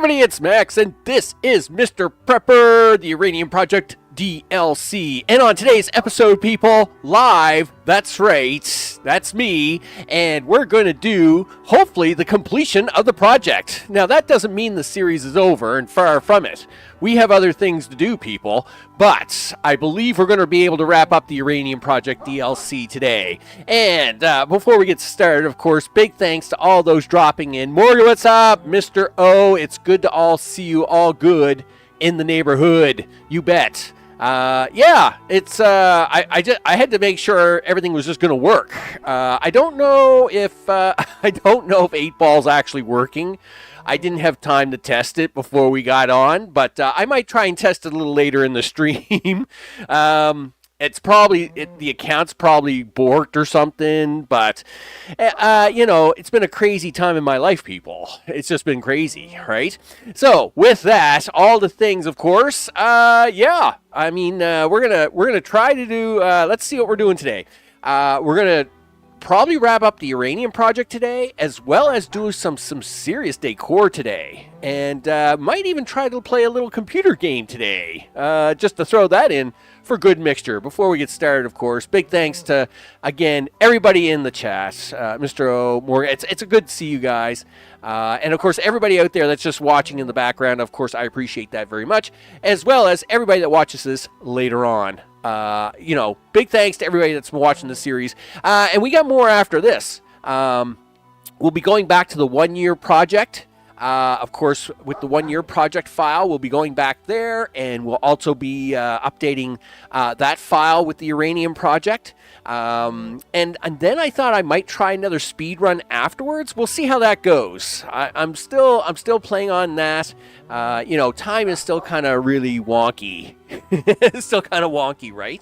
everybody, it's Max, and this is Mr. Prepper, the Uranium Project DLC. And on today's episode, people, live, that's right, that's me, and we're going to do, hopefully, the completion of the project. Now, that doesn't mean the series is over, and far from it. We have other things to do, people, but I believe we're going to be able to wrap up the Uranium Project DLC today. And before we get started, of course, big thanks to all those dropping in. Morgan, what's up? Mr. O, it's good to all see you all good in the neighborhood. You bet. Yeah, it's I had to make sure everything was just going to work. I don't know if 8 Ball's actually working. I didn't have time to test it before we got on, but I might try and test it a little later in the stream. It's probably, the account's probably borked or something, but, it's been a crazy time in my life, people. It's just been crazy, right? So, with that, all the things, of course, yeah, I mean, we're gonna try to do, let's see what we're doing today. We're gonna probably wrap up the Uranium Project today, as well as do some serious Decor today, and might even try to play a little computer game today, just to throw that in for good mixture. Before we get started, of course, big thanks to, again, everybody in the chat, Mr. O, Morgan, it's a good to see you guys, and of course, everybody out there that's just watching in the background, of course, I appreciate that very much, as well as everybody that watches this later on. Big thanks to everybody that's been watching the series. And we got more after this. We'll be going back to the 1 year project. Of course, with the 1 year project file, we'll be going back there, and we'll also be updating that file with the Uranium project. And then I thought I might try another speed run afterwards. We'll see how that goes. I'm still playing on that. Time is still kind of really wonky. It's still kind of wonky, right?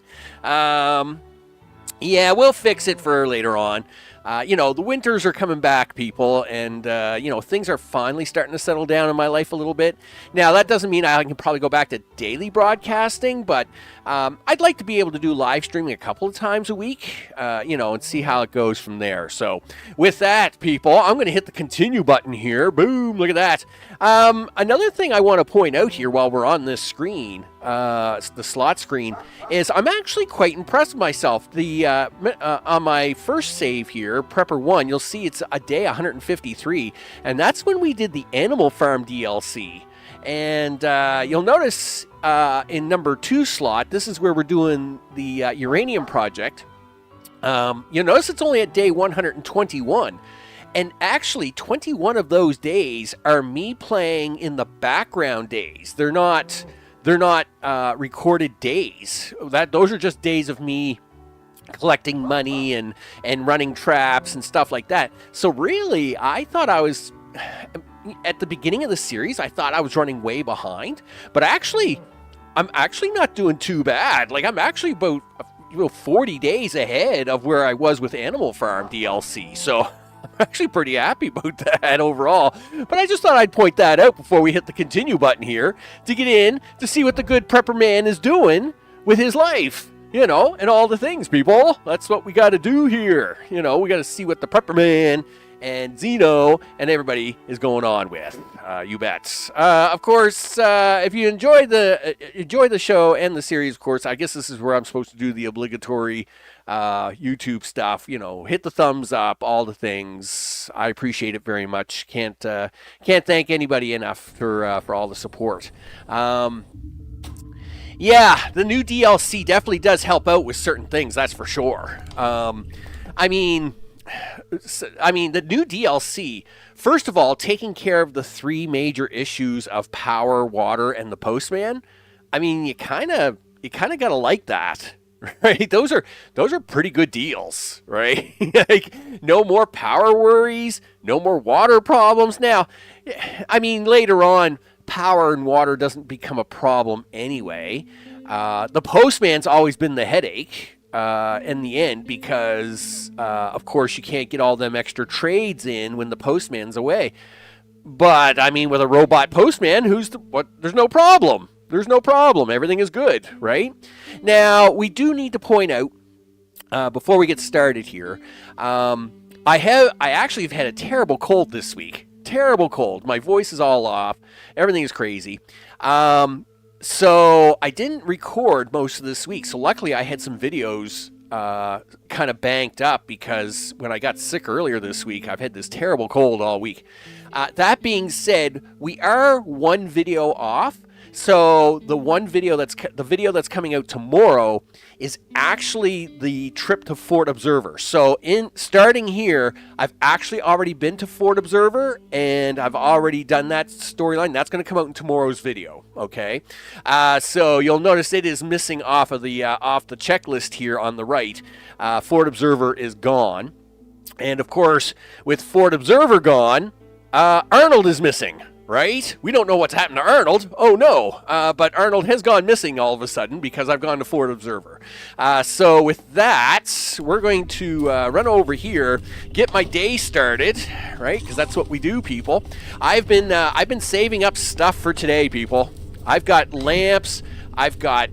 Yeah, we'll fix it for later on. The winters are coming back, people, and, things are finally starting to settle down in my life a little bit. Now, that doesn't mean I can probably go back to daily broadcasting, but I'd like to be able to do live streaming a couple of times a week, and see how it goes from there. So, with that, people, I'm going to hit the continue button here. Boom, look at that. Another thing I want to point out here while we're on this screen, the slot screen, is I'm actually quite impressed with myself. On my first save here, Prepper 1, you'll see it's a day 153, and that's when we did the Animal Farm DLC. And you'll notice in number 2 slot, this is where we're doing the Uranium Project. You'll notice it's only at day 121. And actually, 21 of those days are me playing in the background days. They're not recorded days. Those are just days of me collecting money and running traps and stuff like that. So really, I thought I was, at the beginning of the series, I thought I was running way behind. But I'm actually not doing too bad. Like, I'm actually about 40 days ahead of where I was with Animal Farm DLC. So I'm actually pretty happy about that overall. But I just thought I'd point that out before we hit the continue button here to get in to see what the good Prepper man is doing with his life. And all the things, people. That's what we got to do here. We got to see what the Prepper man and Zeno and everybody is going on with. You bet. Of course, if you enjoy the show and the series, of course, I guess this is where I'm supposed to do the obligatory YouTube stuff. Hit the thumbs up, all the things. I appreciate it very much. Can't thank anybody enough for all the support. Yeah, the new DLC definitely does help out with certain things, that's for sure. The new DLC, first of all, taking care of the 3 major issues of power, water, and the postman. You kind of gotta like that, right? Those are pretty good deals, right? Like, no more power worries, no more water problems. Now, later on, power and water doesn't become a problem anyway. The postman's always been the headache in the end because, of course, you can't get all them extra trades in when the postman's away. But, with a robot postman, there's no problem. There's no problem. Everything is good, right? Now, we do need to point out, before we get started here, I actually have had a terrible cold this week. terrible cold. My voice is all off. Everything is crazy. So I didn't record most of this week. So luckily I had some videos kind of banked up because when I got sick earlier this week, I've had this terrible cold all week. That being said, we are one video off. So the video that's coming out tomorrow is actually the trip to Fort Observer. So starting here, I've actually already been to Fort Observer and I've already done that storyline. That's going to come out in tomorrow's video. Okay, so you'll notice it is missing off the checklist here on the right. Fort Observer is gone, and of course, with Fort Observer gone, Arnold is missing. Right? We don't know what's happened to Arnold. Oh, no. But Arnold has gone missing all of a sudden because I've gone to Fort Observer. So with that, we're going to run over here, get my day started, right? Because that's what we do, people. I've been saving up stuff for today, people. I've got lamps. I've got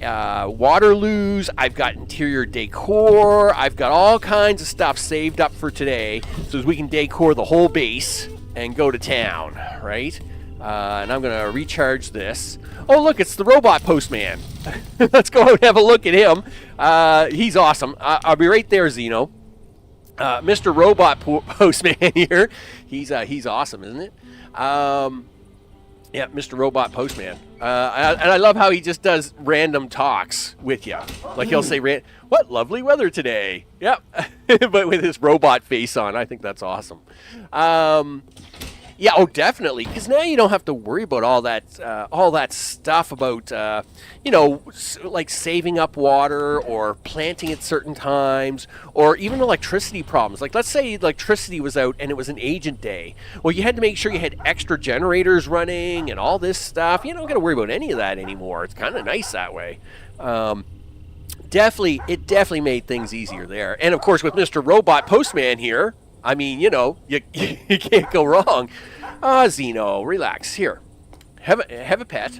Waterloos. I've got interior decor. I've got all kinds of stuff saved up for today so as we can decor the whole base and go to town, right? And I'm going to recharge this. Oh, look, it's the robot postman. Let's go and have a look at him. He's awesome. I'll be right there, Zeno. Mr. Robot Postman here. He's awesome, isn't it? Yeah, Mr. Robot Postman. And I love how he just does random talks with you. Like he'll say, what lovely weather today. Yep. But with his robot face on. I think that's awesome. Yeah, oh, definitely. Because now you don't have to worry about all that stuff about, like saving up water or planting at certain times or even electricity problems. Like, let's say electricity was out and it was an agent day. Well, you had to make sure you had extra generators running and all this stuff. You don't got to worry about any of that anymore. It's kind of nice that way. It definitely made things easier there. And, of course, with Mr. Robot Postman here, I mean, you can't go wrong. Zeno, relax. Here, have a pet,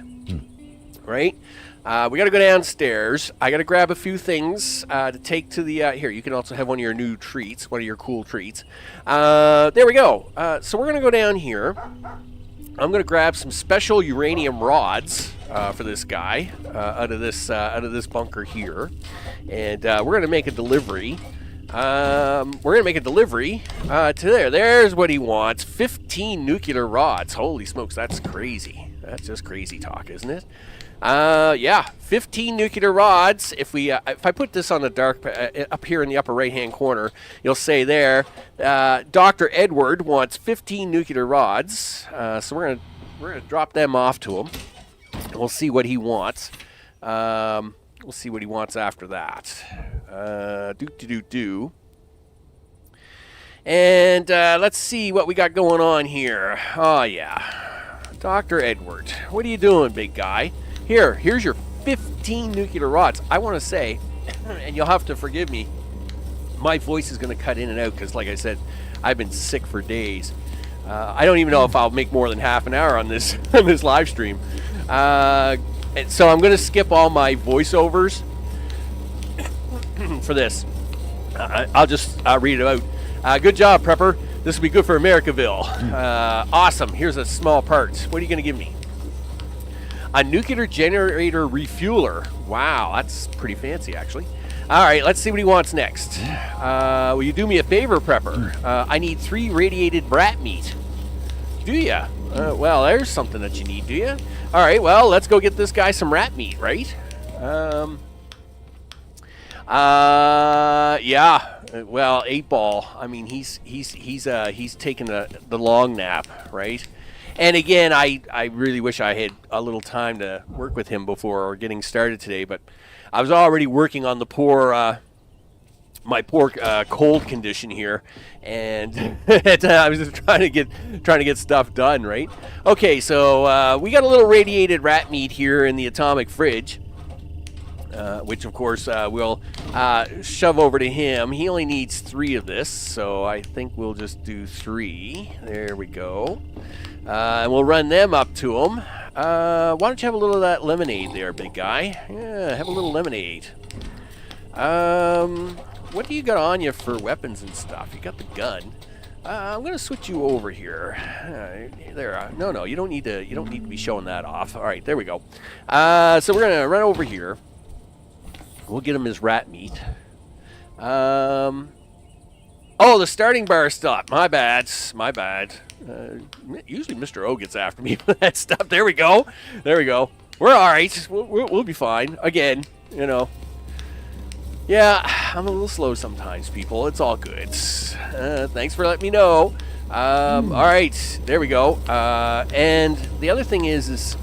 right? We got to go downstairs. I got to grab a few things to take to the... here, you can also have one of your new treats, one of your cool treats. There we go. So we're going to go down here. I'm going to grab some special uranium rods for this guy out of this bunker here. And we're going to make a delivery. We're going to make a delivery to there. There's what he wants. 15 nuclear rods. Holy smokes, that's crazy. That's just crazy talk, isn't it? Yeah, 15 nuclear rods. If I put this on the dark up here in the upper right-hand corner, you'll say there, Dr. Edward wants 15 nuclear rods. So we're gonna drop them off to him. And we'll see what he wants. We'll see what he wants after that. And let's see what we got going on here. Oh, yeah. Dr. Edward, what are you doing, big guy? Here's your 15 nuclear rods. I want to say, and you'll have to forgive me, my voice is going to cut in and out because, like I said, I've been sick for days. I don't even know if I'll make more than half an hour on this live stream. And so I'm going to skip all my voiceovers for this. I'll just read it out. Good job, Prepper. This will be good for Americaville. Awesome. Here's a small part. What are you going to give me? A nuclear generator refueler. Wow, that's pretty fancy, actually. All right, let's see what he wants next. Will you do me a favor, Prepper? I need 3 radiated rat meat. Do ya? Well, there's something that you need, do you? All right, well, let's go get this guy some rat meat, right? Yeah. Well, 8-Ball. I mean, he's taking the long nap, right? And again, I really wish I had a little time to work with him before getting started today, but I was already working on the my poor cold condition here, and I was just trying to get stuff done, right? Okay, so we got a little radiated rat meat here in the atomic fridge, which of course we'll shove over to him. He only needs 3 of this, so I think we'll just do 3. There we go. And we'll run them up to him. Why don't you have a little of that lemonade there, big guy? Yeah, have a little lemonade. What do you got on you for weapons and stuff? You got the gun. I'm gonna switch you over here. There. No, you don't need to. You don't need to be showing that off. All right, there we go. So we're gonna run over here. We'll get him his rat meat. Oh, the starting bar stopped. My bad. Usually Mr. O gets after me for that stuff. There we go. We're all right. We'll be fine. Again, you know. Yeah, I'm a little slow sometimes, people. It's all good. Thanks for letting me know. All right, there we go. And the other thing is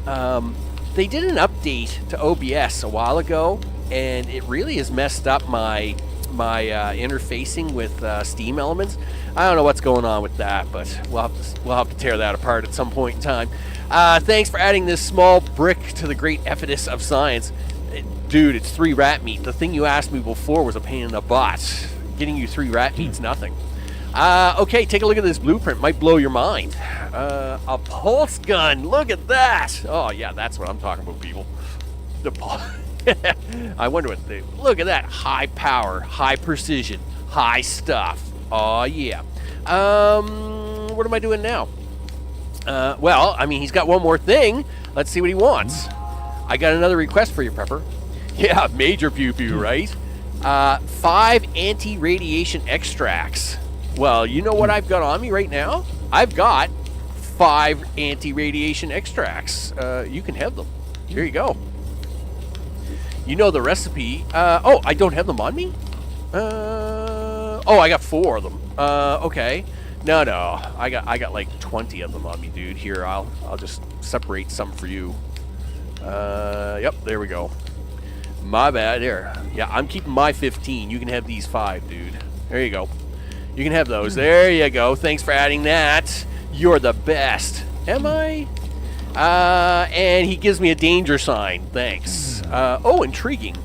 they did an update to OBS a while ago, and it really has messed up my interfacing with Steam Elements. I don't know what's going on with that, but we'll have to tear that apart at some point in time. Thanks for adding this small brick to the great edifice of science. Dude, it's 3 rat meat. The thing you asked me before was a pain in the butt. Getting you 3 rat meat's nothing. Okay, take a look at this blueprint. Might blow your mind. A pulse gun. Look at that. Oh, yeah, that's what I'm talking about, people. The I wonder what they... Look at that. High power, high precision, high stuff. Oh, yeah. What am I doing now? Well, I mean, he's got one more thing. Let's see what he wants. I got another request for you, Prepper. Yeah, major pew-pew, right? 5 anti-radiation extracts. Well, you know what I've got on me right now? I've got 5 anti-radiation extracts. You can have them. Here you go. You know the recipe. Oh, I don't have them on me? Oh, I got 4 of them. Okay. No. I got like 20 of them on me, dude. Here, I'll just separate some for you. Yep, there we go. My bad. There. Yeah, I'm keeping my 15. You can have these 5, dude. There you go. You can have those. There you go. Thanks for adding that. You're the best. Am I? And he gives me a danger sign. Thanks. Oh, intriguing.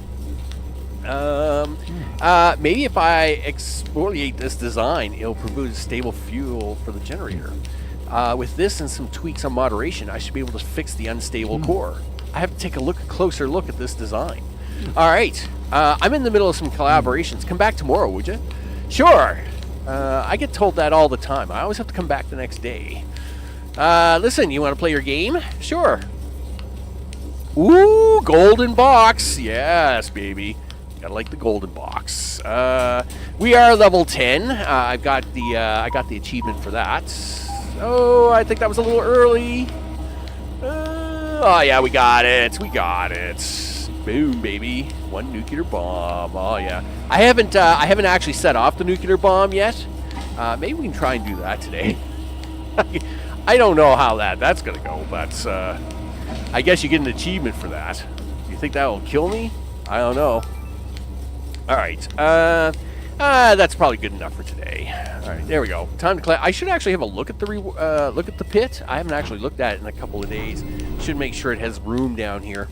Maybe if I exfoliate this design, it'll produce stable fuel for the generator. With this and some tweaks on moderation, I should be able to fix the unstable core. I have to take a closer look at this design. All right. I'm in the middle of some collaborations. Come back tomorrow, would you? Sure. I get told that all the time. I always have to come back the next day. Listen, you want to play your game? Sure. Ooh, golden box. Yes, baby. Gotta like the golden box. We are level 10. I got the achievement for that. Oh, I think that was a little early. Oh yeah, we got it. Boom, baby. 1 nuclear bomb. Oh yeah. I haven't actually set off the nuclear bomb yet. Maybe we can try and do that today. I don't know how that's gonna go, but I guess you get an achievement for that. You think that will kill me? I don't know. All right. That's probably good enough for today. All right, there we go. Time to collect. I should actually have a look at the pit. I haven't actually looked at it in a couple of days. Should make sure it has room down here.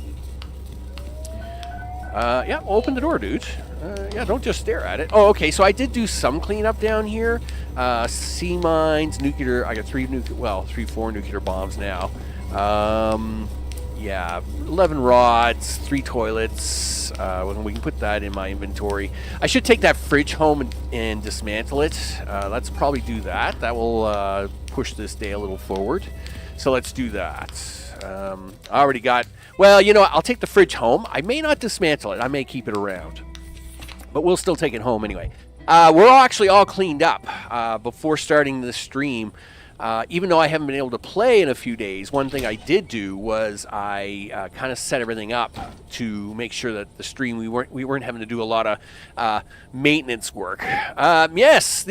Yeah, open the door, dude. Yeah, don't just stare at it. Oh, okay. So I did do some cleanup down here. Sea mines, nuclear. I got 4 nuclear bombs now. Yeah, 11 rods, 3 toilets. We can put that in my inventory. I should take that fridge home and dismantle it. Let's probably do that. That will push this day a little forward. So let's do that. I already got... Well, you know, I'll take the fridge home. I may not dismantle it. I may keep it around. But we'll still take it home anyway. We're actually all cleaned up before starting this stream. Even though I haven't been able to play in a few days, one thing I did do was I kind of set everything up to make sure that the stream we weren't having to do a lot of maintenance work. Yes,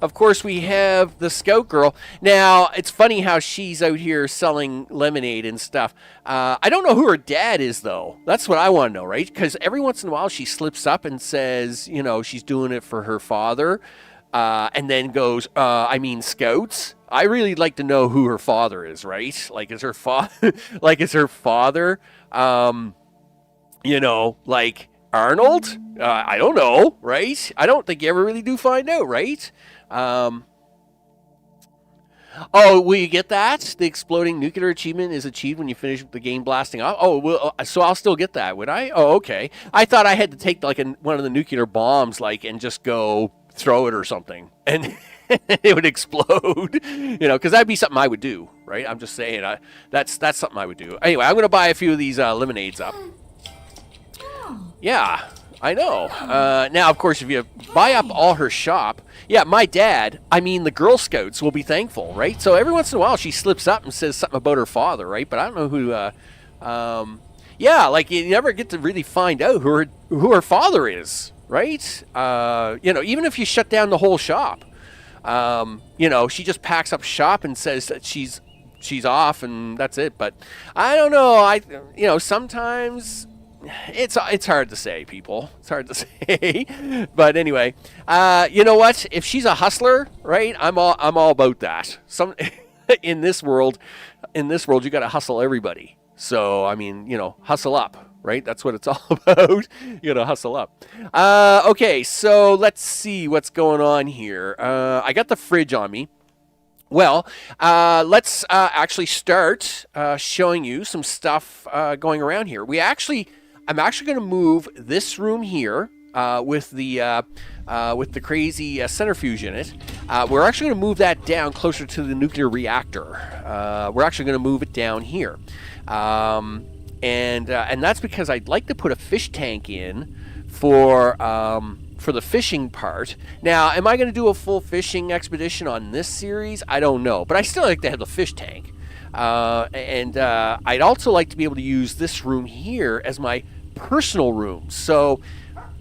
of course we have the Scout Girl. Now it's funny how she's out here selling lemonade and stuff. I don't know who her dad is though. That's what I want to know, right? Because every once in a while she slips up and says, you know, she's doing it for her father. And then goes, I mean, scouts. I really like to know who her father is, right? Like, is her father, you know, like Arnold? I don't know, right? I don't think you ever really do find out, right? Oh, will you get that? The exploding nuclear achievement is achieved when you finish the game blasting off. Oh, well, so I'll still get that, would I? Oh, okay. I thought I had to take like one of the nuclear bombs, like, and just go throw it or something, and it would explode, because that'd be something I would do, right? I'm just saying, that's something I would do. Anyway, I'm gonna buy a few of these lemonades up. Yeah, I know. Now, of course, if you buy up all her shop, yeah, my dad, the Girl Scouts will be thankful, right? So every once in a while, she slips up and says something about her father, right? But I don't know who. Yeah, like you never get to really find out who her father is, right? Even if you shut down the whole shop, she just packs up shop and says that she's off and that's it. But I don't know. Sometimes it's hard to say, people. It's hard to say. But anyway, you know what? If she's a hustler, right? I'm all about that. In this world, you got to hustle everybody. So, hustle up, right? That's what it's all about. You got to hustle up. Okay, so let's see what's going on here. I got the fridge on me. Well, let's actually start showing you some stuff going around here. I'm actually going to move this room here with the crazy centrifuge in it. We're actually going to move that down closer to the nuclear reactor. We're actually going to move it down here. And that's because I'd like to put a fish tank in for the fishing part. Now, am I going to do a full fishing expedition on this series? I don't know, but I still like to have the fish tank. And I'd also like to be able to use this room here as my personal room. So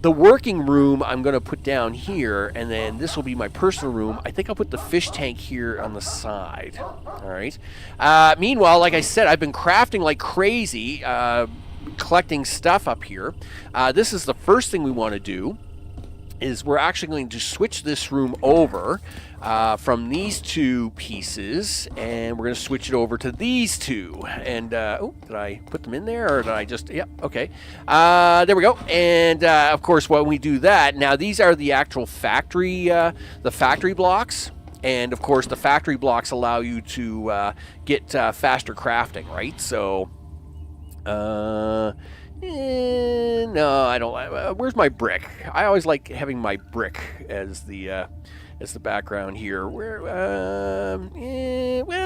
the working room I'm going to put down here, and then this will be my personal room. I think I'll put the fish tank here on the side. All right. Meanwhile, like I said, I've been crafting like crazy, collecting stuff up here. This is the first thing we want to do. Is we're actually going to switch this room over from these two pieces, and we're going to switch it over to these two. And did I put them in there, or did I just? Yep. Okay. There we go. And of course, when we do that, now these are the actual factory, the factory blocks. And of course, the factory blocks allow you to get faster crafting, right? So. No, I don't. Where's my brick? I always like having my brick as the background here. Well,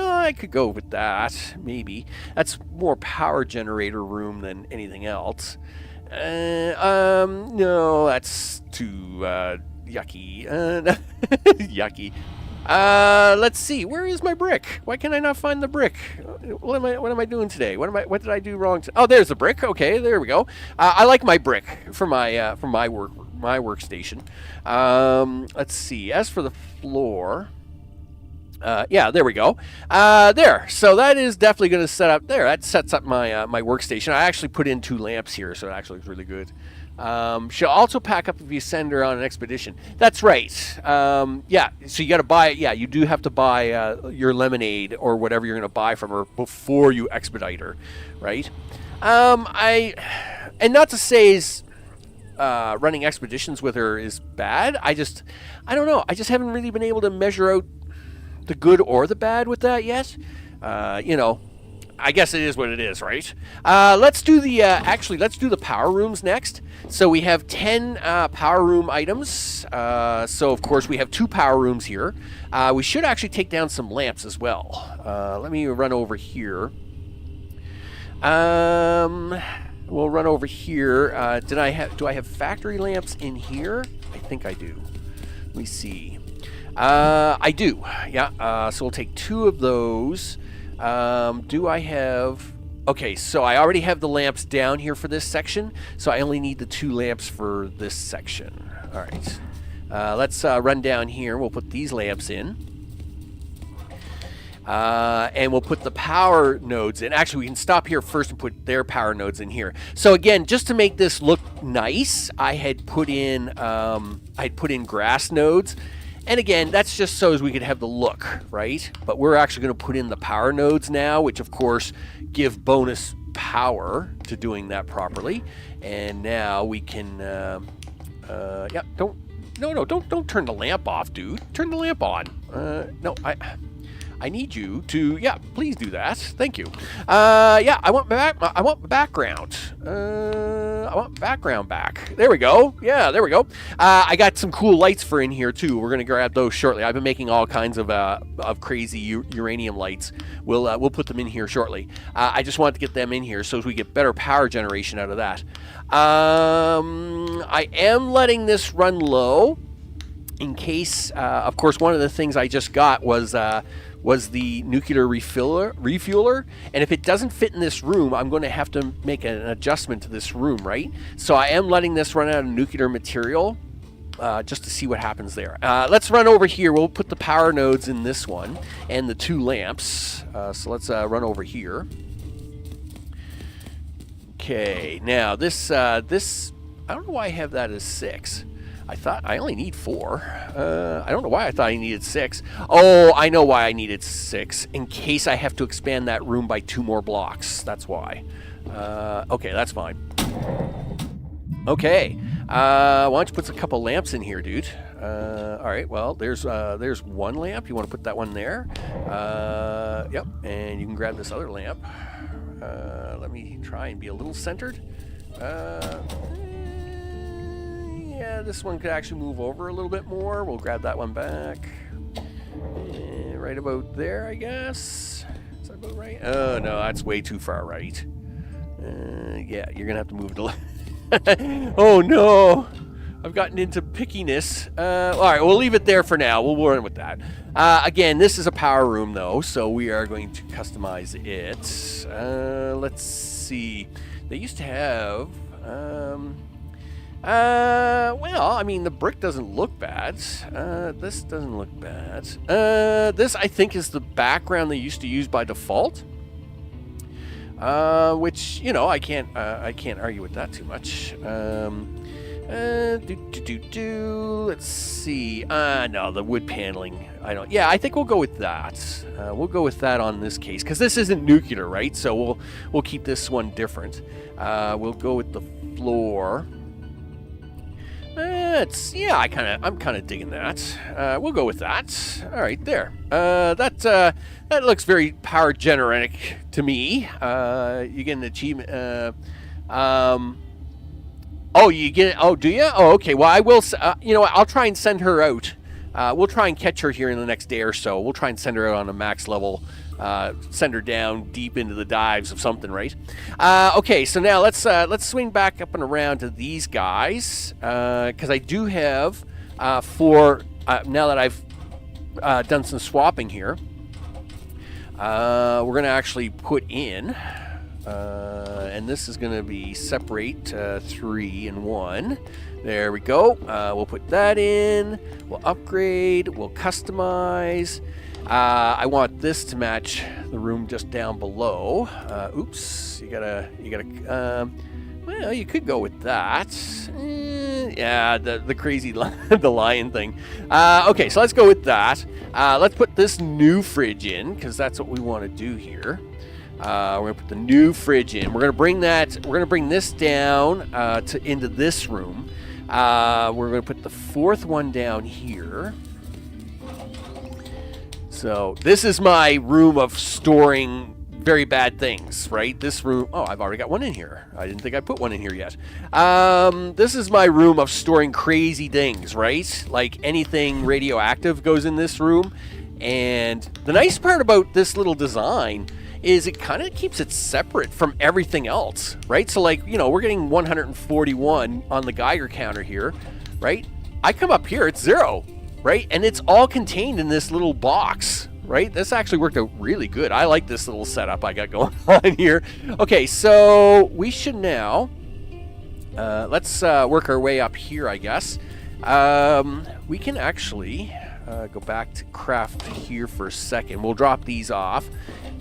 I could go with that. Maybe that's more power generator room than anything else. No, that's too yucky. Yucky. Let's see. Where is my brick? Why can I not find the brick? What am I doing today? What did I do wrong? Oh, there's the brick. Okay, there we go. I like my brick for my workstation. Let's see. As for the floor, yeah, there we go. There. So that is definitely going to set up there. That sets up my my workstation. I actually put in 2 lamps here, so it actually looks really good. She'll also pack up if you send her on an expedition. That's right. Yeah, so you got to buy, yeah, you do have to buy your lemonade or whatever you're going to buy from her before you expedite her, right? And not to say running expeditions with her is bad. I don't know. I just haven't really been able to measure out the good or the bad with that yet. I guess it is what it is, right? Let's do the power rooms next. So we have 10 power room items. So of course we have 2 power rooms here. We should actually take down some lamps as well. Let me run over here. We'll run over here. Do I have factory lamps in here? I think I do. Let me see. I do. Yeah. So we'll take 2 of those. Do I have... Okay, so I already have the lamps down here for this section, so I only need the 2 lamps for this section. All right. Let's run down here. We'll put these lamps in. And we'll put the power nodes in. Actually, we can stop here first and put their power nodes in here. So again, just to make this look nice, I had put in grass nodes. And again, that's just so as we could have the look, right? But we're actually going to put in the power nodes now, which of course give bonus power to doing that properly. And now we can, yeah, don't turn the lamp off, dude. Turn the lamp on. No, I need you to, yeah, please do that. Thank you. Yeah, I want my background. I want background back. There we go. Yeah, there we go. I got some cool lights for in here too. We're gonna grab those shortly. I've been making all kinds of crazy uranium lights. We'll put them in here shortly. I just wanted to get them in here so we get better power generation out of that. I am letting this run low in case. Of course, one of the things I just got was the nuclear refueler, and if it doesn't fit in this room, I'm going to have to make an adjustment to this room, right? So I am letting this run out of nuclear material just to see what happens there. Let's run over here. We'll put the power nodes in this one and the 2 lamps. So let's run over here. Okay, now this I don't know why I have that as 6. I thought I only need 4. I don't know why I thought I needed 6. Oh, I know why I needed 6. In case I have to expand that room by 2 more blocks. That's why. Okay, that's fine. Okay. Why don't you put a couple lamps in here, dude? All right. Well, there's 1 lamp. You want to put that one there? Yep. And you can grab this other lamp. Let me try and be a little centered. Yeah, this one could actually move over a little bit more. We'll grab that one back. Right about there, I guess. Is that about right? Oh, no, that's way too far right. Yeah, you're going to have to move to... Oh, no. I've gotten into pickiness. All right, we'll leave it there for now. We'll run with that. Again, this is a power room, though, so we are going to customize it. Let's see. They used to have... well, I mean, the brick doesn't look bad. This doesn't look bad. This, I think, is the background they used to use by default. Which, you know, I can't argue with that too much. Let's see. No, the wood paneling. Yeah, I think we'll go with that. We'll go with that on this case, because this isn't nuclear, right? So we'll keep this one different. We'll go with the floor. I'm kind of digging that. We'll go with that. All right, there. That looks very power generic to me. You get an achievement. Oh, you get it. Oh, do you? Oh, okay. Well, I will. You know what? I'll try and send her out. We'll try and catch her here in the next day or so. We'll try and send her out on a max level. Send her down deep into the dives of something, right? Okay, so now let's swing back up and around to these guys, because I do have now that I've done some swapping here, we're gonna actually put in, and this is gonna be separate 3 and 1. There we go. We'll put that in. We'll upgrade. We'll customize. I want this to match the room just down below. Oops, you gotta. Well, you could go with that. Yeah, the crazy the lion thing. Okay, so let's go with that. Let's put this new fridge in, because that's what we want to do here. We're gonna put the new fridge in. We're gonna bring this down into this room. We're gonna put the 4th one down here. So this is my room of storing very bad things, right? This room, oh, I've already got one in here. I didn't think I put one in here yet. This is my room of storing crazy things, right? Like anything radioactive goes in this room. And the nice part about this little design is it kind of keeps it separate from everything else, right? So like, you know, we're getting 141 on the Geiger counter here, right? I come up here, it's 0. Right? And it's all contained in this little box, right? This actually worked out really good. I like this little setup I got going on here. Okay, so we should now, let's work our way up here, I guess. We can actually go back to craft here for a second. We'll drop these off,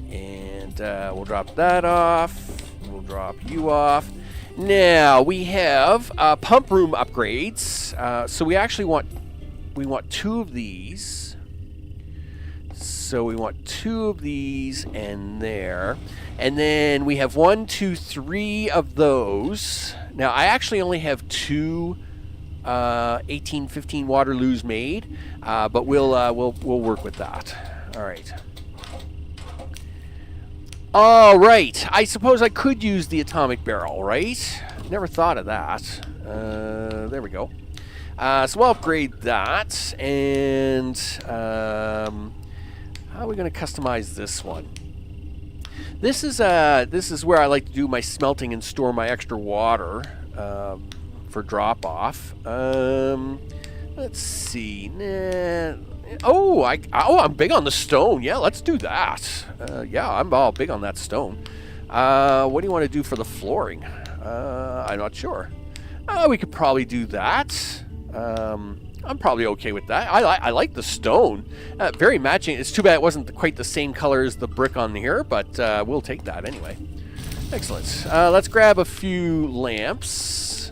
and we'll drop that off. We'll drop you off. Now, we have pump room upgrades. So we actually want 2 of these. So we want 2 of these and there. And then we have 1, 2, 3 of those. Now I actually only have 2 1815 Waterloos made, but we'll work with that. All right. All right. I suppose I could use the atomic barrel, right? Never thought of that. There we go. So we'll upgrade that, and how are we going to customize this one? This is where I like to do my smelting and store my extra water for drop off. Let's see. I'm big on the stone. Yeah, let's do that. Yeah, I'm all big on that stone. What do you want to do for the flooring? I'm not sure. We could probably do that. I'm probably okay with that. I like the stone. Very matching. It's too bad it wasn't quite the same color as the brick on here, but we'll take that anyway. Excellent. Let's grab a few lamps.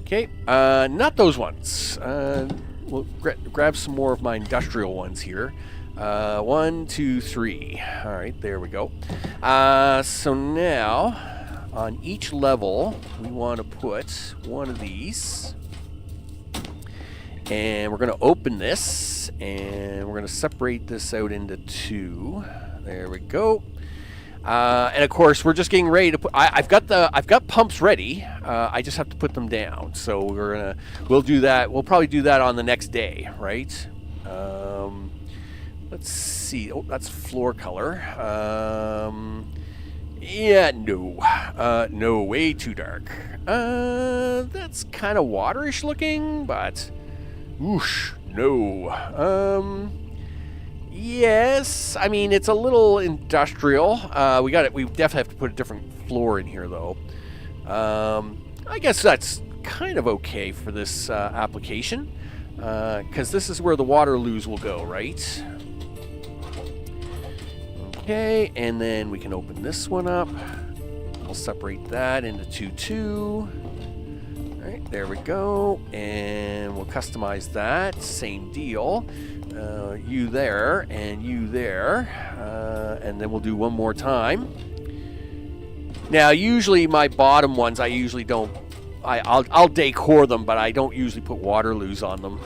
Okay, not those ones. We'll grab some more of my industrial ones here. 1, 2, 3. All right, there we go. So now, on each level, we want to put one of these. And we're going to open this, and we're going to separate this out into 2. There we go. And of course, we're just getting ready to put. I've got pumps ready. I just have to put them down. So we'll do that. We'll probably do that on the next day, right? Let's see. Oh, that's floor color. Yeah, no, way too dark. That's kind of waterish looking, but whoosh, no. Yes, I mean it's a little industrial. We definitely have to put a different floor in here, though. I guess that's kind of okay for this application, because this is where the water loos will go, right? Okay, and then we can open this one up. We'll separate that into 2. All right, there we go. And we'll customize that. Same deal. You there and you there. And then we'll do one more time. Now, usually my bottom ones, I usually don't. I'll decor them, but I don't usually put water loos on them.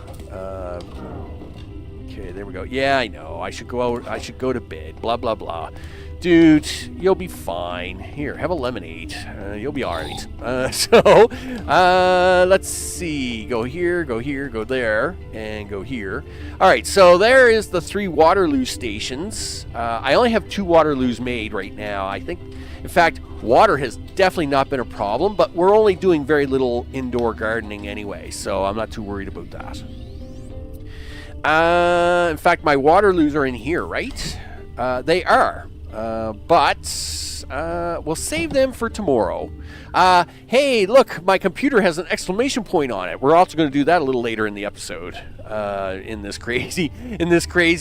Okay, there we go. Yeah, I know. I should go out. I should go to bed. Blah, blah, blah. Dude, you'll be fine. Here, have a lemonade. You'll be all right. Let's see. Go here, go there, and go here. All right, so there is the 3 Waterloo stations. I only have 2 Waterloos made right now. I think, in fact, water has definitely not been a problem, but we're only doing very little indoor gardening anyway, so I'm not too worried about that. In fact, my Waterloos are in here, right? They are. But we'll save them for tomorrow. Hey, look, my computer has an exclamation point on it. We're also going to do that a little later in the episode. In this crazy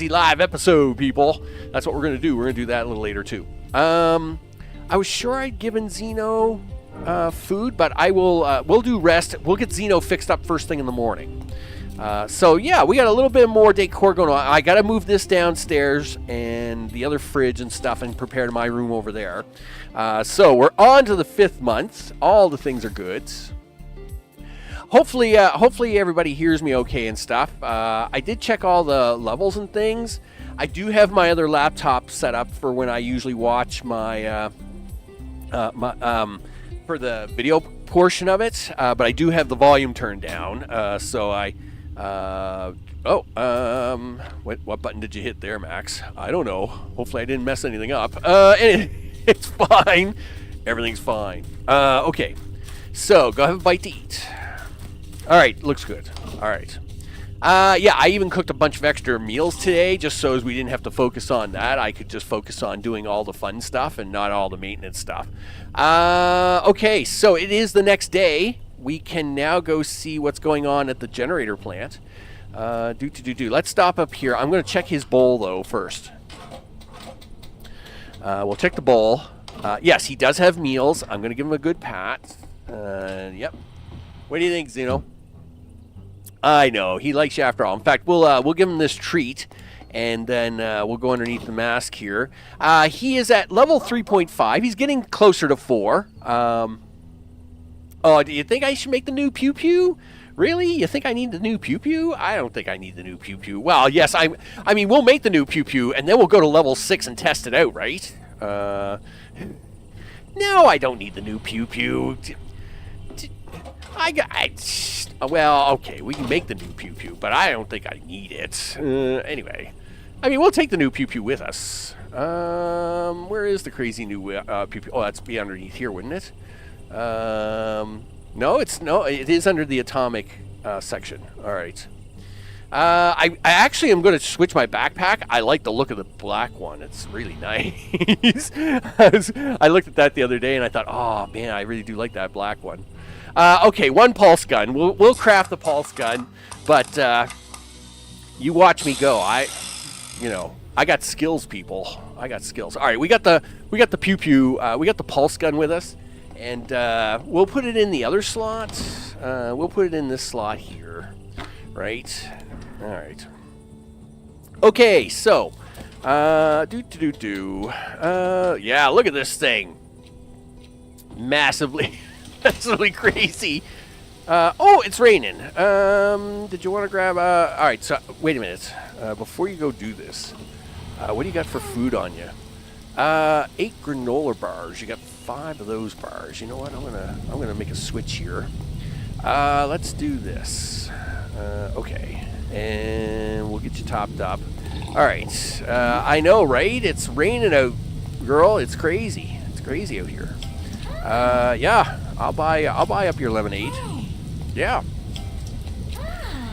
live episode, people. That's what we're going to do. We're going to do that a little later too. I was sure I'd given Zeno food, but we'll do rest. We'll get Zeno fixed up first thing in the morning. So yeah, we got a little bit more decor going on. I got to move this downstairs and the other fridge and stuff and prepare my room over there. So we're on to the 5th month. All the things are good. Hopefully everybody hears me okay and stuff. I did check all the levels and things. I do have my other laptop set up for when I usually watch my for the video portion of it. But I do have the volume turned down. So what button did you hit there, Max? I don't know. Hopefully I didn't mess anything up. It's fine. Everything's fine. Okay. So, go have a bite to eat. All right, looks good. All right. Yeah, I even cooked a bunch of extra meals today just so as we didn't have to focus on that. I could just focus on doing all the fun stuff and not all the maintenance stuff. Okay, so it is the next day. We can now go see what's going on at the generator plant. Let's stop up here. I'm going to check his bowl, though, first. We'll check the bowl. Yes, he does have meals. I'm going to give him a good pat. Yep. What do you think, Zeno? I know. He likes you after all. In fact, we'll give him this treat, and then we'll go underneath the mask here. He is at level 3.5. He's getting closer to 4. Oh, do you think I should make the new Pew Pew? Really? You think I need the new Pew Pew? I don't think I need the new Pew Pew. Well, yes, I mean, we'll make the new Pew Pew, and then we'll go to level 6 and test it out, right? No, I don't need the new pew pew. Well, okay, we can make the new pew pew, but I don't think I need it. Anyway, I mean, we'll take the new pew pew with us. Where is the crazy new pew pew? Oh, that's be underneath here, wouldn't it? No, it is under the atomic section. All right. I actually am going to switch my backpack. I like the look of the black one. It's really nice. I looked at that the other day and I thought, oh man, I really do like that black one. Okay, one pulse gun. We'll craft the pulse gun, but you watch me go. I got skills, people. I got skills. All right, we got the pew pew. We got the pulse gun with us, and we'll put it in the other slot. We'll put it in this slot here, right? All right. Okay, so yeah, look at this thing. Massively crazy. Oh, it's raining. Did you want to grab all right, so wait a minute. Before you go do this, what do you got for food on you? 8 granola bars. You got 5 of those bars. You know what? I'm gonna make a switch here. Let's do this. Okay. And we'll get you topped up. All right. I know, right? It's raining out, girl. It's crazy. It's crazy out here. Yeah. I'll buy up your lemonade. Yeah.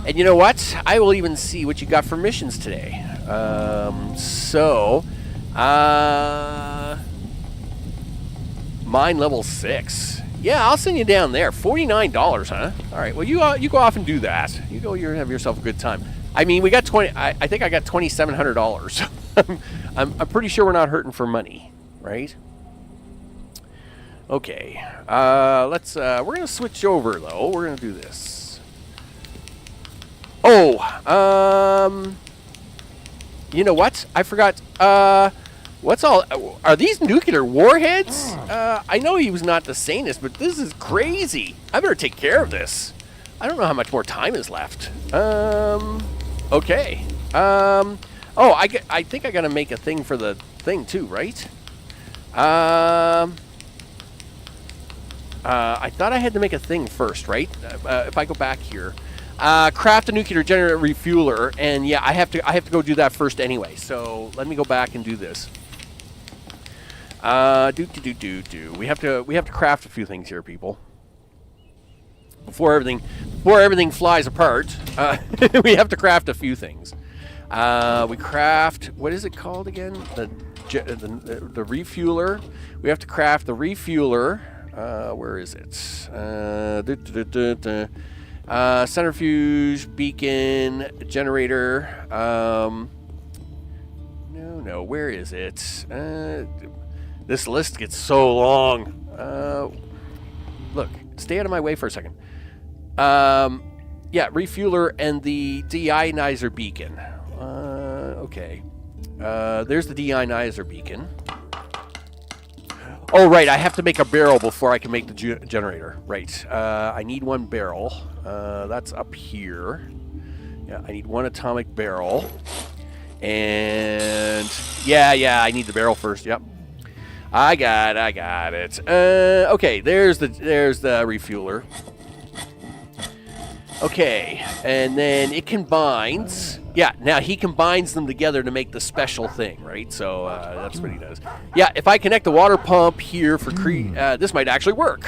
And you know what? I will even see what you got for missions today. Mine level 6. Yeah, I'll send you down there. $49, huh? All right. Well, you go off and do that. You go. You have yourself a good time. I mean, we got 20. I think I got $2,700. I'm pretty sure we're not hurting for money, right? Okay. Let's. We're gonna switch over though. We're gonna do this. Oh. You know what? I forgot. What's all? Are these nuclear warheads? I know he was not the sanest, but this is crazy. I better take care of this. I don't know how much more time is left. Okay. Oh, I think I gotta make a thing for the thing too, right? I thought I had to make a thing first, right? If I go back here, craft a nuclear generator refueler, and yeah, I have to go do that first anyway. So let me go back and do this. We have to craft a few things here, people. Before everything flies apart, we have to craft a few things. We craft, what is it called again? The refueler. We have to craft the refueler. Where is it? Centrifuge, beacon, generator. No, where is it? This list gets so long. Look, stay out of my way for a second. Yeah, refueler and the deionizer beacon. Okay. There's the deionizer beacon. Oh, right, I have to make a barrel before I can make the generator. Right. I need 1 barrel. That's up here. Yeah, I need 1 atomic barrel. And yeah, I need the barrel first. Yep. I got it. Okay, there's the refueler. Okay, and then it combines. Yeah, now he combines them together to make the special thing, right? So that's what he does. Yeah, if I connect the water pump here for this might actually work.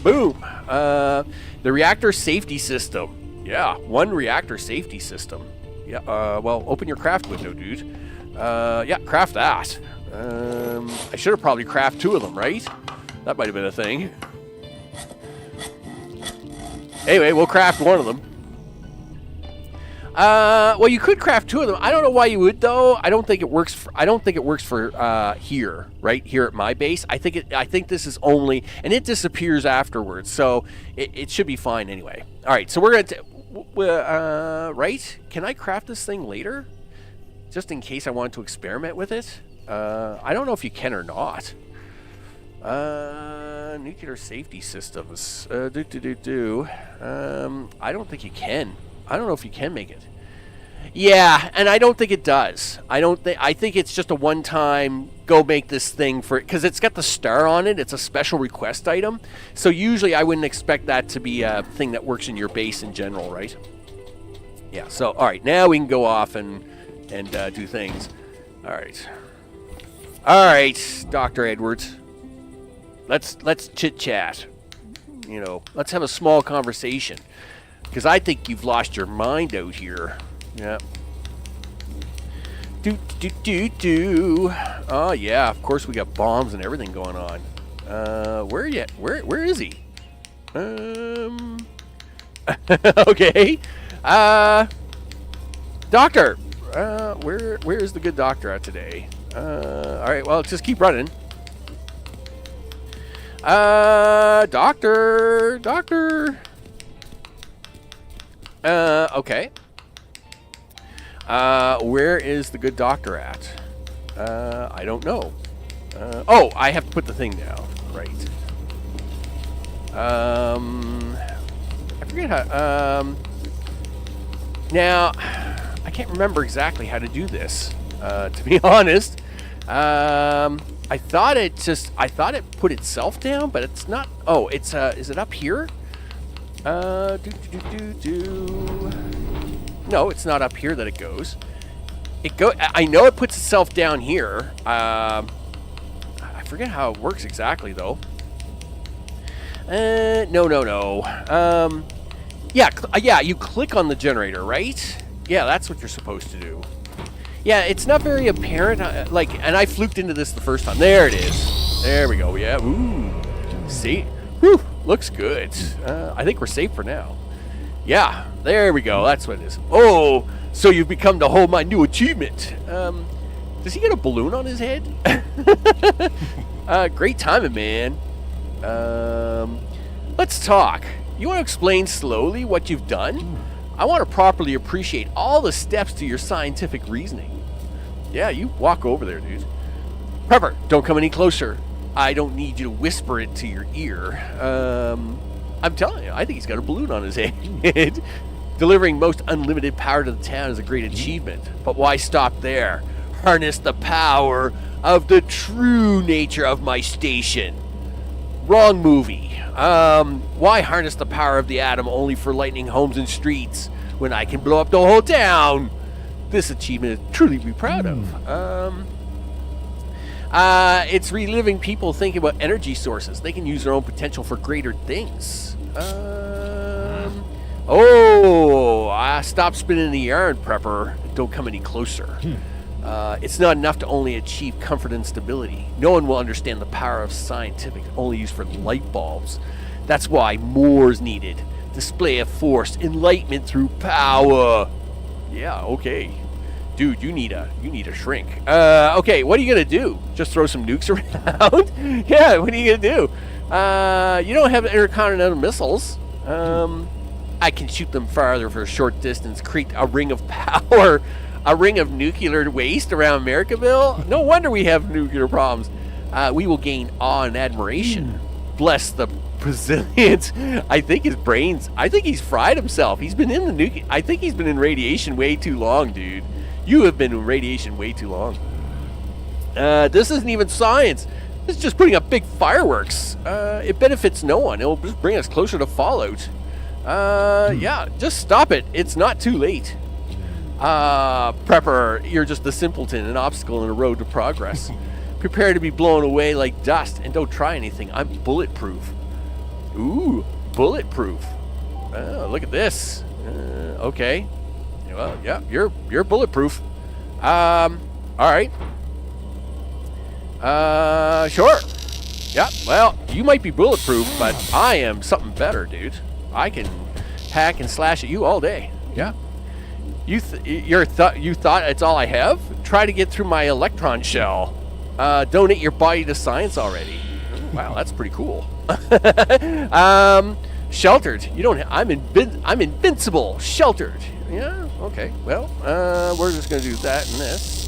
Boom. The reactor safety system. Yeah, 1 reactor safety system. Yeah. Well, open your craft window, dude. Yeah, craft that. I should have probably crafted 2 of them, right? That might have been a thing. Anyway, we'll craft 1 of them. Well, you could craft 2 of them. I don't know why you would though. I don't think it works for here, right here at my base. I think this is only, and it disappears afterwards, so it should be fine anyway. All right, so we're gonna right? Can I craft this thing later, just in case I want to experiment with it? I don't know if you can or not. Nuclear safety systems. I don't think you can. I don't know if you can make it. Yeah, and I don't think it does. I think it's just a one-time go make this thing for, because it's got the star on it. It's a special request item. So usually I wouldn't expect that to be a thing that works in your base in general, right? Yeah. So all right, now we can go off and do things. All right, Dr. Edwards. Let's chit chat. You know, let's have a small conversation, because I think you've lost your mind out here. Yeah. Do. Oh yeah, of course we got bombs and everything going on. Where yet? Where is he? Okay. Doctor. Where is the good doctor at today? All right. Well, just keep running. Doctor. Okay. Where is the good doctor at? I don't know. Oh, I have to put the thing down. Right. I forget how. Now, I can't remember exactly how to do this. To be honest, I thought it put itself down, but it's not. Oh, it's is it up here? No, it's not up here that it goes. I know it puts itself down here. I forget how it works exactly though. No. Yeah. You click on the generator, right? Yeah, that's what you're supposed to do. Yeah, it's not very apparent. And I fluked into this the first time. There it is. There we go. Yeah. Ooh. See? Whew. Looks good. I think we're safe for now. Yeah. There we go. That's what it is. Oh, so you've become to hold my new achievement. Does he get a balloon on his head? Great timing, man. Let's talk. You want to explain slowly what you've done? I want to properly appreciate all the steps to your scientific reasoning. Yeah, you walk over there, dude. Prepper, don't come any closer. I don't need you to whisper it to your ear. I'm telling you, I think he's got a balloon on his head. Delivering most unlimited power to the town is a great achievement. But why stop there? Harness the power of the true nature of my station. Wrong movie. Why harness the power of the atom only for lightning homes and streets when I can blow up the whole town? This achievement is truly to be proud of. It's reliving people thinking about energy sources. They can use their own potential for greater things. Stop spinning the yarn, Prepper. Don't come any closer. It's not enough to only achieve comfort and stability. No one will understand the power of scientific only used for light bulbs. That's why more is needed. Display of force, enlightenment through power. Yeah, okay. Dude, you need a shrink. Okay, what are you gonna do? Just throw some nukes around? Yeah, what are you gonna do? You don't have intercontinental missiles. I can shoot them farther for a short distance, create a ring of power. A ring of nuclear waste around Americaville? No wonder we have nuclear problems. We will gain awe and admiration. Bless the Brazilians. I think he's fried himself. He's been in the I think he's been in radiation way too long, dude. You have been in radiation way too long. This isn't even science. This is just putting up big fireworks. It benefits no one. It will just bring us closer to Fallout. Yeah, just stop it. It's not too late. Prepper, you're just a simpleton, an obstacle in a road to progress. Prepare to be blown away like dust, and don't try anything. I'm bulletproof. Ooh, bulletproof. Oh, look at this. Okay. Well, yeah, you're bulletproof. All right. Sure. Yeah, well, you might be bulletproof, but I am something better, dude. I can hack and slash at you all day. Yeah. You thought it's all I have? Try to get through my electron shell. Donate your body to science already. Wow, that's pretty cool. Sheltered. You don't. I'm invincible. Sheltered. Yeah. Okay. Well, we're just gonna do that and this.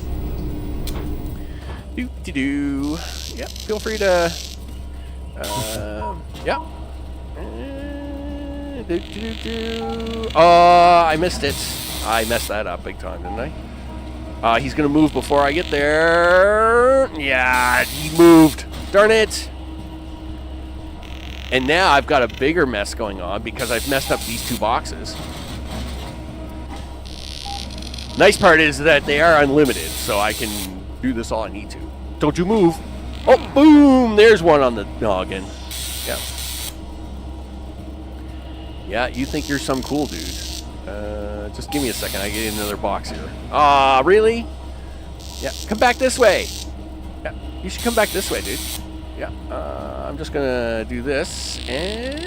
Do. Yep. Feel free to. Yeah. Oh, I missed it. I messed that up big time, didn't I? He's going to move before I get there. Yeah, he moved. Darn it. And now I've got a bigger mess going on because I've messed up these 2 boxes. Nice part is that they are unlimited, so I can do this all I need to. Don't you move. Oh, boom. There's one on the noggin. Yeah. Yeah, you think you're some cool dude. Just give me a second. I get another box here. Aw, really? Yeah, come back this way. Yeah, you should come back this way, dude. Yeah, I'm just going to do this. And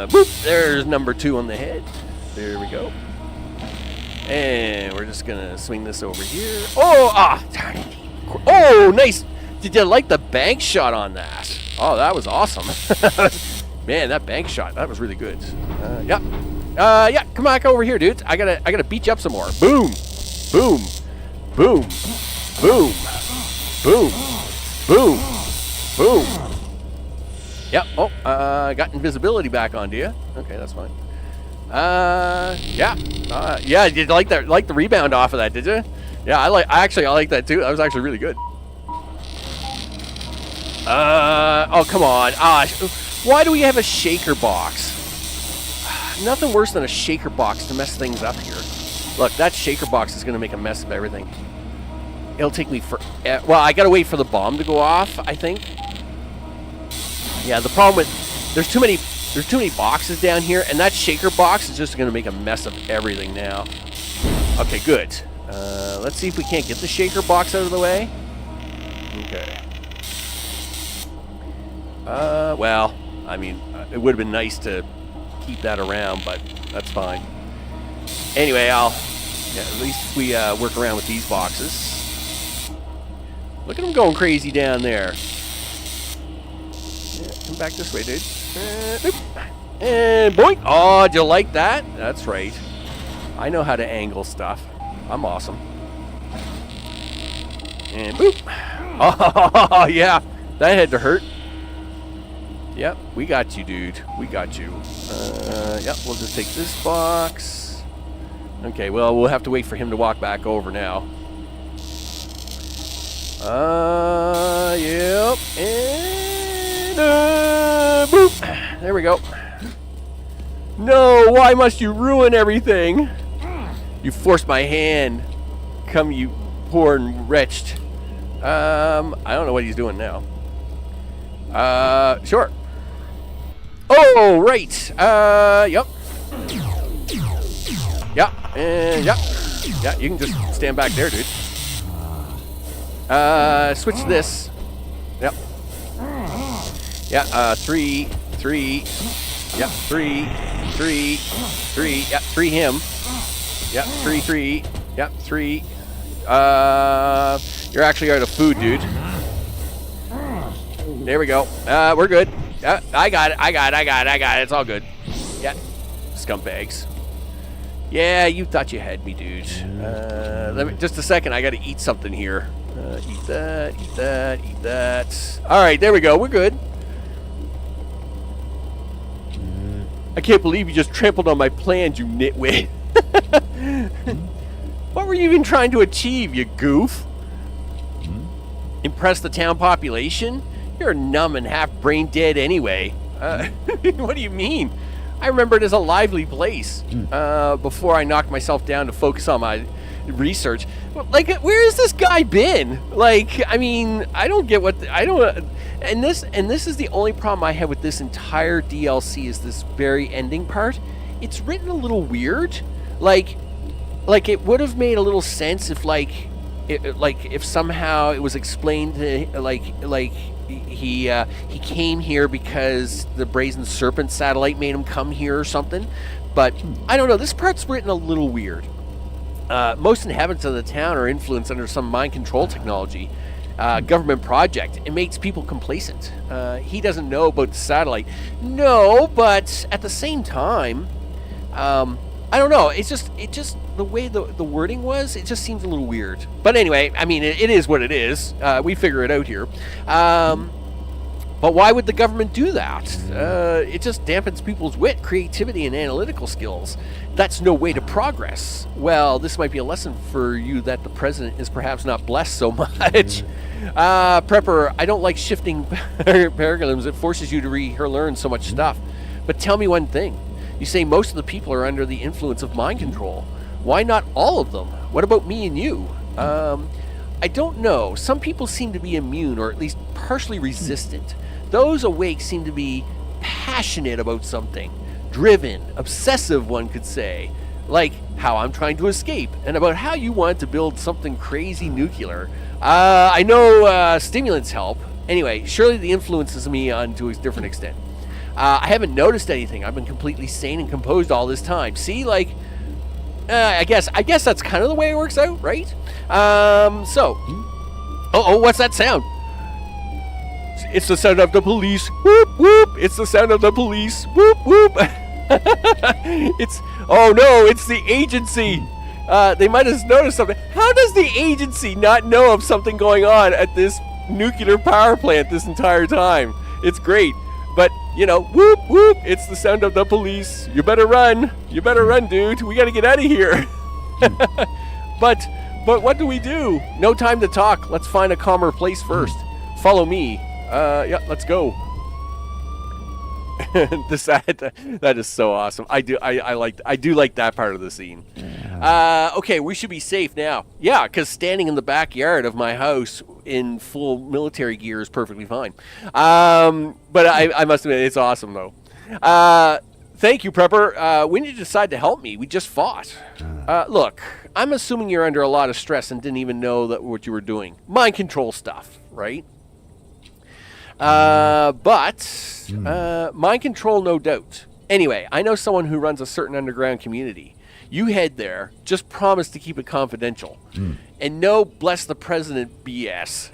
boop. There's number 2 on the head. There we go. And we're just going to swing this over here. Oh, darn it. Oh, nice. Did you like the bank shot on that? Oh, that was awesome. Man, that bank shot, that was really good. Yeah. Yeah, come back over here, dude. I gotta beat you up some more. Boom. Boom. Boom. Boom. Boom. Boom. Boom. Yep. Oh, got invisibility back on, do you? Okay, that's fine. Yeah. Yeah, did you like that? Like the rebound off of that, did you? Yeah, I like that too. That was actually really good. Oh, come on. Why do we have a shaker box? Nothing worse than a shaker box to mess things up here. Look, that shaker box is going to make a mess of everything. It'll take me for... well, I got to wait for the bomb to go off, I think. Yeah, the problem with... There's too many boxes down here, and that shaker box is just going to make a mess of everything now. Okay, good. Let's see if we can't get the shaker box out of the way. Okay. Well, I mean, it would have been nice to keep that around, but that's fine. Anyway, at least we work around with these boxes. Look at them going crazy down there. Yeah, come back this way, dude. And boink! Oh, do you like that? That's right. I know how to angle stuff. I'm awesome. And boop! Oh, yeah. That had to hurt. Yep, we got you, dude. We got you. Yep, we'll just take this box. Okay, well, we'll have to wait for him to walk back over now. Yep. And, boop. There we go. No, why must you ruin everything? You forced my hand. Come, you poor and wretched. I don't know what he's doing now. Sure. Oh, right. Yep. Yeah, and yep. Yeah, you can just stand back there, dude. Switch this. Yep. Yeah, 3. Yep, 3. Yep, 3 him. Yep, 3. Yep, 3. You're actually out of food, dude. There we go. We're good. I got it. It's all good. Yeah. Scumbags. Yeah, you thought you had me, dude. Just a second. I got to eat something here. Eat that. All right, there we go. We're good. I can't believe you just trampled on my plans, you nitwit. What were you even trying to achieve, you goof? Impress the town population? You're numb and half brain dead anyway. What do you mean? I remember it as a lively place before I knocked myself down to focus on my research. Like, where has this guy been? Like, I mean, I don't get what and this is the only problem I have with this entire DLC is this very ending part. It's written a little weird. Like it would have made a little sense if if somehow it was explained to, he came here because the Brazen Serpent satellite made him come here or something. But I don't know. This part's written a little weird. Most inhabitants of the town are influenced under some mind control technology, government project. It makes people complacent. He doesn't know about the satellite. No, but at the same time, I don't know. It's just the way the wording was. It just seems a little weird. But anyway, I mean, it is what it is. We figure it out here. But why would the government do that? It just dampens people's wit, creativity, and analytical skills. That's no way to progress. Well, this might be a lesson for you that the president is perhaps not blessed so much. Prepper, I don't like shifting paradigms. It forces you to relearn so much stuff. But tell me one thing. You say most of the people are under the influence of mind control. Why not all of them? What about me and you? I don't know. Some people seem to be immune, or at least partially resistant. Those awake seem to be passionate about something. Driven, obsessive, one could say. Like how I'm trying to escape, and about how you want to build something crazy nuclear. I know stimulants help. Anyway, surely the influences me on to a different extent. I haven't noticed anything. I've been completely sane and composed all this time. See, like, I guess that's kind of the way it works out, right? What's that sound? It's the sound of the police. Whoop, whoop. It's the sound of the police. Whoop, whoop. It's the agency. They might have noticed something. How does the agency not know of something going on at this nuclear power plant this entire time? It's great. But, whoop, whoop. It's the sound of the police. You better run. You better run, dude. We got to get out of here. But what do we do? No time to talk. Let's find a calmer place first. Follow me. Let's go. That is so awesome. I do like that part of the scene. Okay, we should be safe now. Yeah, because standing in the backyard of my house in full military gear is perfectly fine. But I must admit, it's awesome though. Thank you, Prepper. When did you decide to help me? We just fought. Look, I'm assuming you're under a lot of stress and didn't even know what you were doing. Mind control stuff, right? Mind control, no doubt. Anyway, I know someone who runs a certain underground community. You head there. Just promise to keep it confidential. And no bless the president BS.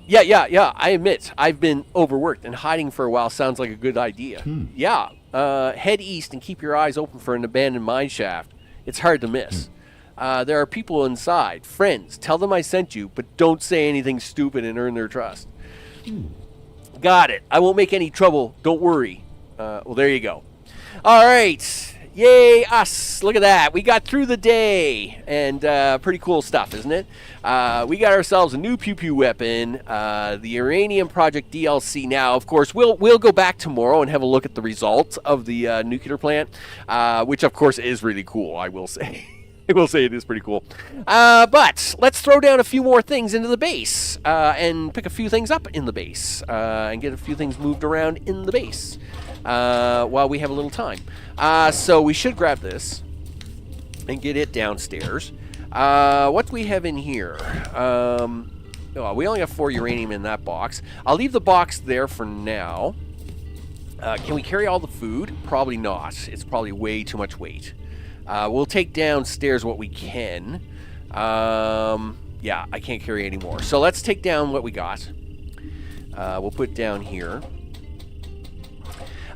Yeah, I admit, I've been overworked, and hiding for a while sounds like a good idea. Yeah, head east and keep your eyes open for an abandoned mine shaft. It's hard to miss. There are people inside, friends. Tell them I sent you, but don't say anything stupid and earn their trust. Got it. I won't make any trouble. Don't worry. Well, there you go. All right. Yay, us. Look at that. We got through the day. And pretty cool stuff, isn't it? We got ourselves a new pew-pew weapon, the Uranium Project DLC. Now, of course, we'll go back tomorrow and have a look at the results of the nuclear plant, which, of course, is really cool, I will say. I will say it is pretty cool. But let's throw down a few more things into the base and pick a few things up in the base and get a few things moved around in the base while we have a little time. So we should grab this and get it downstairs. What do we have in here? We only have 4 uranium in that box. I'll leave the box there for now. Can we carry all the food? Probably not. It's probably way too much weight. We'll take downstairs what we can. Yeah, I can't carry any more. So let's take down what we got. We'll put down here.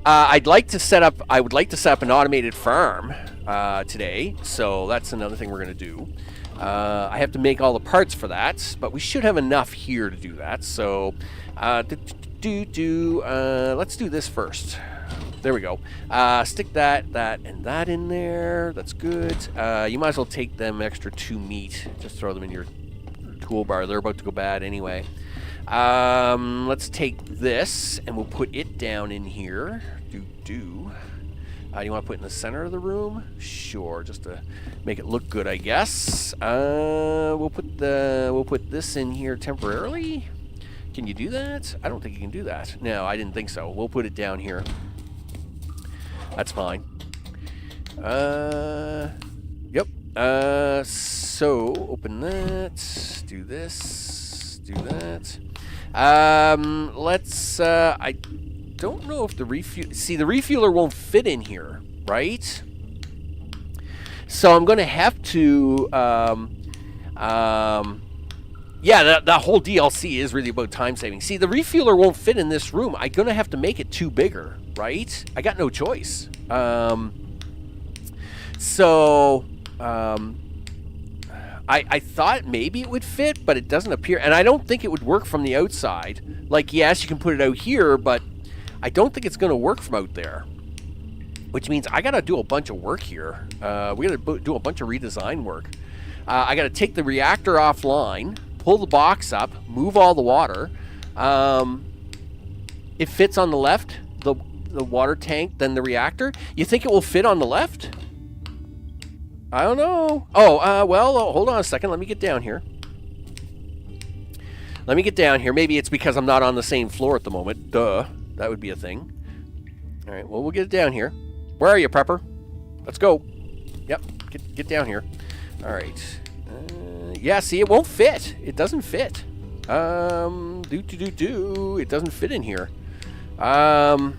I would like to set up an automated farm today. So that's another thing we're going to do. I have to make all the parts for that, but we should have enough here to do that. So let's do this first. There we go. Stick that, and that in there. That's good. You might as well take them extra 2 meat. Just throw them in your toolbar. They're about to go bad anyway. Let's take this, and we'll put it down in here. You want to put it in the center of the room? Sure, just to make it look good, I guess. We'll put this in here temporarily. Can you do that? I don't think you can do that. No, I didn't think so. We'll put it down here. That's fine. Yep. So open that. Do this. Do that. Let's. I don't know if the refuel. See, the refueler won't fit in here, right? So I'm gonna have to. Yeah, that whole DLC is really about time saving. See, the refueler won't fit in this room. I'm gonna have to make it 2 bigger, right? I got no choice. I thought maybe it would fit, but it doesn't appear. And I don't think it would work from the outside. Like, yes, you can put it out here, but I don't think it's going to work from out there. Which means I got to do a bunch of work here. We got to do a bunch of redesign work. I got to take the reactor offline, pull the box up, move all the water. It fits on the left, the water tank, then the reactor. You think it will fit on the left? I don't know. Oh, well, hold on a second. Let me get down here. Maybe it's because I'm not on the same floor at the moment. Duh. That would be a thing. All right, well, we'll get it down here. Where are you, Prepper? Let's go. Yep, get down here. All right. Yeah, see, it won't fit. It doesn't fit. It doesn't fit in here. Then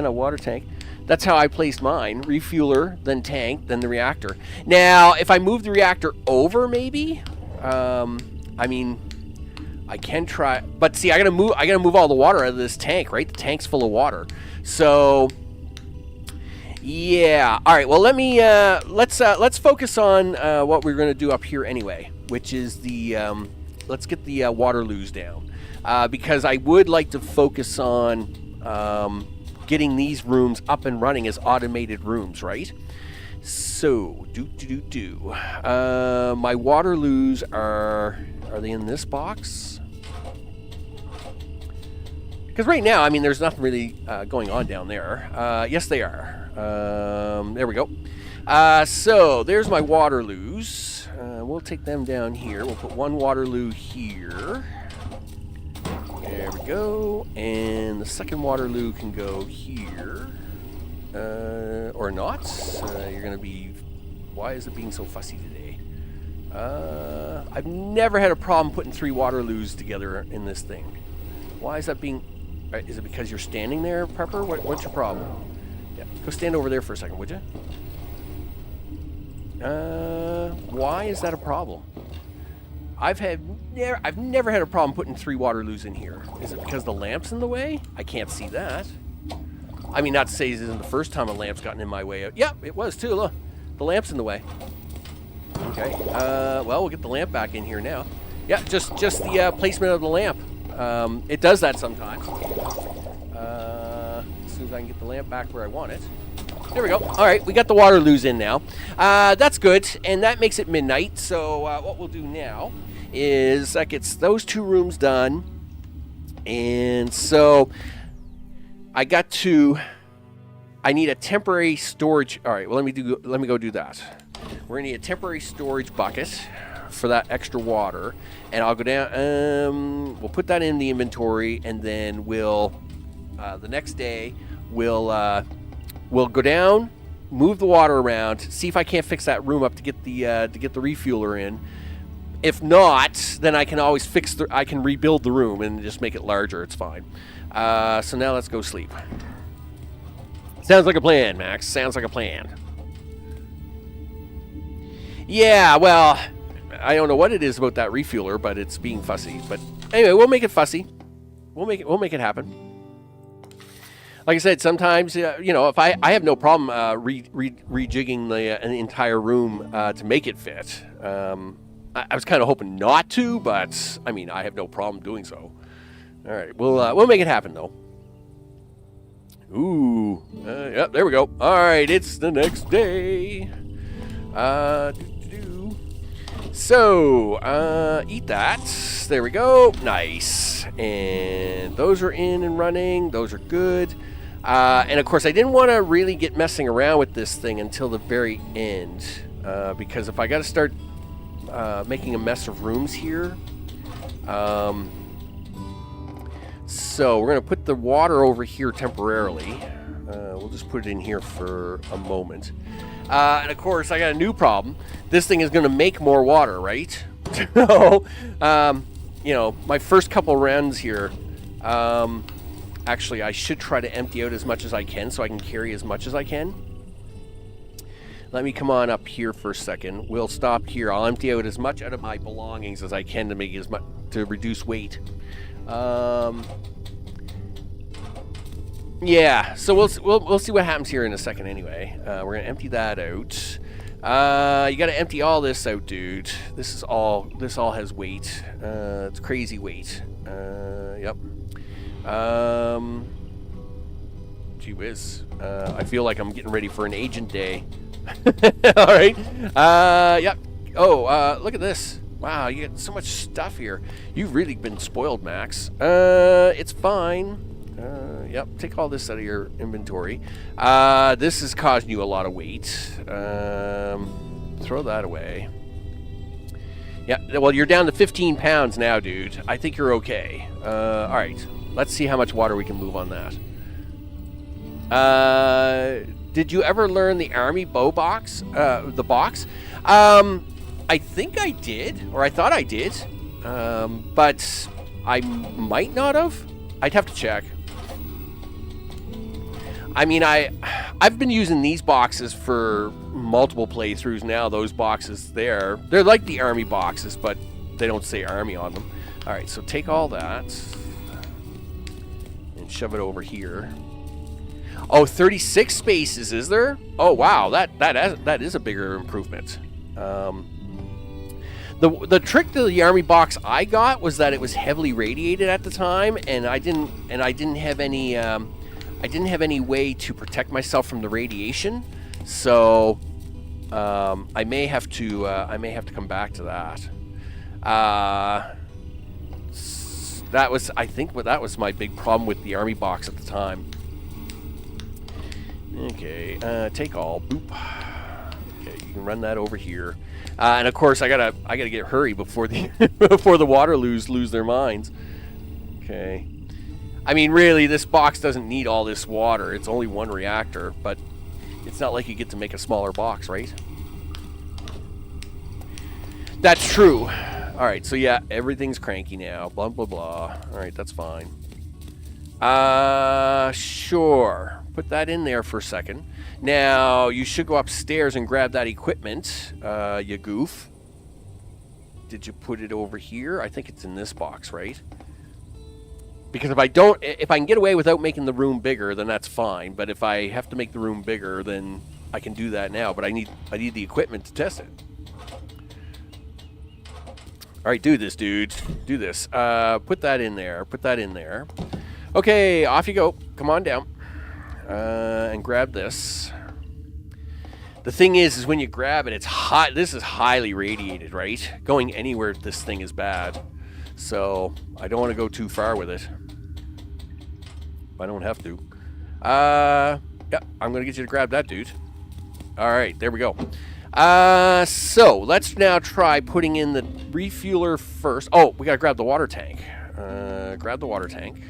a water tank. That's how I placed mine. Refueler, then tank, then the reactor. Now, if I move the reactor over, maybe. I mean, I can try, but see, I gotta move all the water out of this tank, right? The tank's full of water. So, yeah. All right. Well, let's focus on what we're gonna do up here anyway, which is the let's get the water loos down, because I would like to focus on getting these rooms up and running as automated rooms, right? So, my water loos are they in this box? Because right now, I mean, there's nothing really going on down there. Yes, they are. There we go. So, there's my water loos. We'll take them down here. We'll put one water loo here. There we go. And the second water loo can go here. Or not. You're going to be... Why is it being so fussy today? I've never had a problem putting 3 water loos together in this thing. Why is that being... Is it because you're standing there, Prepper? What's your problem? Yeah, go stand over there for a second, would you? Why is that a problem? I've never had a problem putting 3 water loos in here. Is it because the lamp's in the way? I can't see that. I mean, not to say this isn't the first time a lamp's gotten in my way. Yeah, it was too. Look, the lamp's in the way. Okay. Well, we'll get the lamp back in here now. Yeah, just the placement of the lamp. It does that sometimes. As soon as I can get the lamp back where I want it. There we go. All right, we got the water loos in now. That's good, and that makes it midnight. So what we'll do now is that gets those 2 rooms done, and so I need a temporary storage. All right, well, let me go do that. We're gonna need a temporary storage bucket for that extra water, and I'll go down. We'll put that in the inventory, and then we'll the next day we'll go down, move the water around, see if I can't fix that room up to get the refueler in. If not, then I can always I can rebuild the room and just make it larger. It's fine. So now let's go sleep. Sounds like a plan, Max. Sounds like a plan. Yeah, well, I don't know what it is about that refueler, but it's being fussy. But anyway, we'll make it fussy. We'll make it happen. Like I said, sometimes if I have no problem rejigging an entire room to make it fit. I was kind of hoping not to, but I mean, I have no problem doing so. All right, we'll make it happen though. Ooh, yep, there we go. All right, it's the next day. So, eat that. There we go. Nice. And those are in and running. Those are good. And of course, I didn't want to really get messing around with this thing until the very end, because if I got to start making a mess of rooms here. So we're going to put the water over here temporarily. We'll just put it in here for a moment. And of course, I got a new problem. This thing is going to make more water, right? So, my first couple runs here, actually, I should try to empty out as much as I can so I can carry as much as I can. Let me come on up here for a second. We'll stop here. I'll empty out as much out of my belongings as I can to make as much to reduce weight. Yeah, so we'll see what happens here in a second anyway. We're gonna empty that out. You gotta empty all this out, dude. This all has weight. It's crazy weight. Yep. Gee whiz. I feel like I'm getting ready for an agent day. All right. Yep. Oh, look at this. Wow, you got so much stuff here. You've really been spoiled, Max. It's fine. Yep, take all this out of your inventory. This is causing you a lot of weight. Throw that away. Yeah, well, you're down to 15 pounds now, dude. I think you're okay. All right, let's see how much water we can move on that. Did you ever learn the army bow box? The box? I think I did, or I thought I did, but I might not have. I'd have to check. I mean, I've been using these boxes for multiple playthroughs now. Those boxes they're like the army boxes, but they don't say army on them. All right, so take all that and shove it over here. Oh, 36 spaces, is there? Oh, wow, that is a bigger improvement. The trick to the army box I got was that it was heavily radiated at the time, and I didn't have any way to protect myself from the radiation. So I may have to come back to that. I think that was my big problem with the army box at the time. Okay, take all. Boop. Okay, you can run that over here. And of course, I gotta get hurry before the before the Waterloos lose their minds. Okay. I mean, really, this box doesn't need all this water. It's only one reactor, but it's not like you get to make a smaller box, right? That's true. All right, so yeah, everything's cranky now. Blah blah blah. All right, that's fine. Sure. Put that in there for a second. Now, you should go upstairs and grab that equipment, you goof. Did you put it over here? I think it's in this box, right? Because if I can get away without making the room bigger, then that's fine. But if I have to make the room bigger, then I can do that now. But I need the equipment to test it. All right, do this, dude. Do this. Put that in there. Put that in there. Okay, off you go. Come on down. And grab this. The thing is when you grab it, it's hot. This is highly radiated, right? Going anywhere with this thing is bad. So I don't want to go too far with it. I don't have to. Yeah, I'm going to get you to grab that, dude. All right, there we go. So let's now try putting in the refueler first. Oh, we got to grab the water tank. Grab the water tank.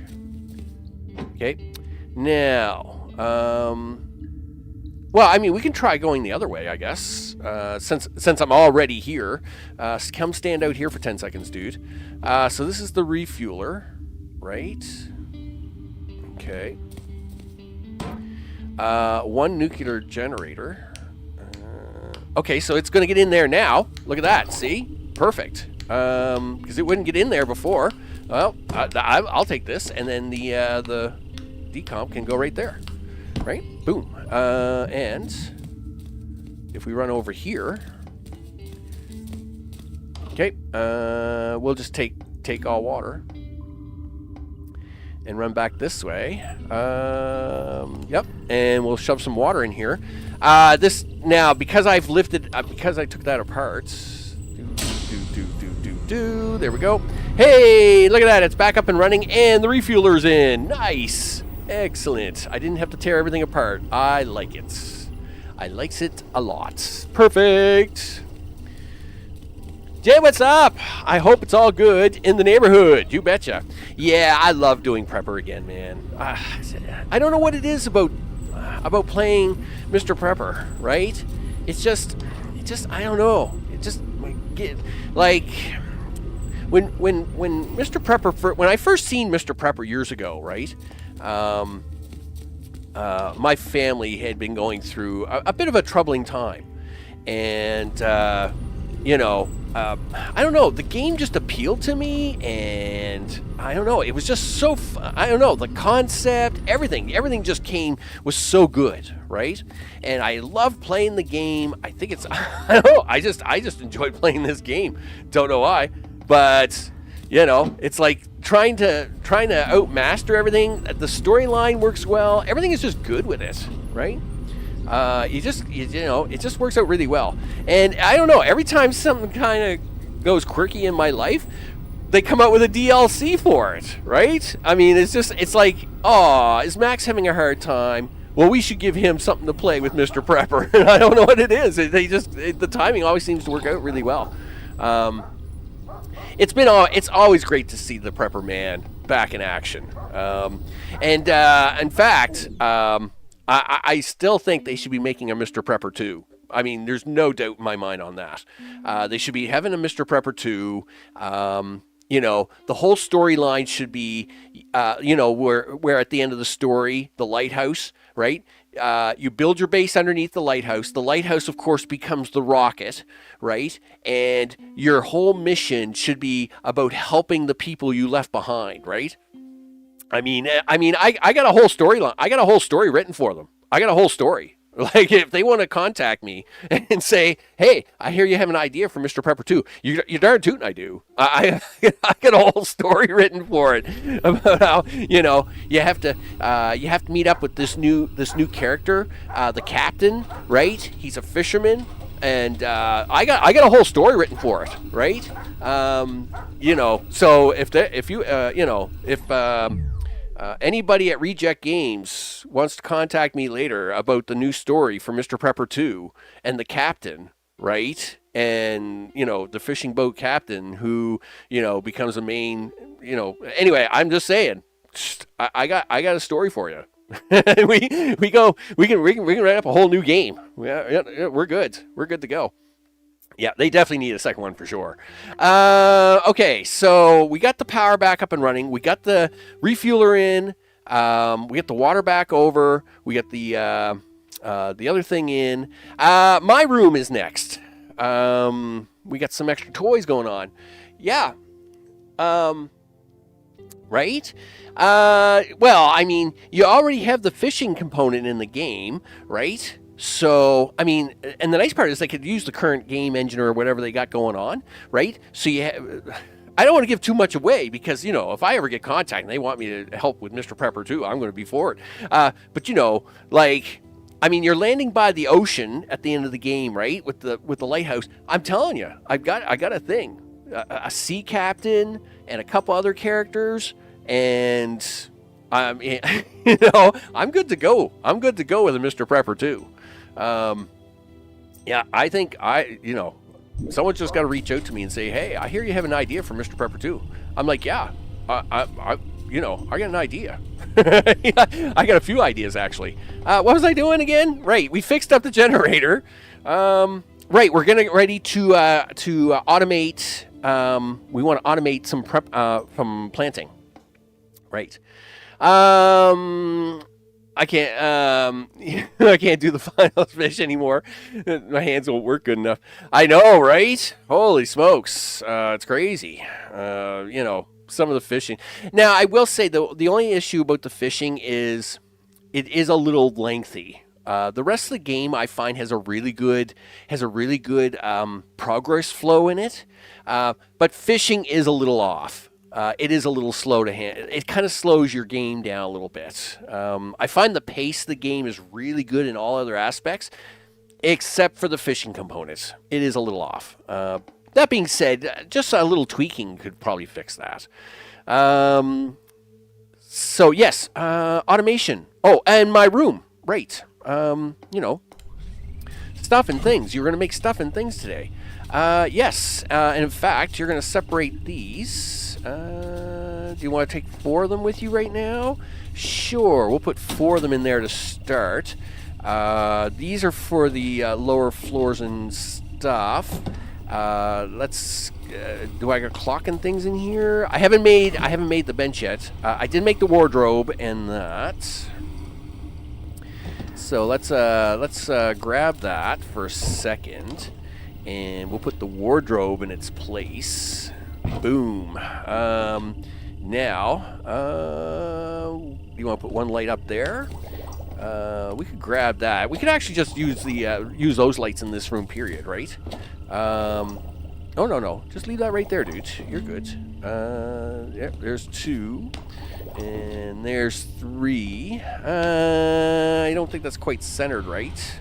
Okay. Now, well, I mean, we can try going the other way, I guess. Since I'm already here, come stand out here for 10 seconds, dude. So this is the refueler, right? Okay. One nuclear generator. Okay, so it's going to get in there now. Look at that. See? Perfect. Because it wouldn't get in there before. Well, I'll take this, and then the decomp can go right there. Right? Boom. And if we run over here, okay, we'll just take all water and run back this way. Yep, and we'll shove some water in here. This now because I've lifted, because I took that apart. There we go. Hey, look at that! It's back up and running, and the refueler's in. Nice. Excellent. I didn't have to tear everything apart. I like it. I likes it a lot. Perfect. Jay, what's up? I hope it's all good in the neighborhood. You betcha. Yeah, I love doing Prepper again, man. I don't know what it is about playing Mr. Prepper, right? It's just I don't know. It just like when Mr. Prepper when I first seen Mr. Prepper years ago, right? My family had been going through a bit of a troubling time, and I don't know, the game just appealed to me, and I don't know. It was just so. I don't know. The concept, everything just was so good, right? And I love playing the game. I think it's. I don't know. I just enjoyed playing this game. Don't know why, but it's like trying to outmaster everything. The storyline works well. Everything is just good with it, right? It just works out really well. And I don't know. Every time something kind of goes quirky in my life, they come out with a DLC for it, right? I mean, it's like, oh, is Max having a hard time? Well, we should give him something to play with Mr. Prepper. I don't know what it is. The timing always seems to work out really well. It's always great to see the Prepper Man back in action. In fact, I still think they should be making a Mr. Prepper 2. I mean, there's no doubt in my mind on that. They should be having a Mr. Prepper 2. The whole storyline should be, where at the end of the story, the lighthouse, right? You build your base underneath the lighthouse. The lighthouse, of course, becomes the rocket, right? And your whole mission should be about helping the people you left behind, right? I got a whole storyline. I got a whole story written for them. I got a whole story. Like, if they want to contact me and say, hey, I hear you have an idea for Mr. Prepper 2, you're darn tootin' I do. I got a whole story written for it about how, you have to meet up with this new character, the captain, right? He's a fisherman. And I got a whole story written for it, right? So if anybody at Reject Games wants to contact me later about the new story for Mr. Prepper 2 and the captain, right? And, the fishing boat captain who, becomes a main, anyway, I'm just saying, I got a story for you. we can write up a whole new game. Yeah, we're good. We're good to go. Yeah, they definitely need a second one for sure. Okay, so we got the power back up and running. We got the refueler in. We got the water back over. We got the other thing in. My room is next. We got some extra toys going on. Yeah. Right? Well, I mean, you already have the fishing component in the game, right? So, I mean, and the nice part is they could use the current game engine or whatever they got going on, right? So I don't want to give too much away because, if I ever get contacted and they want me to help with Mr. Prepper 2, I'm going to be for it. But, you're landing by the ocean at the end of the game, right? With the lighthouse. I'm telling you, I got a thing. A sea captain and a couple other characters, and I'm good to go. I'm good to go with a Mr. Prepper 2. Yeah, I think someone's just got to reach out to me and say, hey, I hear you have an idea for Mr. Prepper 2. I'm like, yeah, I got an idea. I got a few ideas, actually. What was I doing again? Right, we fixed up the generator. Right, we're getting ready to automate. We want to automate some prep from planting. Right. I can't do the finals fish anymore. My hands won't work good enough. I know, right? Holy smokes. It's crazy. Some of the fishing. Now, I will say the only issue about the fishing is it is a little lengthy. The rest of the game I find has a really good progress flow in it. But fishing is a little off. It is a little slow to handle. It kind of slows your game down a little bit. I find the pace of the game is really good in all other aspects, except for the fishing components. It is a little off. That being said, just a little tweaking could probably fix that. So yes, automation. Oh, and my room. Right. Stuff and things. You're going to make stuff and things today. Yes. And in fact, you're going to separate these. Do you want to take 4 of them with you right now? Sure. We'll put 4 of them in there to start. These are for the lower floors and stuff. Let's. Do I got clock and things in here? I haven't made the bench yet. I did make the wardrobe and that. So let's grab that for a second, and we'll put the wardrobe in its place. Boom. Now, you want to put one light up there? We could grab that. We could actually just use the use those lights in this room, period, right? Oh, no. Just leave that right there, dude. You're good. Yeah, there's 2. And there's 3. I don't think that's quite centered right.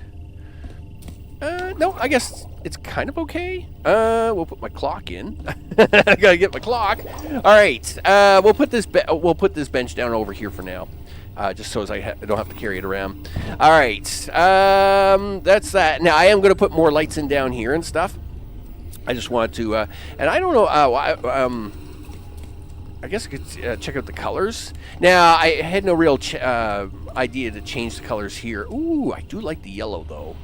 No, I guess it's kind of okay. We'll put my clock in. I gotta get my clock. All right. We'll put this bench down over here for now, just so as I don't have to carry it around. All right. That's that. Now I am gonna put more lights in down here and stuff. I just want to, and I don't know. I guess I could check out the colors. Now I had no real idea to change the colors here. Ooh, I do like the yellow though.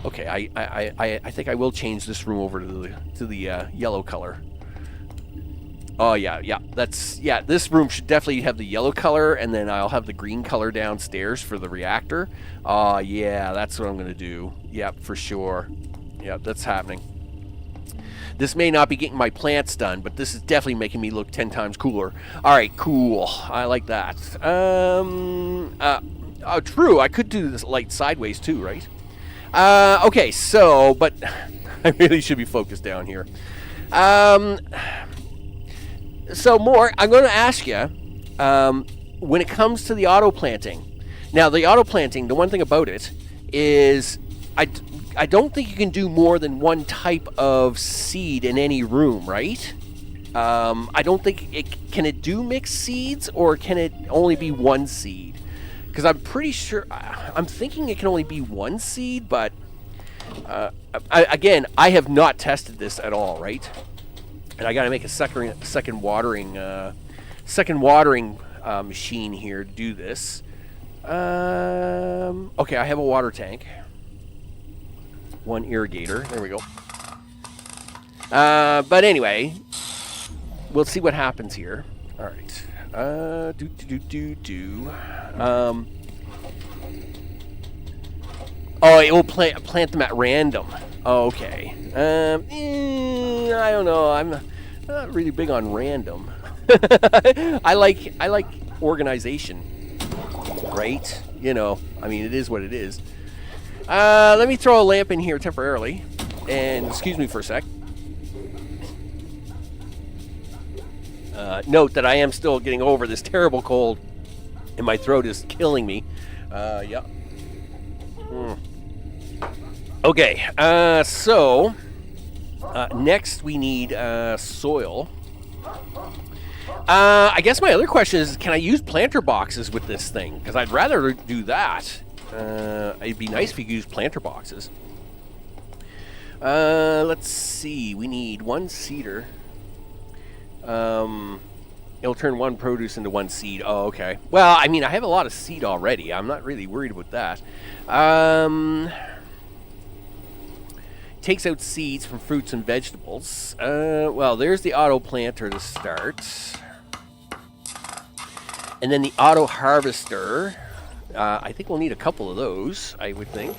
Okay, I think I will change this room over to the yellow color. Oh yeah. This room should definitely have the yellow color, and then I'll have the green color downstairs for the reactor. Oh yeah, that's what I'm gonna do. Yep, for sure. Yep, that's happening. This may not be getting my plants done, but this is definitely making me look 10 times cooler. All right, cool. I like that. True. I could do this light sideways too, right? Okay, so, but I really should be focused down here. So more, I'm going to ask you, when it comes to the auto planting. Now, the auto planting, the one thing about it is I don't think you can do more than one type of seed in any room, right? I don't think can it do mixed seeds, or can it only be one seed? Because I'm pretty sure, I'm thinking it can only be one seed, but again, I have not tested this at all, right? And I got to make a second watering machine here to do this. Okay, I have a water tank, one irrigator. There we go. But anyway, we'll see what happens here. All right. Oh, it will plant them at random. Oh, okay. I don't know. I'm not really big on random. I like organization, right? You know, I mean, it is what it is. Let me throw a lamp in here temporarily, and excuse me for a sec. Note that I am still getting over this terrible cold, and my throat is killing me. Yeah. Okay, so next we need soil. I guess my other question is, can I use planter boxes with this thing? Because I'd rather do that. It'd be nice if you could use planter boxes. Let's see. We need one seeder. It'll turn one produce into one seed. Oh, okay. Well, I mean, I have a lot of seed already. I'm not really worried about that. Takes out seeds from fruits and vegetables. Well, there's the auto planter to start. And then the auto harvester. I think we'll need a couple of those, I would think.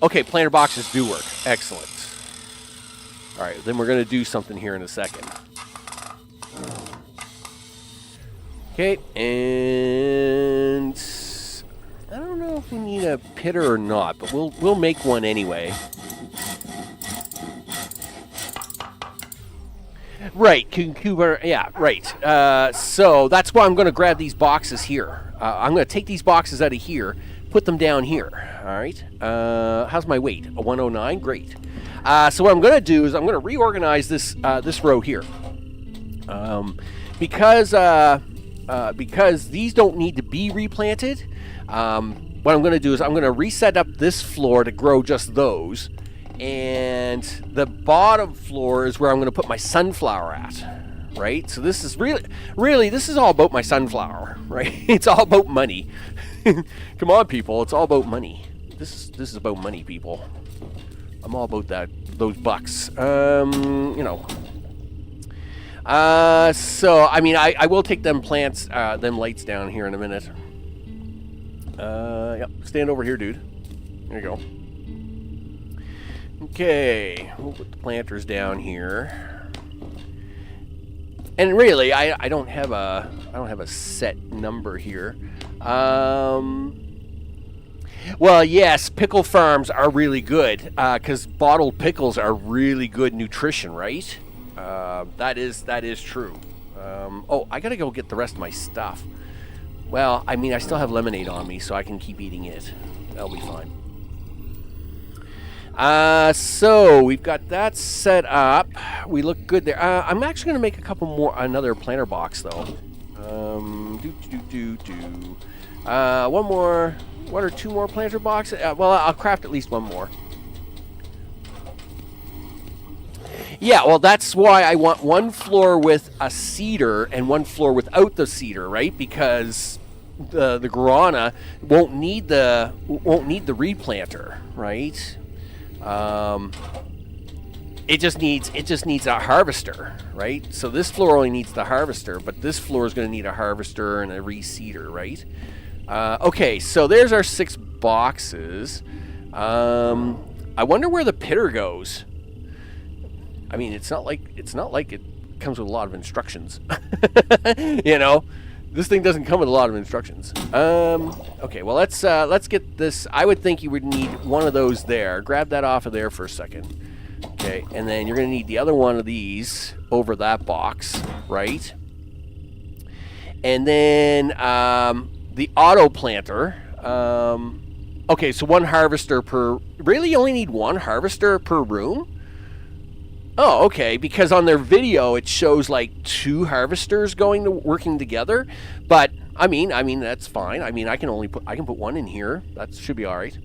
Okay, planter boxes do work. Excellent. All right, then we're going to do something here in a second. Okay, and I don't know if we need a pitter or not, but we'll make one anyway. Right, cucumber, yeah, right. So that's why I'm going to grab these boxes here. I'm going to take these boxes out of here, put them down here. All right. How's my weight? A 109. Great. So what I'm going to do is I'm going to reorganize this this row here, because these don't need to be replanted. What I'm going to do is I'm going to reset up this floor to grow just those. And the bottom floor is where I'm going to put my sunflower at, right? So this is really, this is all about my sunflower, right? It's all about money. Come on, people, it's all about money. This is about money, people. I'm all about those bucks. You know. So I mean, I will take them lights down here in a minute. Yep, stand over here, dude. There you go. Okay, we'll put the planters down here. And really, I don't have a set number here. Well, yes, pickle farms are really good because bottled pickles are really good nutrition, right? That is true. Oh, I gotta go get the rest of my stuff. Well, I mean, I still have lemonade on me, so I can keep eating it. That'll be fine. So we've got that set up. We look good there. I'm actually gonna make another planter box though. One or two more planter boxes. Well, I'll craft at least one more. Yeah, well, that's why I want one floor with a cedar and one floor without the cedar, right? Because the guarana won't need the replanter, right? It just needs a harvester, right? So this floor only needs the harvester, but this floor is going to need a harvester and a reseeder, right? Okay, so there's our 6 boxes. I wonder where the pitter goes. I mean, it's not like it comes with a lot of instructions. You know, this thing doesn't come with a lot of instructions. Okay, well let's get this. I would think you would need one of those there. Grab that off of there for a second. Okay, and then you're gonna need the other one of these over that box, right? And then the auto planter. Okay, so one harvester per. Really, you only need one harvester per room? Oh, okay, because on their video it shows like 2 harvesters working together, but I mean that's fine. I mean I can put one in here. That should be all right.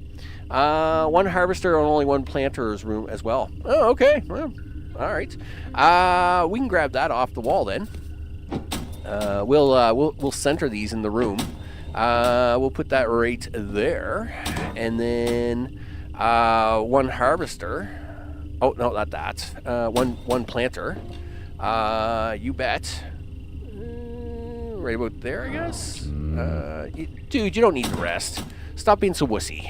One harvester and only one planter's room as well. Oh, okay. Well, all right. We can grab that off the wall then. We'll center these in the room. We'll put that right there, and then one harvester. Oh, no, not that. One planter. You bet. Right about there, I guess. Dude, you don't need the rest. Stop being so wussy.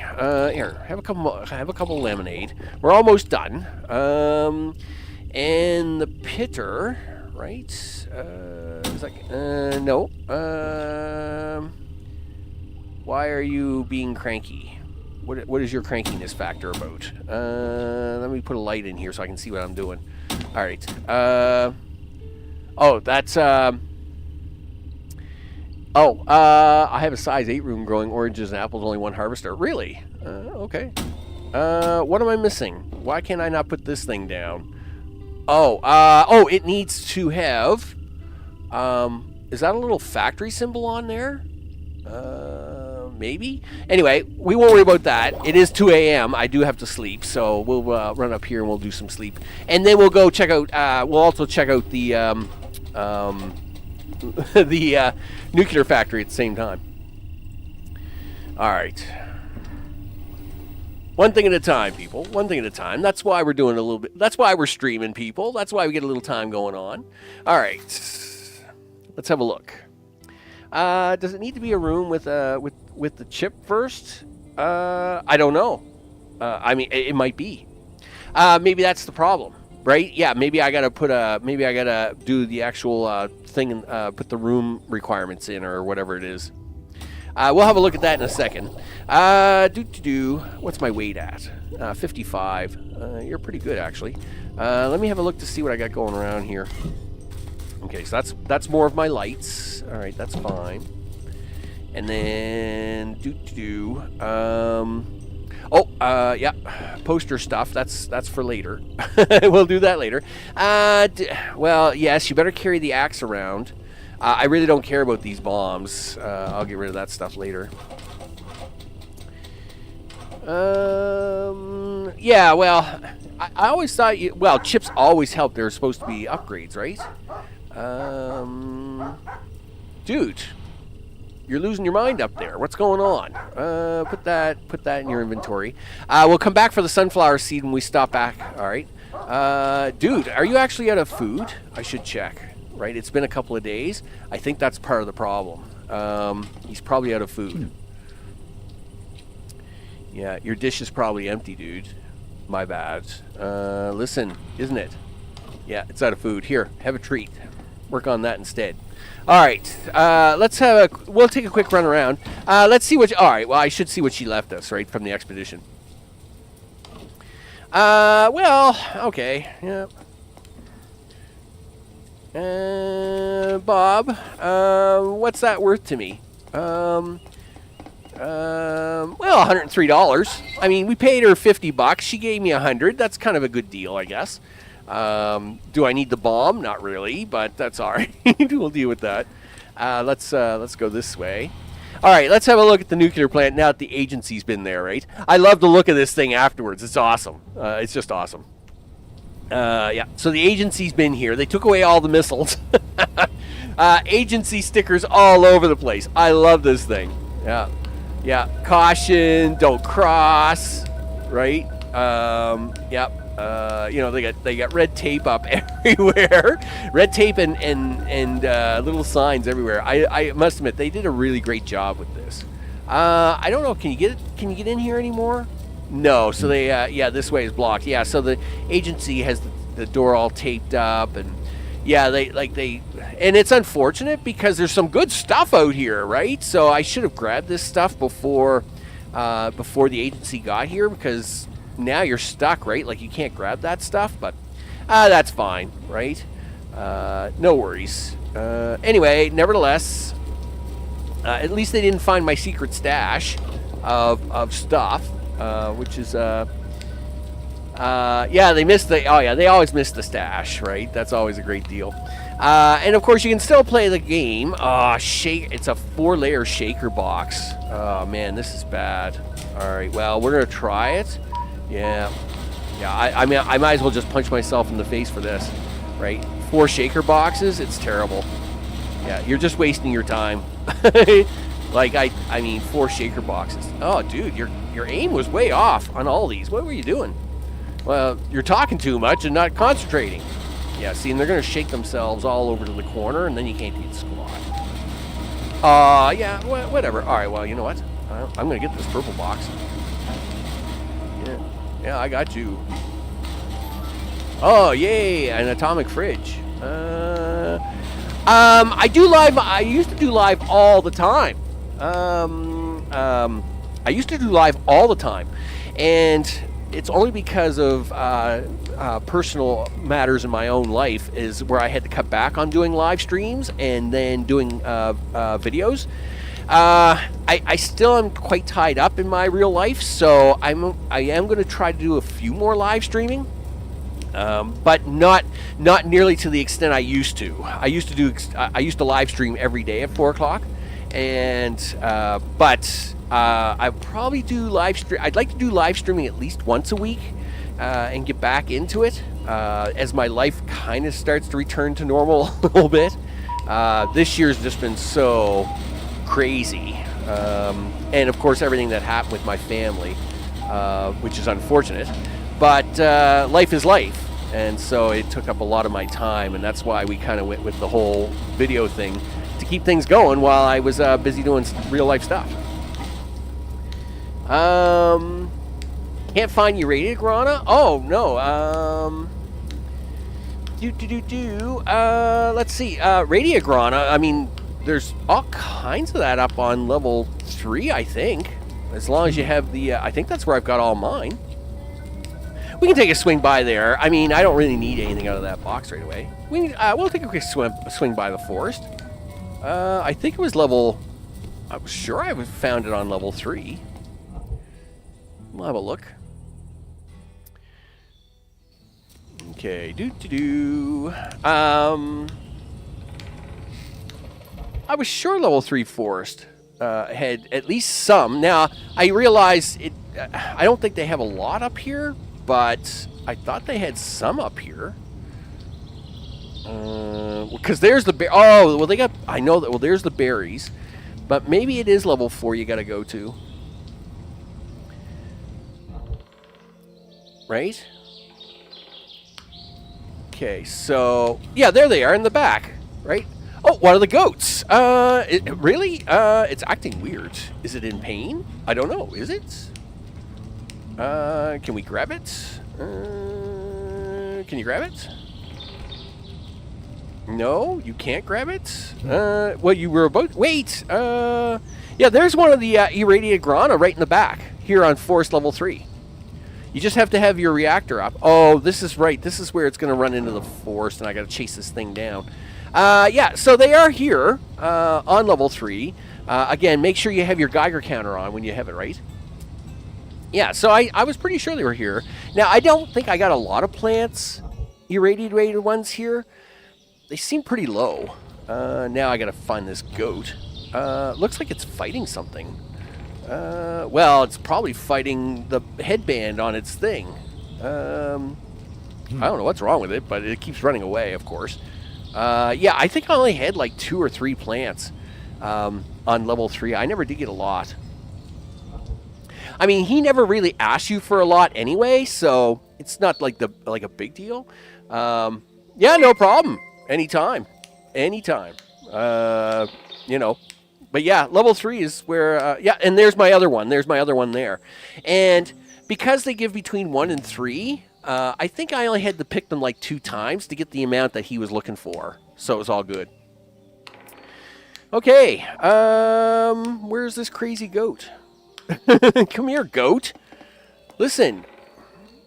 Here, have a couple lemonade. We're almost done. And the pitter, right? Is that, no. Why are you being cranky? What is your crankiness factor about? Let me put a light in here so I can see what I'm doing. All right. Oh, that's... I have a size 8 room growing oranges and apples, only one harvester. Really? Okay. What am I missing? Why can't I not put this thing down? Oh, it needs to have... is that a little factory symbol on there? Maybe? Anyway, we won't worry about that. It is 2 a.m. I do have to sleep, so we'll run up here and we'll do some sleep. And then we'll go check out, we'll also check out the, the nuclear factory at the same time. Alright. One thing at a time, people. One thing at a time. That's why we're doing a little bit. That's why we're streaming, people. That's why we get a little time going on. Alright. Let's have a look. Does it need to be a room with the chip first? I don't know. I mean, it might be. Maybe that's the problem, right? Yeah, maybe I gotta do the actual thing and put the room requirements in or whatever it is. We'll have a look at that in a second. What's my weight at? 55. You're pretty good, actually. Let me have a look to see what I got going around here. Okay, so that's more of my lights. All right, that's fine. And then yeah, poster stuff. That's for later. We'll do that later. Well, yes, you better carry the axe around. I really don't care about these bombs. I'll get rid of that stuff later. Yeah, well, I always thought chips always help. They're supposed to be upgrades, right? Dude, you're losing your mind up there. What's going on? Put that in your inventory. We'll come back for the sunflower seed when we stop back. All right. Dude, are you actually out of food? I should check. Right, it's been a couple of days. I think that's part of the problem. He's probably out of food. Yeah, your dish is probably empty, dude. My bad. Listen, isn't it? Yeah, it's out of food. Here, have a treat. work on that instead. All right, we'll take a quick run around. Let's see what. All right, well, I should see what she left us, right, from the expedition. Well, okay, yeah. Bob, what's that worth to me? Well, $103. I mean, we paid her $50. She gave me $100. That's kind of a good deal, I guess. Do I need the bomb? Not really, but that's all right. We'll deal with that. Let's go this way. All right, let's have a look at the nuclear plant now that the agency's been there, right? I love the look of this thing afterwards. It's awesome. It's just awesome. Yeah, so the agency's been here. They took away all the missiles. Agency stickers all over the place. I love this thing. Yeah. Yeah, caution, don't cross, right? Yep. You know, they got red tape up everywhere, red tape and little signs everywhere. I must admit they did a really great job with this. I don't know. Can you get in here anymore? No. So they yeah, this way is blocked. Yeah. So the agency has the door all taped up, and yeah, and it's unfortunate because there's some good stuff out here, right? So I should have grabbed this stuff before the agency got here, because now you're stuck, right? Like, you can't grab that stuff, but that's fine, right? No worries. Anyway, nevertheless, at least they didn't find my secret stash of stuff, which is yeah, they missed they always miss the stash, right? That's always a great deal. And of course, you can still play the game. It's a 4-layer shaker box. Oh man, this is bad. All right, well, we're gonna try it. Yeah. I mean, I might as well just punch myself in the face for this, right? 4 shaker boxes, it's terrible. Yeah, you're just wasting your time. Like, I mean, 4 shaker boxes. Oh, dude, your aim was way off on all these. What were you doing? Well, you're talking too much and not concentrating. Yeah, see, and they're going to shake themselves all over to the corner, and then you can't get squat. Yeah, whatever. All right, well, you know what? I'm going to get this purple box. Yeah, I got you. Oh, yay, an atomic fridge. I used to do live all the time. I used to do live all the time. And it's only because of personal matters in my own life is where I had to cut back on doing live streams and then doing videos. I still am quite tied up in my real life, so I am going to try to do a few more live streaming, but not nearly to the extent I used to. I used to live stream every day at 4 o'clock, and but I probably do live stream. I'd like to do live streaming at least once a week, and get back into it as my life kind of starts to return to normal a little bit. This year's just been so crazy, and of course everything that happened with my family, which is unfortunate, but life is life, and so it took up a lot of my time, and that's why we kind of went with the whole video thing to keep things going while I was busy doing real life stuff. Can't find uranium, Grana? Oh no. Let's see. Radiograna, I mean, there's all kinds of that up on level 3, I think. As long as you have the, I think that's where I've got all mine. We can take a swing by there. I mean, I don't really need anything out of that box right away. We'll take a quick swing by the forest. I think it was I was sure I found it on level 3. We'll have a look. Okay, I was sure level 3 forest had at least some. Now, I realize I don't think they have a lot up here, but I thought they had some up here. Because there's the oh, well, they got, I know that, well, there's the berries, but maybe it is level 4 you gotta go to. Right? Okay, so, yeah, there they are in the back, right? Oh, one of the goats. Really? It's acting weird. Is it in pain? I don't know. Is it? Can we grab it? Can you grab it? No, you can't grab it. Well, you were about. Wait. Yeah, there's one of the irradiated guarana right in the back here on forest level 3. You just have to have your reactor up. Oh, this is right. This is where it's going to run into the forest, and I got to chase this thing down. Yeah, so they are here on level 3. Again, make sure you have your Geiger counter on when you have it, right? Yeah, so I was pretty sure they were here. Now, I don't think I got a lot of plants, irradiated ones here. They seem pretty low. Now I got to find this goat. Looks like it's fighting something. Well, it's probably fighting the headband on its thing. I don't know what's wrong with it, but it keeps running away, of course. Yeah, I think I only had like 2 or 3 plants on level 3. I never did get a lot. I mean, he never really asked you for a lot anyway, so it's not like a big deal. Yeah, no problem. Anytime. You know. But yeah, level 3 is where, yeah, and there's my other one. There's my other one there. And because they give between 1 and 3, I think I only had to pick them like 2 times to get the amount that he was looking for. So it was all good. Okay, where's this crazy goat? Come here, goat. Listen,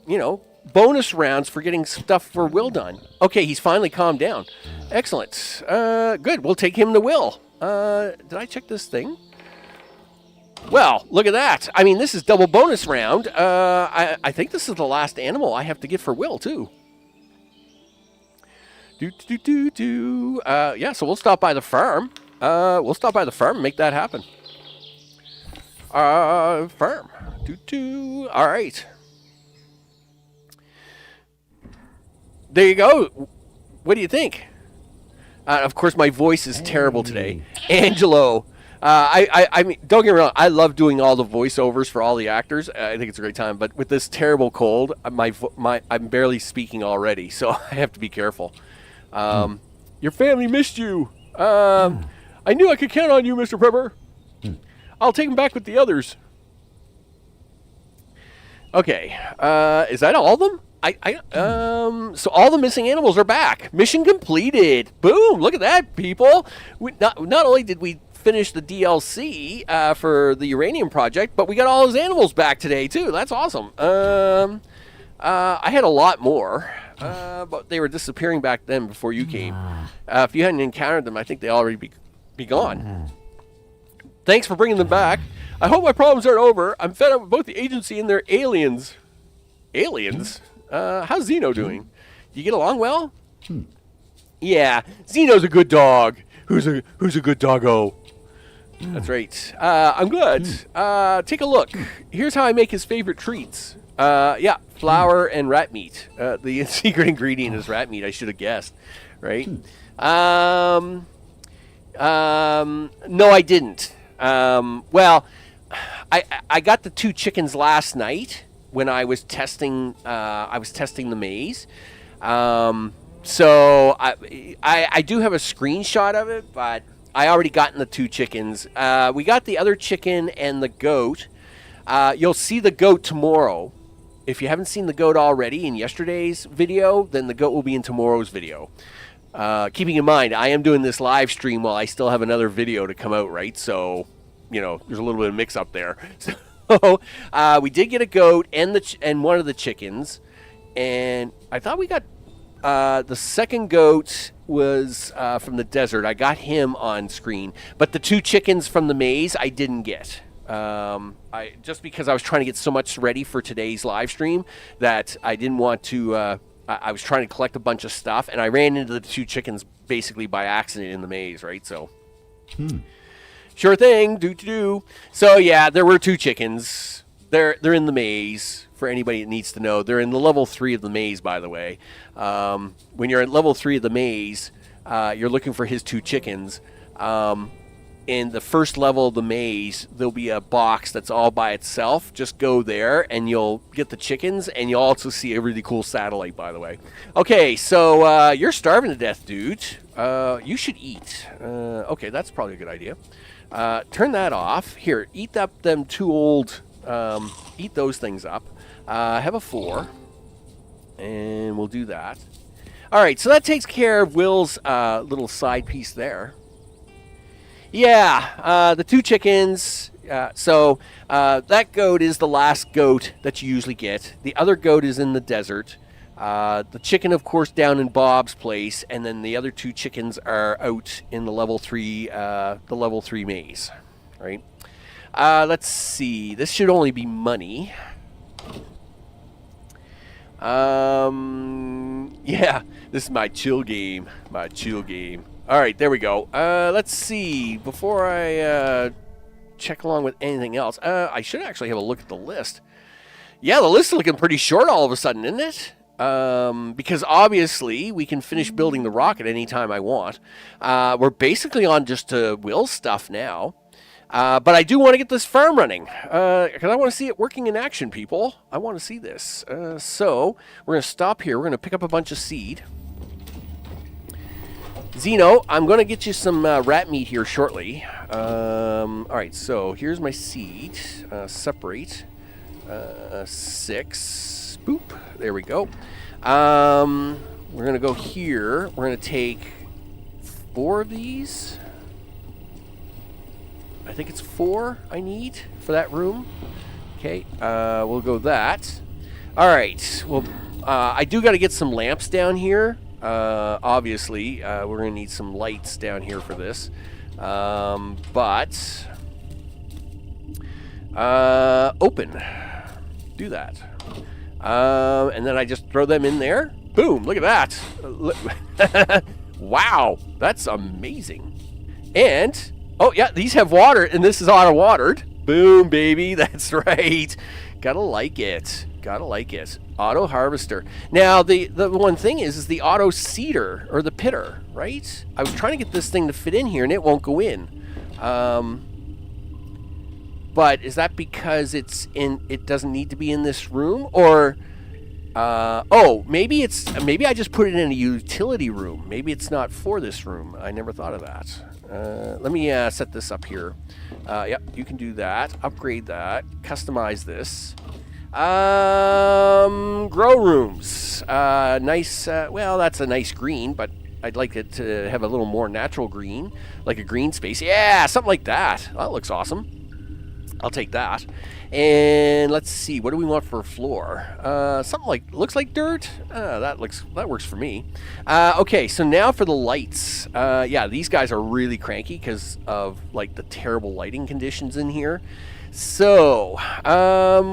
you know, bonus rounds for getting stuff for Will done. Okay, he's finally calmed down. Excellent. Good, we'll take him to Will. Did I check this thing? Well, look at that. I mean, this is double bonus round. I think this is the last animal I have to get for Will, too. Yeah, so we'll stop by the farm. We'll stop by the farm and make that happen. Farm. All right. There you go. What do you think? Of course, my voice is terrible today. Angelo. I mean, don't get me wrong. I love doing all the voiceovers for all the actors. I think it's a great time. But with this terrible cold, I'm barely speaking already, so I have to be careful. Your family missed you. I knew I could count on you, Mr. Prepper. I'll take him back with the others. Okay. Is that all of them? So all the missing animals are back. Mission completed. Boom! Look at that, people. Not only did we finish the DLC for the Uranium project, but we got all those animals back today too. That's awesome. I had a lot more, but they were disappearing back then before you came. If you hadn't encountered them, I think they already be gone. Thanks for bringing them back. I hope my problems aren't over. I'm fed up with both the agency and their aliens. Aliens? How's Zeno doing? You get along well? Yeah, Zeno's a good dog. Who's a good doggo? That's right. I'm good. Take a look. Here's how I make his favorite treats. Yeah, flour and rat meat. The secret ingredient is rat meat. I should have guessed, right? No, I didn't. Well, I got the 2 chickens last night when I was testing. I was testing the maze. So I do have a screenshot of it, but I already gotten the 2 chickens. We got the other chicken and the goat. You'll see the goat tomorrow. If you haven't seen the goat already in yesterday's video, then the goat will be in tomorrow's video. Keeping in mind, I am doing this live stream while I still have another video to come out, right? So, you know, there's a little bit of mix up there. So, we did get a goat and one of the chickens. And I thought we got the second goat was from the desert. I got him on screen. But the 2 chickens from the maze I didn't get. Just because I was trying to get so much ready for today's live stream that I didn't want to. I was trying to collect a bunch of stuff, and I ran into the 2 chickens basically by accident in the maze, right? So, sure thing, do. So yeah, there were 2 chickens. They're in the maze. For anybody that needs to know, they're in the level 3 of the maze. By the way, when you're at level 3 of the maze, you're looking for his 2 chickens. In the first level of the maze, there'll be a box that's all by itself. Just go there, and you'll get the chickens, and you'll also see a really cool satellite, by the way. Okay, so you're starving to death, dude. You should eat. Okay, that's probably a good idea. Turn that off. Here, eat up them 2 old... eat those things up. Have a 4. And we'll do that. All right, so that takes care of Will's little side piece there. Yeah, the 2 chickens. So that goat is the last goat that you usually get. The other goat is in the desert. The chicken, of course, down in Bob's place, and then the other 2 chickens are out in the level 3 maze. Right. Let's see. This should only be money. Yeah, this is my chill game. My chill game. All right, there we go. Let's see. Before I check along with anything else, I should actually have a look at the list. Yeah, the list is looking pretty short all of a sudden, isn't it? Because obviously we can finish building the rocket anytime I want. We're basically on just Will's stuff now. But I do want to get this farm running, because I want to see it working in action, people. I want to see this. So we're going to stop here. We're going to pick up a bunch of seed. Zeno, I'm going to get you some rat meat here shortly. All right, so here's my seed. Separate. 6. Boop. There we go. We're going to go here. We're going to take 4 of these. I think it's 4 I need for that room. Okay, we'll go that. All right, well, I do got to get some lamps down here. Obviously, we're going to need some lights down here for this. But open. Do that. And then I just throw them in there. Boom, look at that. Wow, that's amazing. And... oh, yeah, these have water, and this is auto-watered. Boom, baby, that's right. Gotta like it. Gotta like it. Auto harvester. Now, the one thing is the auto seeder, or the pitter, right? I was trying to get this thing to fit in here, and it won't go in. But is that because it doesn't need to be in this room? Or... oh, maybe I just put it in a utility room. Maybe it's not for this room. I never thought of that. Let me set this up here. Yep, you can do that. Upgrade that. Customize this. Grow rooms. Nice. Well, that's a nice green, but I'd like it to have a little more natural green, like a green space. Yeah, something like that. That looks awesome. I'll take that. And let's see, what do we want for a floor? Something like, looks like dirt. That works for me. Okay, so now for the lights. Yeah, these guys are really cranky because of like the terrible lighting conditions in here. So,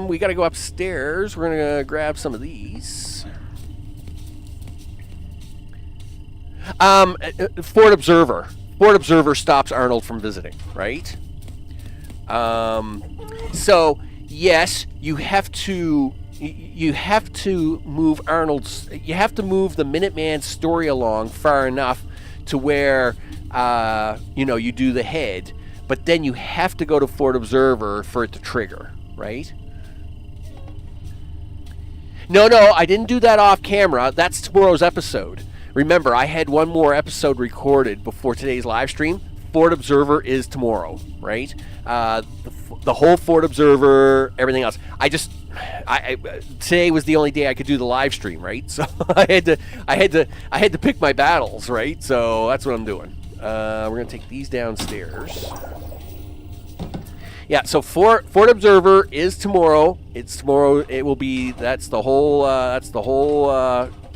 we got to go upstairs. We're gonna grab some of these. Fort Observer. Fort Observer stops Arnold from visiting, right? So yes, you have to move Arnold's. You have to move the Minuteman story along far enough to where you do the head, but then you have to go to Fort Observer for it to trigger, right? No, I didn't do that off camera. That's tomorrow's episode. Remember, I had one more episode recorded before today's live stream. Fort Observer is tomorrow, right? The whole Fort Observer, everything else. Today was the only day I could do the live stream, right? So I had to pick my battles, right? So that's what I'm doing. We're gonna take these downstairs. Yeah. So Fort Observer is tomorrow. It's tomorrow. It will be. That's the whole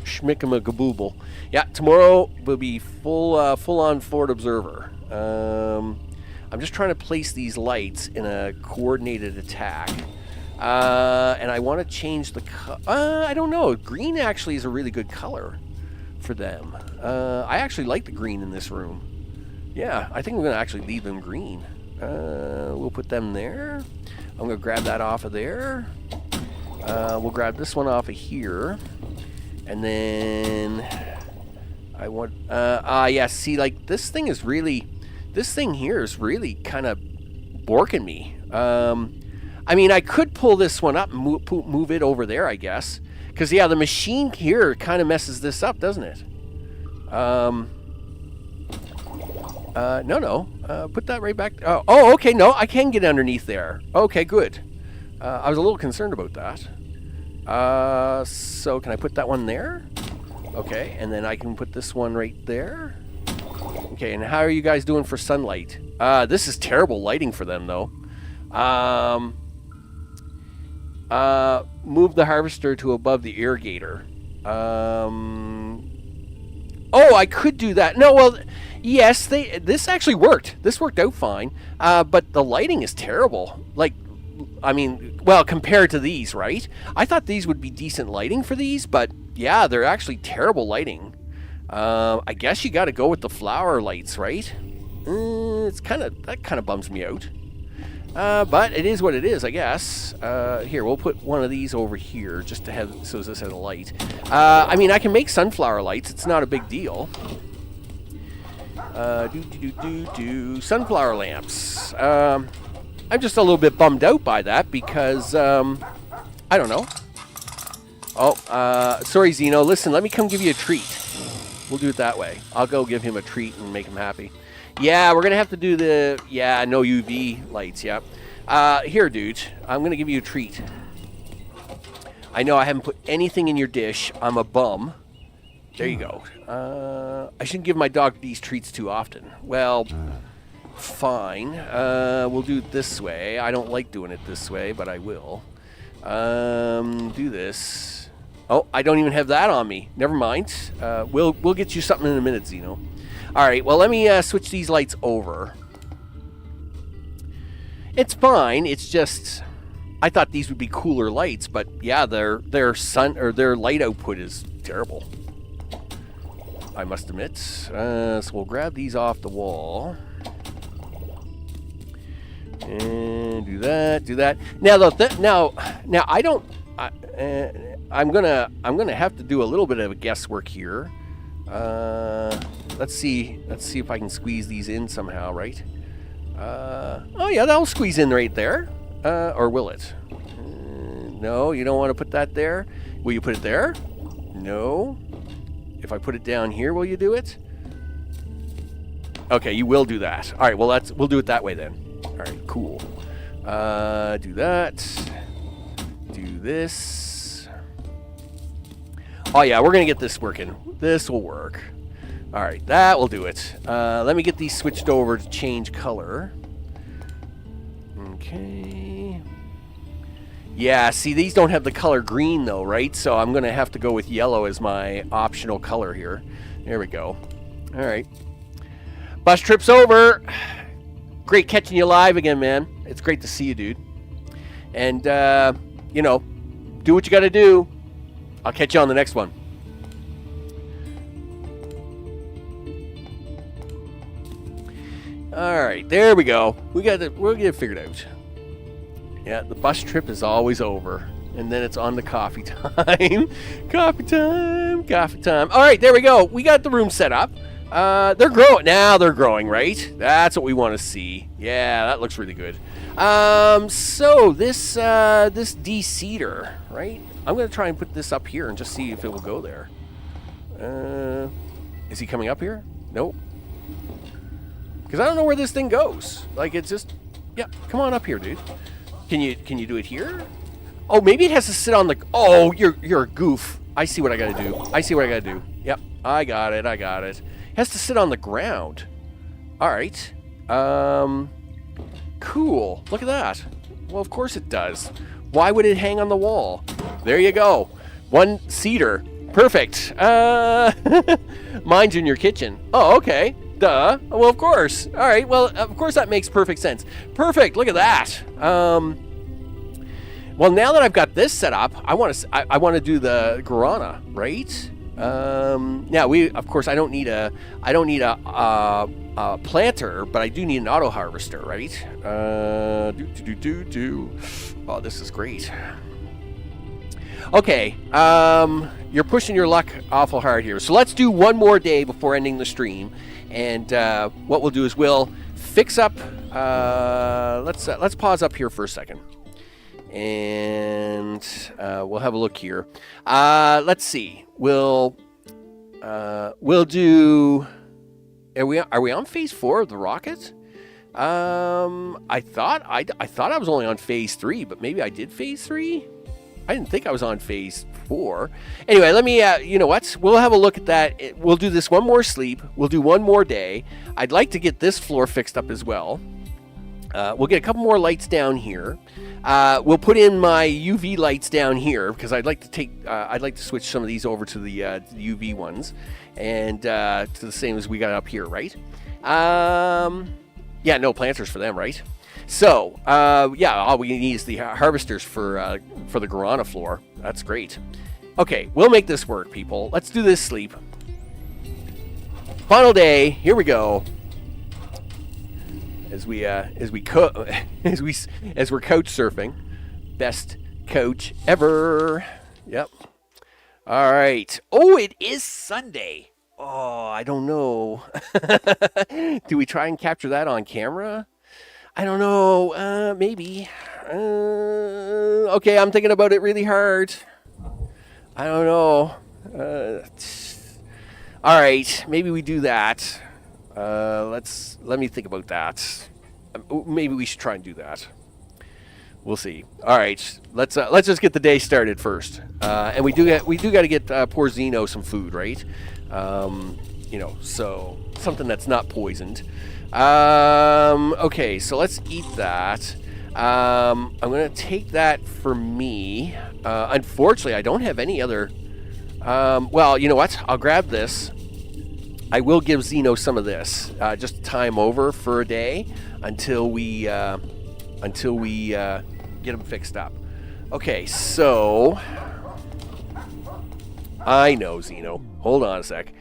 schmickamagadooble. Yeah. Tomorrow will be full on Fort Observer. I'm just trying to place these lights in a coordinated attack. And I want to change the I don't know. Green actually is a really good color for them. I actually like the green in this room. Yeah, I think I'm going to actually leave them green. We'll put them there. I'm going to grab that off of there. We'll grab this one off of here. And then I want... yeah, see, like, this thing here is really kind of borking me. I mean, I could pull this one up and move it over there, I guess. Because, yeah, the machine here kind of messes this up, doesn't it? No. Put that right back. Oh, okay, no, I can get underneath there. Okay, good. I was a little concerned about that. So can I put that one there? Okay, and then I can put this one right there. Okay, and how are you guys doing for sunlight? This is terrible lighting for them, though. Move the harvester to above the irrigator. Oh, I could do that. No, well, yes, this actually worked. This worked out fine. But the lighting is terrible. Like, I mean, well, compared to these, right? I thought these would be decent lighting for these, but yeah, they're actually terrible lighting. I guess you got to go with the flower lights, right? That kind of bums me out. But it is what it is, I guess. Here, we'll put one of these over here just to have, so this has a light. I mean, I can make sunflower lights. It's not a big deal. Sunflower lamps. I'm just a little bit bummed out by that because, I don't know. Oh, sorry, Zeno. Listen, let me come give you a treat. We'll do it that way. I'll go give him a treat and make him happy. Yeah, we're going to have to do the, no UV lights, yeah. Here, dude, I'm going to give you a treat. I know I haven't put anything in your dish. I'm a bum. There you go. I shouldn't give my dog these treats too often. Well, fine. We'll do it this way. I don't like doing it this way, but I will. Do this. Oh, I don't even have that on me. Never mind. We'll get you something in a minute, Zeno. All right, well, let me switch these lights over. It's fine. It's just I thought these would be cooler lights, but yeah, their light output is terrible. I must admit. So we'll grab these off the wall. And do that. Now I don't I'm going to have to do a little bit of guesswork here. Let's see if I can squeeze these in somehow, right? Oh yeah, that'll squeeze in right there. Or will it? No, you don't want to put that there. Will you put it there? No. If I put it down here, will you do it? Okay, you will do that. All right, well, we'll do it that way then. All right, cool. Do that. Do this. Oh yeah, we're going to get this working. This will work. All right, that will do it. Let me get these switched over to change color. Okay. Yeah, see, these don't have the color green, though, right? So I'm going to have to go with yellow as my optional color here. There we go. All right. Bus trip's over. Great catching you live again, man. It's great to see you, dude. And, do what you got to do. I'll catch you on the next one. All right, there we go. We'll get it figured out. Yeah, the bus trip is always over. And then it's on to coffee time. Coffee time. All right, there we go. We got the room set up. They're growing. Now they're growing, right? That's what we want to see. Yeah, that looks really good. So this de-seeder, right? I'm going to try and put this up here and just see if it will go there. Is he coming up here? Nope. Because I don't know where this thing goes. Like, it's just... Yeah, come on up here, dude. Can you do it here? Oh, maybe it has to sit on the... Oh, you're a goof. I see what I got to do. Yep, I got it. It has to sit on the ground. All right. Cool. Look at that. Well, of course it does. Why would it hang on the wall? There you go. One cedar. Perfect. Mine's in your kitchen. Oh, okay. Duh. Well, of course. All right. Well, of course that makes perfect sense. Perfect. Look at that. Well, now that I've got this set up, I want to do the guarana, right? Now of course I don't need a planter, but I do need an auto harvester, right? Oh, this is great. Okay, you're pushing your luck awful hard here. So let's do one more day before ending the stream, and what we'll do is we'll fix up. Let's pause up here for a second, and we'll have a look here. Let's see. We'll do. Are we on phase 4 of the rocket? I thought I was only on phase 3, but maybe I did phase 3. I didn't think I was on phase 4. Anyway, let me, you know what? We'll have a look at that. We'll do this one more sleep. We'll do one more day. I'd like to get this floor fixed up as well. We'll get a couple more lights down here. We'll put in my UV lights down here because I'd like to switch some of these over to the UV ones and to the same as we got up here, right? Yeah, no planters for them, right? So, yeah, all we need is the harvesters for the guarana floor. That's great. Okay, we'll make this work, people. Let's do this sleep. Final day. Here we go. As we're couch surfing. Best coach ever. Yep. All right. Oh, it is Sunday. Oh, I don't know. Do we try and capture that on camera? I don't know. Maybe. Okay, I'm thinking about it really hard. I don't know. All right, maybe we do that. Let me think about that. Maybe we should try and do that. We'll see. All right, let's just get the day started first. And we do got to get poor Zeno some food, right? You know, so something that's not poisoned. Okay, so let's eat that. I'm gonna take that for me. Unfortunately, I don't have any other. Well, you know what? I'll grab this. I will give Zeno some of this, just time over for a day until we get him fixed up. Okay, so I know Zeno. Hold on a sec.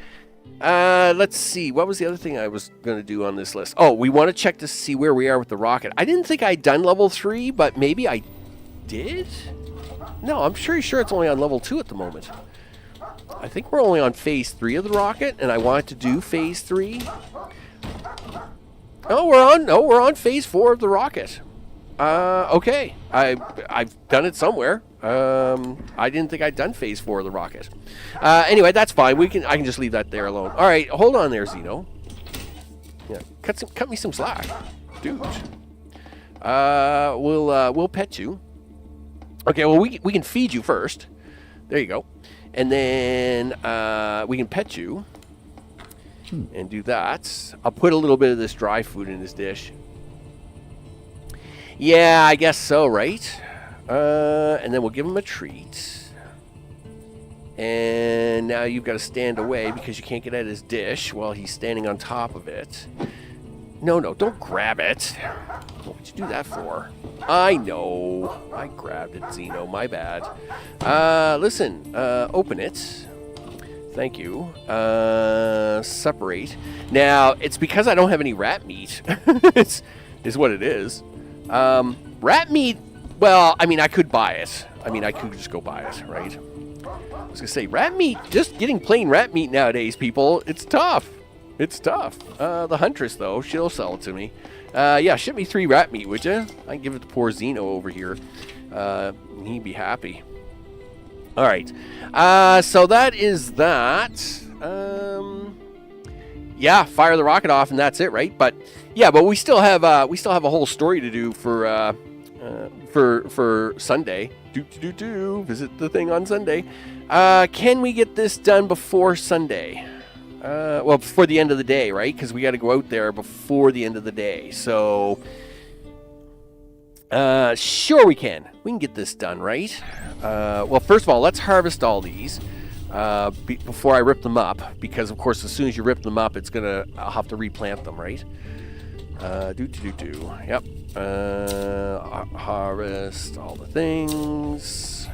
Let's see. What was the other thing I was going to do on this list? Oh, we want to check to see where we are with the rocket. I didn't think I'd done level 3, but maybe I did? No, I'm sure it's only on level 2 at the moment. I think we're only on phase 3 of the rocket, and I wanted to do phase 3. Oh, we're on phase 4 of the rocket. Okay. I've done it somewhere. I didn't think I'd done phase 4 of the rocket. Anyway, that's fine. I can just leave that there alone. All right, hold on there, Zeno. Yeah, cut me some slack, dude. We'll pet you. Okay, well we can feed you first. There you go, and then we can pet you and do that. I'll put a little bit of this dry food in this dish. Yeah, I guess so, right? And then we'll give him a treat. And now you've got to stand away because you can't get at his dish while he's standing on top of it. No, don't grab it. What would you do that for? I know. I grabbed it, Zeno. My bad. Listen, open it. Thank you. Separate. Now, it's because I don't have any rat meat. is what it is. Rat meat, well, I mean, I could buy it. I mean, I could just go buy it, right? I was going to say, rat meat, just getting plain rat meat nowadays, people, it's tough. It's tough. The Huntress, though, she'll sell it to me. Yeah, ship me 3 rat meat, would you? I can give it to poor Zeno over here. He'd be happy. All right. So that is that. Yeah, fire the rocket off, and that's it, right? But yeah, but we still have a whole story to do for Sunday. Visit the thing on Sunday. Can we get this done before Sunday? Well, before the end of the day, right? Because we got to go out there before the end of the day. So, sure we can. We can get this done, right? Well, first of all, let's harvest all these before I rip them up. Because, of course, as soon as you rip them up, I'll have to replant them, right? Yep. Harvest all the things.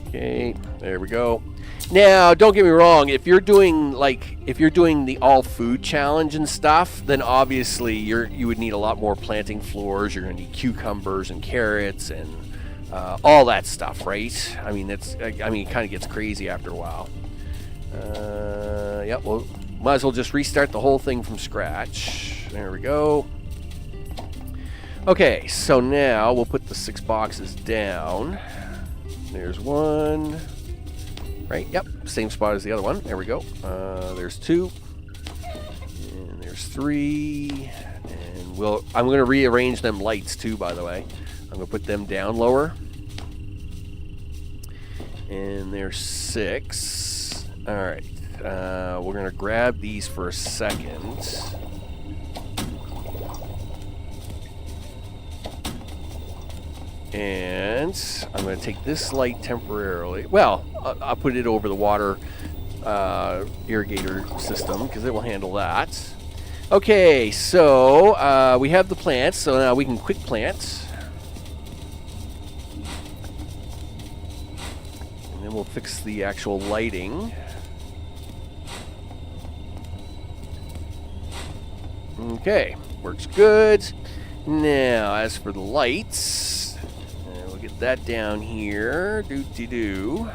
Okay, there we go. Now, don't get me wrong. If you're doing the all food challenge and stuff, then obviously you would need a lot more planting floors. You're going to need cucumbers and carrots and all that stuff, right? I mean, it kind of gets crazy after a while. Yep. Well, might as well just restart the whole thing from scratch. There we go. Okay, so now we'll put the 6 boxes down. There's 1. Right, yep, same spot as the other one. There we go. There's 2. And there's 3. And I'm going to rearrange them lights too, by the way. I'm going to put them down lower. And there's 6. All right. We're going to grab these for a second. And I'm going to take this light temporarily. Well, I'll put it over the water irrigator system because it will handle that. Okay, so we have the plants, so now we can quick plant. And then we'll fix the actual lighting. Okay, works good. Now, as for the lights, we'll get that down here. Doo-dee-doo.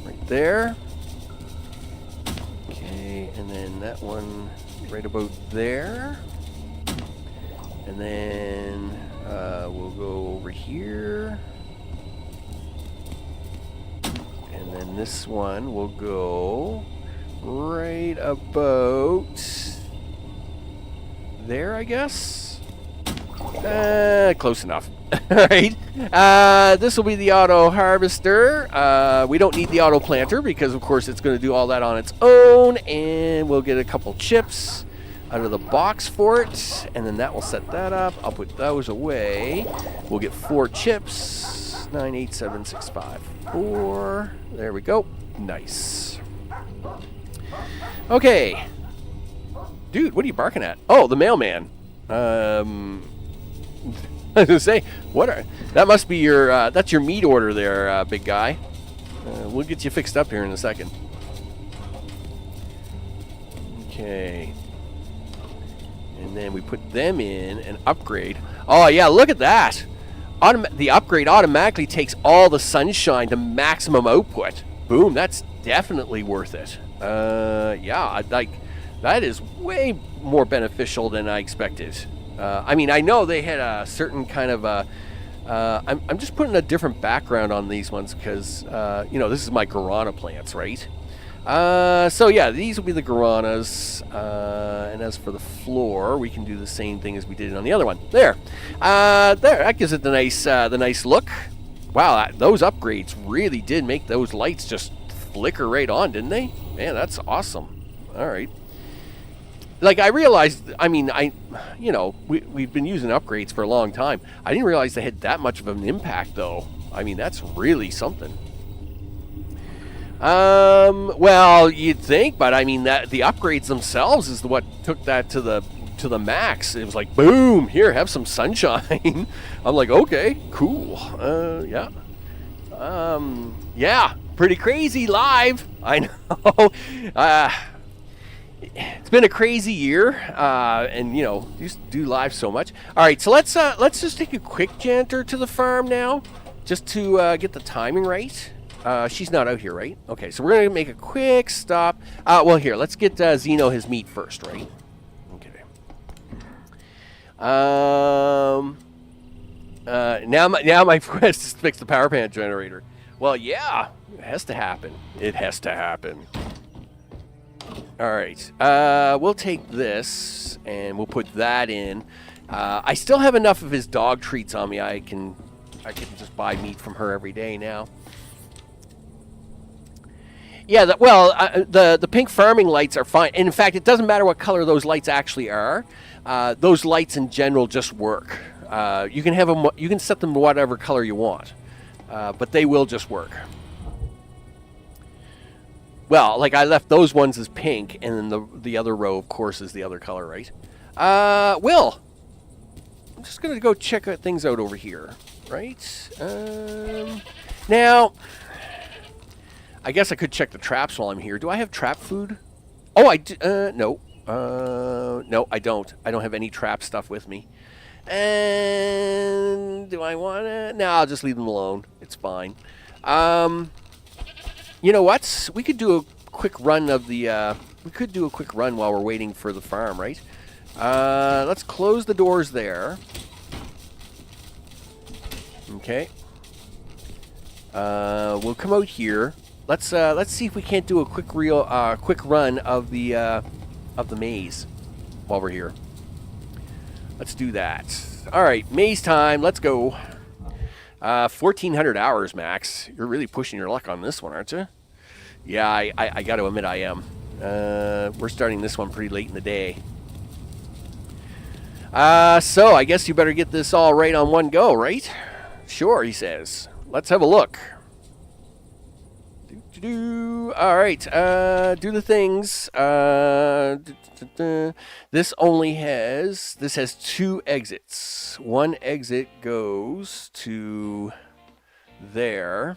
Right there. Okay, and then that one right about there. And then we'll go over here. And then this one will go right about there, I guess. Close enough. All right. This will be the auto harvester. We don't need the auto planter because, of course, it's going to do all that on its own. And we'll get a couple chips out of the box for it. And then that will set that up. I'll put those away. We'll get 4 chips. 9, 8, 7, 6, 5, 4. There we go. Nice. Okay. Dude, what are you barking at? Oh, the mailman. I was gonna say, that must be your, that's your meat order there, big guy. We'll get you fixed up here in a second. Okay. And then we put them in and upgrade. Oh, yeah, look at that. The upgrade automatically takes all the sunshine to maximum output. Boom, that's definitely worth it. Yeah, that is way more beneficial than I expected. I mean, I know they had a certain kind of I'm just putting a different background on these ones because, this is my guarana plants, right? So, yeah, these will be the guaranas. And as for the floor, we can do the same thing as we did on the other one. There. That gives it the nice look. Wow, those upgrades really did make those lights just flicker right on, didn't they? Man, that's awesome. All right. Like, I realized, I mean, we've been using upgrades for a long time. I didn't realize they had that much of an impact, though. I mean, that's really something. Well, you'd think, but I mean, that the upgrades themselves is what took that to the max. It was like, boom, here, have some sunshine. I'm like, okay, cool. Yeah. Yeah, pretty crazy live. I know. It's been a crazy year, and you just do live so much. All right, so let's just take a quick janter to the farm now, just to get the timing right. She's not out here, right? Okay, so we're gonna make a quick stop. Well, here, let's get Zeno his meat first, right? Okay. Now my quest is to fix the power plant generator. Well, yeah, it has to happen. It has to happen. All right, we'll take this and we'll put that in. I still have enough of his dog treats on me. I can just buy meat from her every day now. Yeah, the pink farming lights are fine. And in fact, it doesn't matter what color those lights actually are. Those lights in general just work. You can have them. You can set them to whatever color you want, but they will just work. Well, like I left those ones as pink, and then the other row, of course, is the other color, right? Will, I'm just gonna go check things out over here, right? Now, I guess I could check the traps while I'm here. Do I have trap food? Oh, I do. No. No, I don't. I don't have any trap stuff with me. And do I want to? No, I'll just leave them alone. It's fine. You know what? We could do a quick run of the. We could do a quick run while we're waiting for the farm, right? Let's close the doors there. Okay. We'll come out here. Let's see if we can't do a quick run of the maze while we're here. Let's do that. All right, maze time. Let's go. 1,400 hours, Max. You're really pushing your luck on this one, aren't you? Yeah, I got to admit I am. We're starting this one pretty late in the day. So I guess you better get this all right on one go, right? Sure, he says. Let's have a look. All right, do the things. This has 2 exits. One exit goes to there.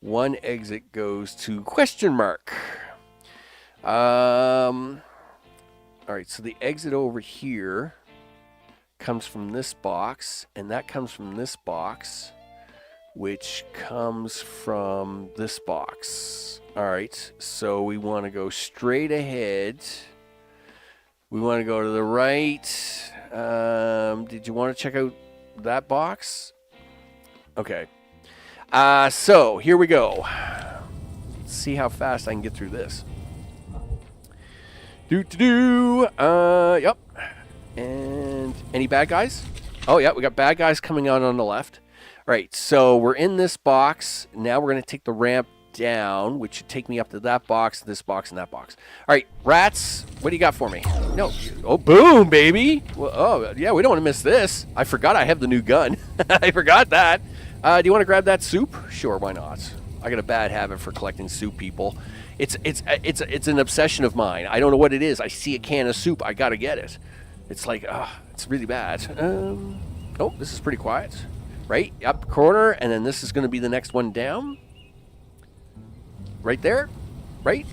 One exit goes to question mark. All right, so the exit over here comes from this box, and that comes from this box, which comes from this box. All right, so we want to go straight ahead. We want to go to the right. Did you want to check out that box? Okay. So here we go. Let's see how fast I can get through this. Yep. And any bad guys? Oh, yeah, we got bad guys coming out on the left. All right, so we're in this box. Now we're going to take the ramp down, which should take me up to that box, this box, and that box. All right, rats, what do you got for me? No. Oh, boom, baby. Well, oh, yeah, we don't want to miss this. I forgot I have the new gun. I forgot that. Do you want to grab that soup? Sure, why not? I got a bad habit for collecting soup, people. It's an obsession of mine. I don't know what it is. I see a can of soup, I got to get it. It's like, it's really bad. Oh, this is pretty quiet. Right, up corner, and then this is going to be the next one down. Right there, right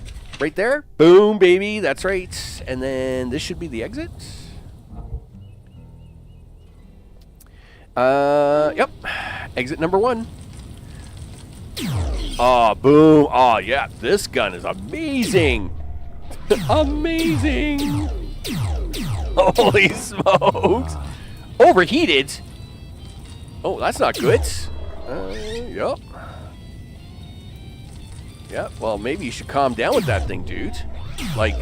there. Boom, baby, that's right. And then this should be the exit. Yep, exit number 1. Oh, boom. Oh, yeah, this gun is amazing. Amazing. Holy smokes. Overheated. Oh, that's not good. Yep. Yeah, well, maybe you should calm down with that thing, dude. Like,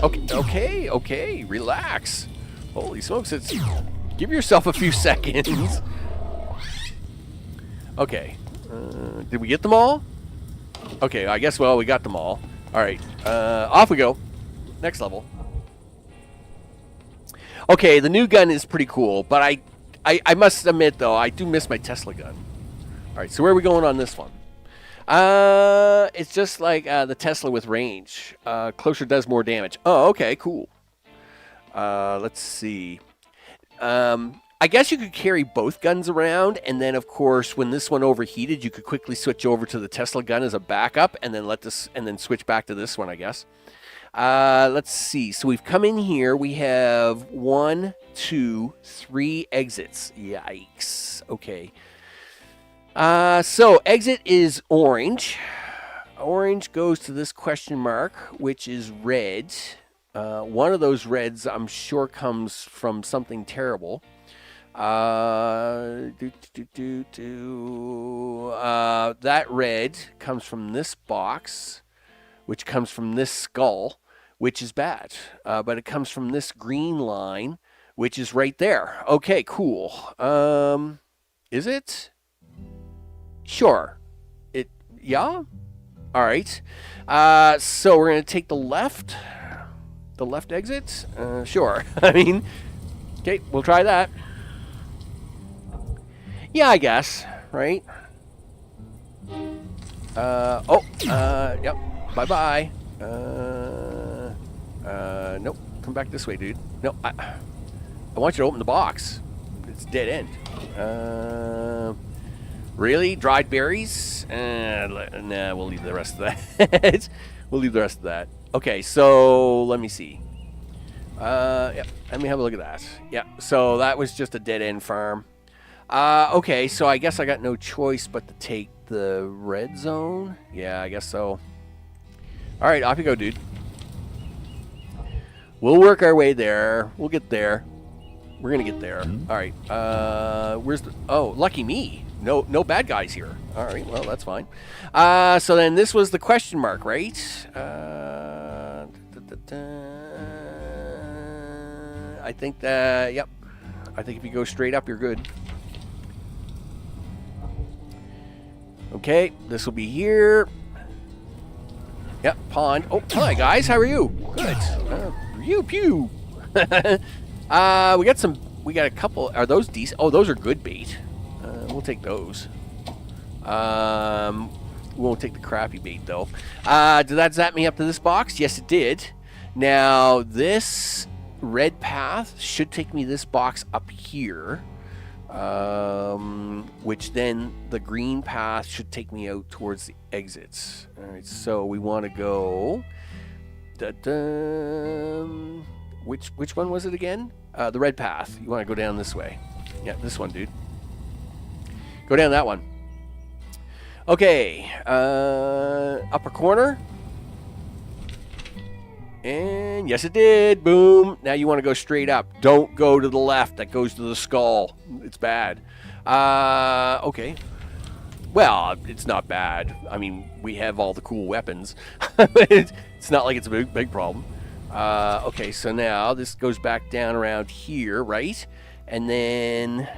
okay, relax. Holy smokes, give yourself a few seconds. Okay, did we get them all? Okay, I guess, well, we got them all. All right, off we go. Next level. Okay, the new gun is pretty cool, but I must admit, though, I do miss my Tesla gun. All right, so where are we going on this one? It's just like the Tesla with range. Closer does more damage. Oh, okay, cool. Let's see. I guess you could carry both guns around, and then, of course, when this one overheated, you could quickly switch over to the Tesla gun as a backup, and then switch back to this one, I guess. Let's see. So we've come in here. We have 1, 2, 3 exits. Yikes. Okay. So exit is orange. Orange goes to this question mark, which is red. One of those reds, I'm sure, comes from something terrible. That red comes from this box, which comes from this skull, which is bad. But it comes from this green line, which is right there. Okay, cool. Is it? Sure. Yeah? All right. So we're going to take the left exit? Sure. I mean, okay, we'll try that. Yeah, I guess, right? Yep. Bye-bye. Nope. Come back this way, dude. No, I want you to open the box. It's dead end. Really? Dried berries? Nah, we'll leave the rest of that. We'll leave the rest of that. Okay, so let me see. Yep, let me have a look at that. Yeah, so that was just a dead-end farm. Okay, so I guess I got no choice but to take the red zone. Yeah, I guess so. All right, off you go, dude. We'll work our way there. We'll get there. We're going to get there. All right, where's the... Oh, lucky me. No bad guys here. All right, well, that's fine. So then this was the question mark, right? I think that, yep. I think if you go straight up, you're good. Okay, this will be here. Yep, pond. Oh, hi guys, how are you? Good. Pew. We got some. We got a couple. Are those decent? Oh, those are good bait. We'll take those. We won't take the crappy bait though. Did that zap me up to this box? Yes, it did. Now this red path should take me this box up here. Which then the green path should take me out towards the exits. All right, so we want to go. Which one was it again? The red path. You want to go down this way. Yeah, this one, dude. Go down that one. Okay, upper corner. And yes, it did. Boom. Now you want to go straight up. Don't go to the left. That goes to the skull. It's bad. Okay. Well, it's not bad. I mean, we have all the cool weapons. It's not like it's a big problem. Okay, so now this goes back down around here, right? And then,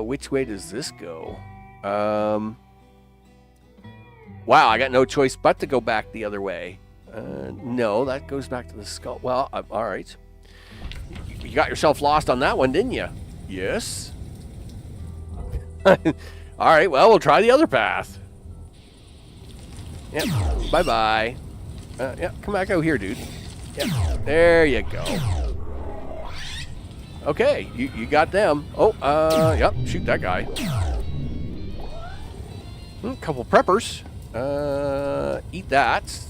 which way does this go? Wow, I got no choice but to go back the other way. No, that goes back to the skull. Well, all right. You got yourself lost on that one, didn't you? Yes. All right, well, we'll try the other path. Yep, bye-bye. Yeah, come back out here, dude. Yep, there you go. Okay, you got them. Oh, yep, shoot that guy. Couple preppers. Eat that.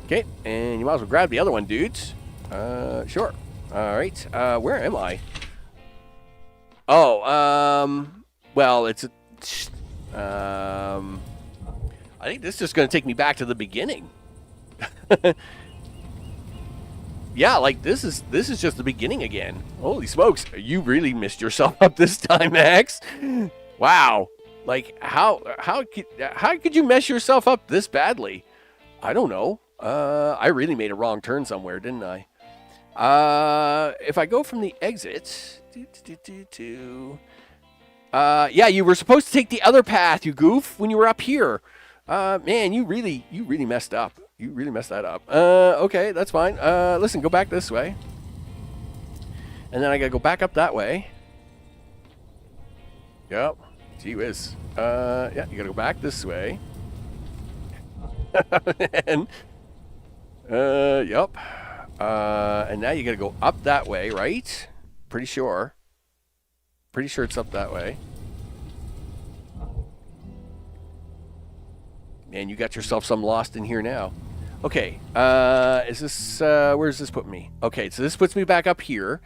Okay, and you might as well grab the other one, dudes. Sure. All right. Where am I? Oh, well, it's a. I think this is just going to take me back to the beginning. Yeah, like this is just the beginning again. Holy smokes! You really messed yourself up this time, Max. Wow. Like how could you mess yourself up this badly? I don't know. I really made a wrong turn somewhere, didn't I? If I go from the exit, yeah, you were supposed to take the other path, you goof, when you were up here. Man, you really messed up. You really messed that up. Okay, that's fine. Listen, go back this way, and then I gotta go back up that way. Yep. Gee whiz. Yeah, you gotta go back this way. And yep. And now you gotta go up that way, right? Pretty sure it's up that way. Man, you got yourself some lost in here now. Okay, is this, where's this put me? Okay, so this puts me back up here.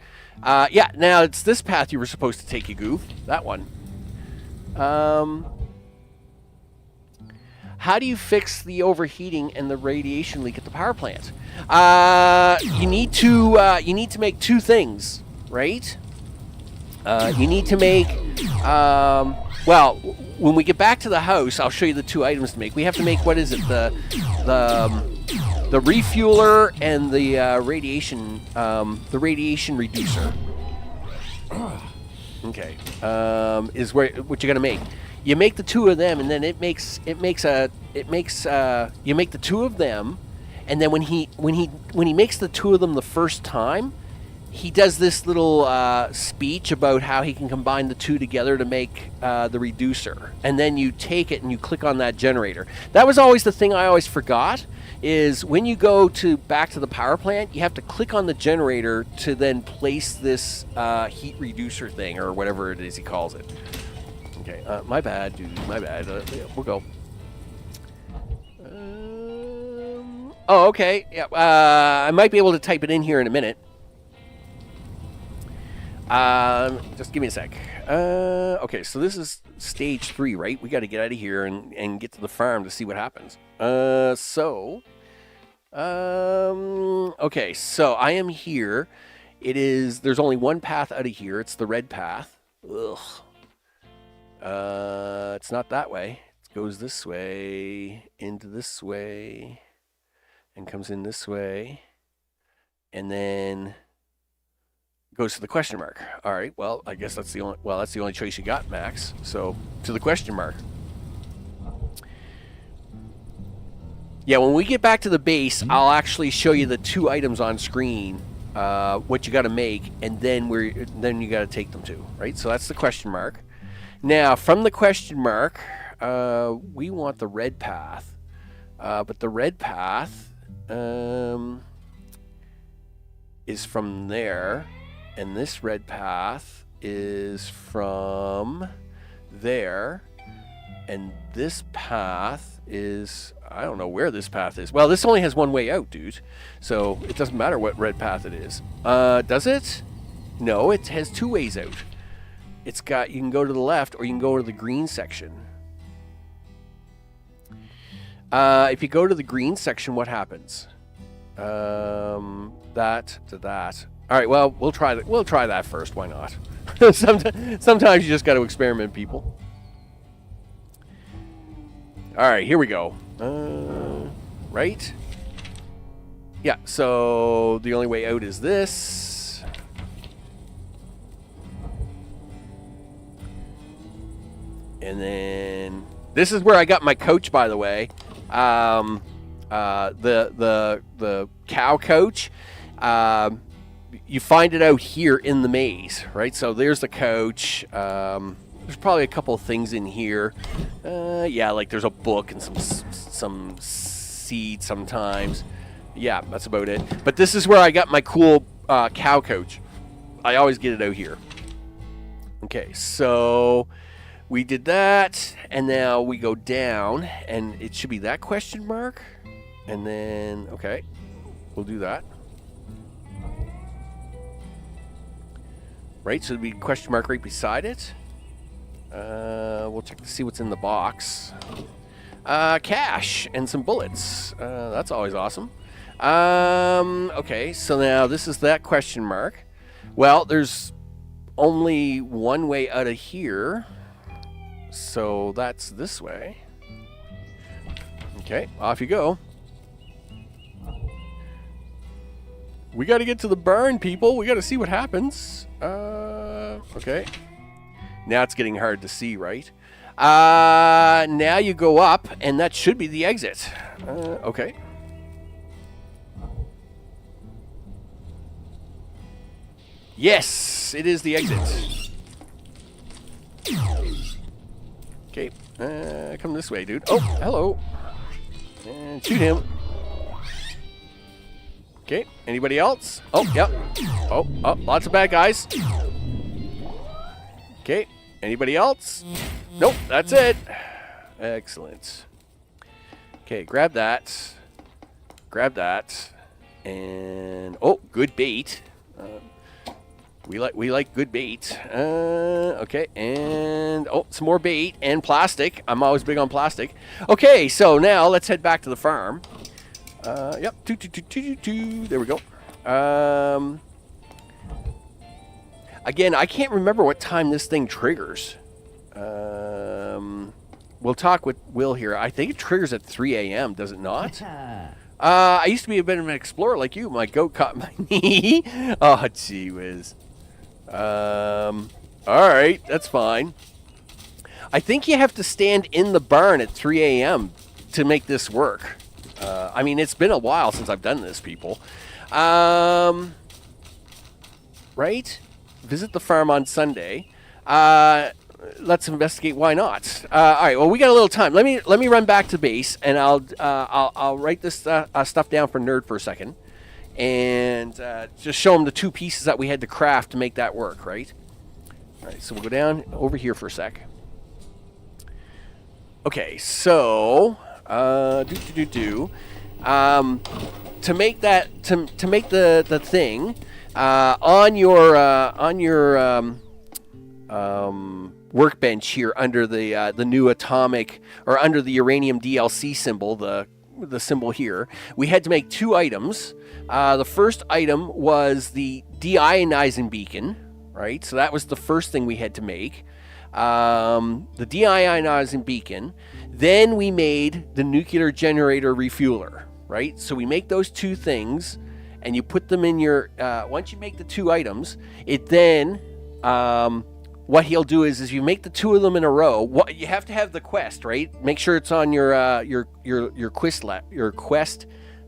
Yeah, now it's this path you were supposed to take, you goof. That one. How do you fix the overheating and the radiation leak at the power plant? You need to make two things, right? You need to make, well, when we get back to the house, I'll show you the two items to make. We have to make, what is it, the refueler and the radiation reducer. Okay, is what you're gonna make. You make the two of them, and then you make the two of them, and then when he makes the two of them the first time, he does this little speech about how he can combine the two together to make the reducer, and then you take it and you click on that generator. That was always the thing I always forgot, is when you go back to the power plant, you have to click on the generator to then place this heat reducer thing, or whatever it is he calls it. Okay, my bad, dude, my bad. Yeah, we'll go. Oh, okay. Yeah, I might be able to type it in here in a minute. Just give me a sec. Okay, so this is stage 3, right? We got to get out of here and get to the farm to see what happens. Okay, so I am here. There's only one path out of here. It's the red path. Ugh. It's not that way. It goes this way, into this way, and comes in this way. And then goes to the question mark. All right, well, I guess that's the only choice you got, Max. So to the question mark. Yeah, when we get back to the base, I'll actually show you the 2 items on screen, what you got to make, and then you got to take them to, right? So that's the question mark. Now, from the question mark, we want the red path, but the red path is from there, and this red path is from there, and this path is, I don't know where this path is. Well, this only has one way out, dude. So it doesn't matter what red path it is. Does it? No, it has 2 ways out. It's got, you can go to the left or you can go to the green section. If you go to the green section, what happens? That to that. All right, well, we'll try that first. Why not? Sometimes you just got to experiment, people. All right, here we go. Right? Yeah, so the only way out is this. And then this is where I got my coach, by the way. The cow coach. You find it out here in the maze, right? So there's the coach. There's probably a couple of things in here. Yeah, like there's a book and some seeds sometimes. Yeah, that's about it. But this is where I got my cool cow coach. I always get it out here. Okay, so we did that, and now we go down, and it should be that question mark. And then, okay, we'll do that. Right, so it'll be question mark right beside it. We'll check to see what's in the box. Cash and some bullets. That's always awesome. Okay, so now this is that question mark. Well, there's only one way out of here. So that's this way. Okay, off you go. We got to get to the barn, people. We got to see what happens. Okay. Now it's getting hard to see, right? Now you go up, and that should be the exit. Okay. Yes, it is the exit. Okay. Come this way, dude. Oh, hello. And shoot him. Okay, anybody else? Oh, yep. Oh, lots of bad guys. Okay, anybody else? Nope, that's it. Excellent. Okay, grab that. Grab that. And, oh, good bait. We like good bait. Okay, and, oh, some more bait and plastic. I'm always big on plastic. Okay, so now let's head back to the farm. Yep. There we go. Again, I can't remember what time this thing triggers. We'll talk with Will here. I think it triggers at 3 a.m., does it not? I used to be a bit of an explorer like you. My goat caught my knee. Oh, gee whiz. All right, that's fine. I think you have to stand in the barn at 3 a.m. to make this work. I mean, it's been a while since I've done this, people. Right? Visit the farm on Sunday. Let's investigate. Why not? All right. Well, we got a little time. Let me run back to base, and I'll write this stuff down for Nerd for a second, and just show him the 2 pieces that we had to craft to make that work. Right. All right. So we'll go down over here for a sec. Okay. So. To make that to make the thing on your workbench here under the new atomic or under the uranium DLC symbol, the symbol here, we had to make 2 items. The first item was the deionizing beacon, right? So that was the first thing we had to make. The deionizing beacon. Then we made the nuclear generator refueler, right? So we make those 2 things, and you put them in your, once you make the 2 items, it then, what he'll do is you make the 2 of them in a row. You have to have the quest, right? Make sure it's on your quest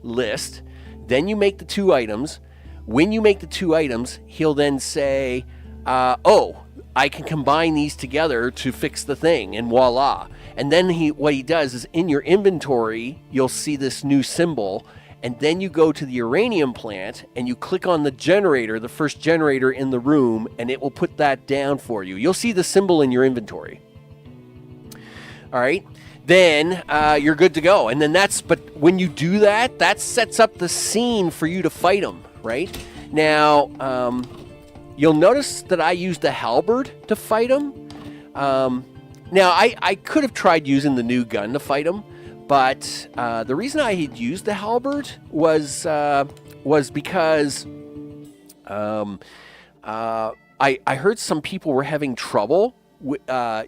list. Then you make the 2 items. When you make the 2 items, he'll then say, oh, I can combine these together to fix the thing, and voila. And then what he does is in your inventory, you'll see this new symbol, and then you go to the uranium plant and you click on the generator, the first generator in the room, and it will put that down for you. You'll see the symbol in your inventory. All right. Then you're good to go. And then but when you do that, that sets up the scene for you to fight them, right? Now, you'll notice that I used the halberd to fight them. Now, I could have tried using the new gun to fight them, but the reason I had used the halberd was because I heard some people were having trouble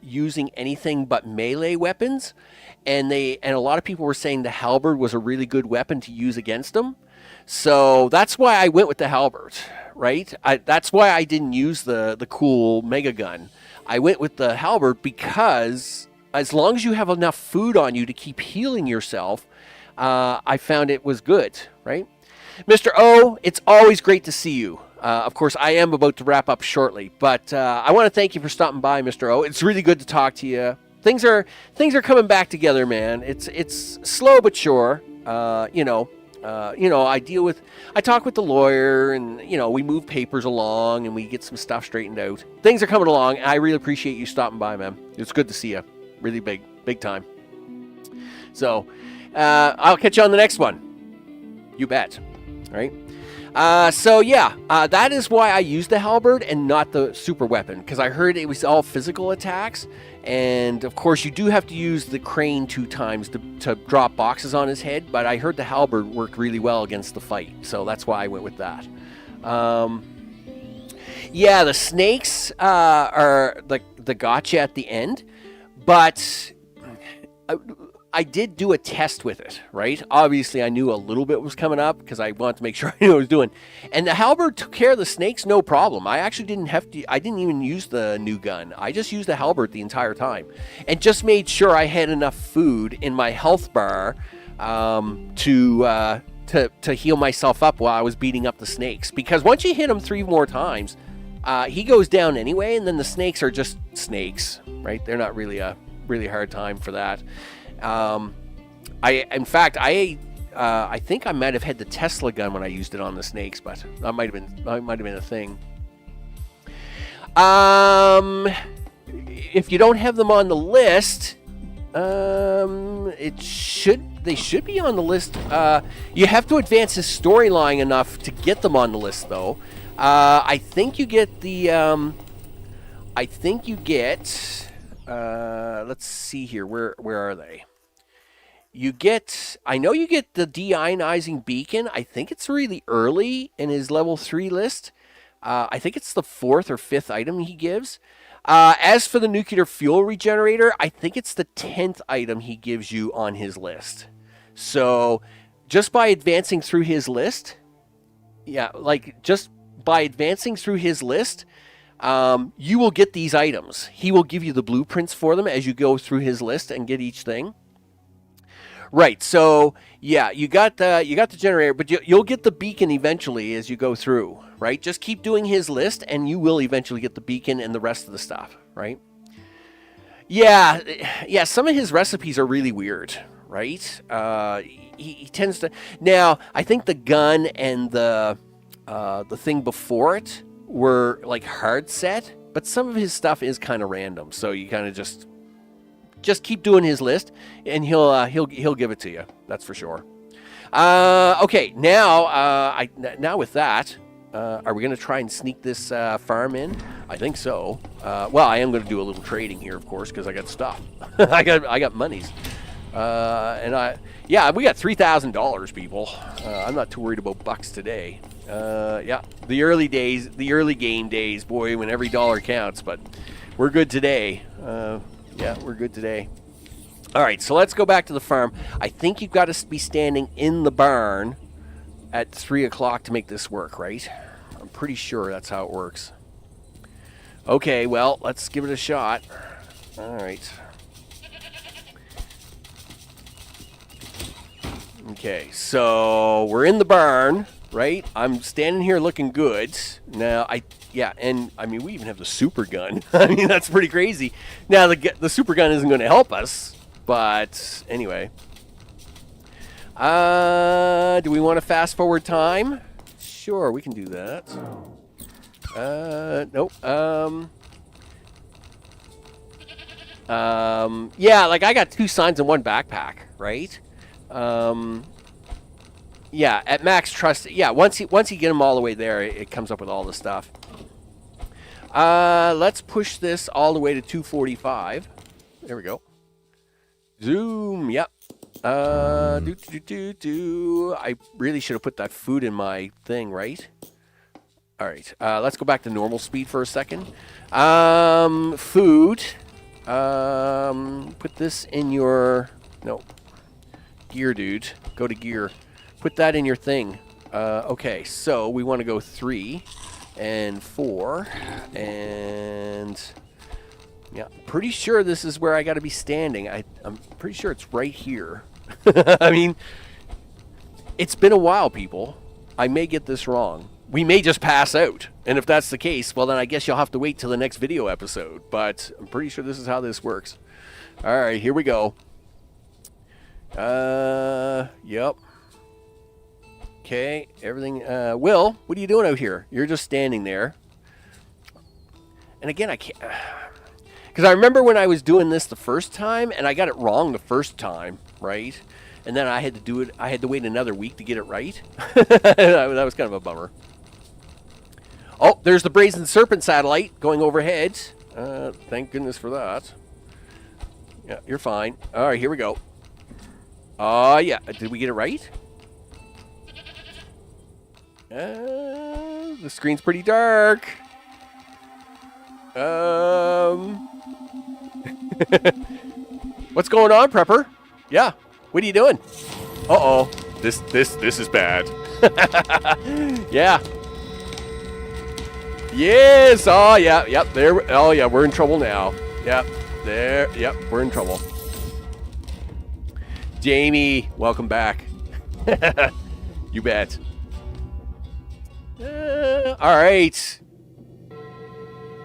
using anything but melee weapons, and a lot of people were saying the halberd was a really good weapon to use against them. So that's why I went with the halberd, right? That's why I didn't use the cool mega gun. I went with the halberd because as long as you have enough food on you to keep healing yourself, I found it was good, right? Mr. O, it's always great to see you. Of course, I am about to wrap up shortly, but I want to thank you for stopping by, Mr. O. It's really good to talk to you. Things are coming back together, man. It's slow but sure. I talk with the lawyer, and we move papers along, and we get some stuff straightened out. Things are coming along. I really appreciate you stopping by, man. It's good to see you. Really big time. So, I'll catch you on the next one. You bet. All right. That is why I used the halberd and not the super weapon, because I heard it was all physical attacks, and of course you do have to use the crane 2 times to drop boxes on his head, but I heard the halberd worked really well against the fight, so that's why I went with that. The snakes are the gotcha at the end, but I did do a test with it, right? Obviously, I knew a little bit was coming up because I wanted to make sure I knew what I was doing. And the halberd took care of the snakes, no problem. I actually I didn't even use the new gun. I just used the halberd the entire time and just made sure I had enough food in my health bar to heal myself up while I was beating up the snakes. Because once you hit him 3 more times, he goes down anyway, and then the snakes are just snakes, right? They're not really a really hard time for that. I think I might have had the Tesla gun when I used it on the snakes, but that might have been a thing. If you don't have them on the list, they should be on the list. You have to advance his storyline enough to get them on the list, though. I think you get let's see here. Where are they? I know you get the deionizing beacon. I think it's really early in his level 3 list. I think it's the 4th or 5th item he gives. As for the nuclear fuel regenerator, I think it's the 10th item he gives you on his list. So just by advancing through his list, you will get these items. He will give you the blueprints for them as you go through his list and get each thing. Right, so yeah, you got the generator, but you'll get the beacon eventually as you go through, right? Just keep doing his list, and you will eventually get the beacon and the rest of the stuff, right? Yeah, some of his recipes are really weird, right? He tends to... Now, I think the gun and the thing before it were like hard set, but some of his stuff is kind of random, so you kind of just keep doing his list, and he'll give it to you. That's for sure. Okay, now with that, are we going to try and sneak this farm in? I think so. Well, I am going to do a little trading here, of course, because I got stuff. I got monies, we got $3,000, people. I'm not too worried about bucks today. The early game days, boy, when every dollar counts. But we're good today. We're good today. All right, so let's go back to the farm. I think you've got to be standing in the barn at 3 o'clock to make this work, right? I'm pretty sure that's how it works. Okay, well, let's give it a shot. All right. Okay, so we're in the barn, right? I'm standing here looking good. Now, and I mean, we even have the super gun. I mean, that's pretty crazy. Now, the super gun isn't going to help us, but anyway. Do we want to fast forward time? Sure, we can do that. Nope. Yeah, like I got 2 signs and 1 backpack, right? Yeah, at max trust. Yeah, once you get them all the way there, it comes up with all the stuff. Let's push this all the way to 245. There we go. Zoom. Yep. I really should have put that food in my thing, right? All right. Let's go back to normal speed for a second. Food. Put this in your gear, dude. Go to gear. Put that in your thing. Okay, so we want to go 3 and 4 and yeah, pretty sure this is where I got to be standing. I'm pretty sure it's right here. I mean, it's been a while, people. I may get this wrong. We may just pass out. And if that's the case, well, then I guess you'll have to wait till the next video episode. But I'm pretty sure this is how this works. All right, here we go. Yep. Okay, everything. Will, what are you doing out here? You're just standing there. And again, I can't... Because I remember when I was doing this the first time, and I got it wrong the first time, right? And then I had to do it. I had to wait another week to get it right. That was kind of a bummer. Oh, there's the Brazen Serpent satellite going overhead. Thank goodness for that. Yeah, you're fine. All right, here we go. Oh, yeah. Did we get it right? The screen's pretty dark. What's going on, Prepper? Yeah. What are you doing? Uh-oh. This is bad. Yeah. Yes. Oh, yeah. Yep. There. Oh, yeah. We're in trouble now. Yep. There. Yep. We're in trouble. Jamie, welcome back. You bet. All right.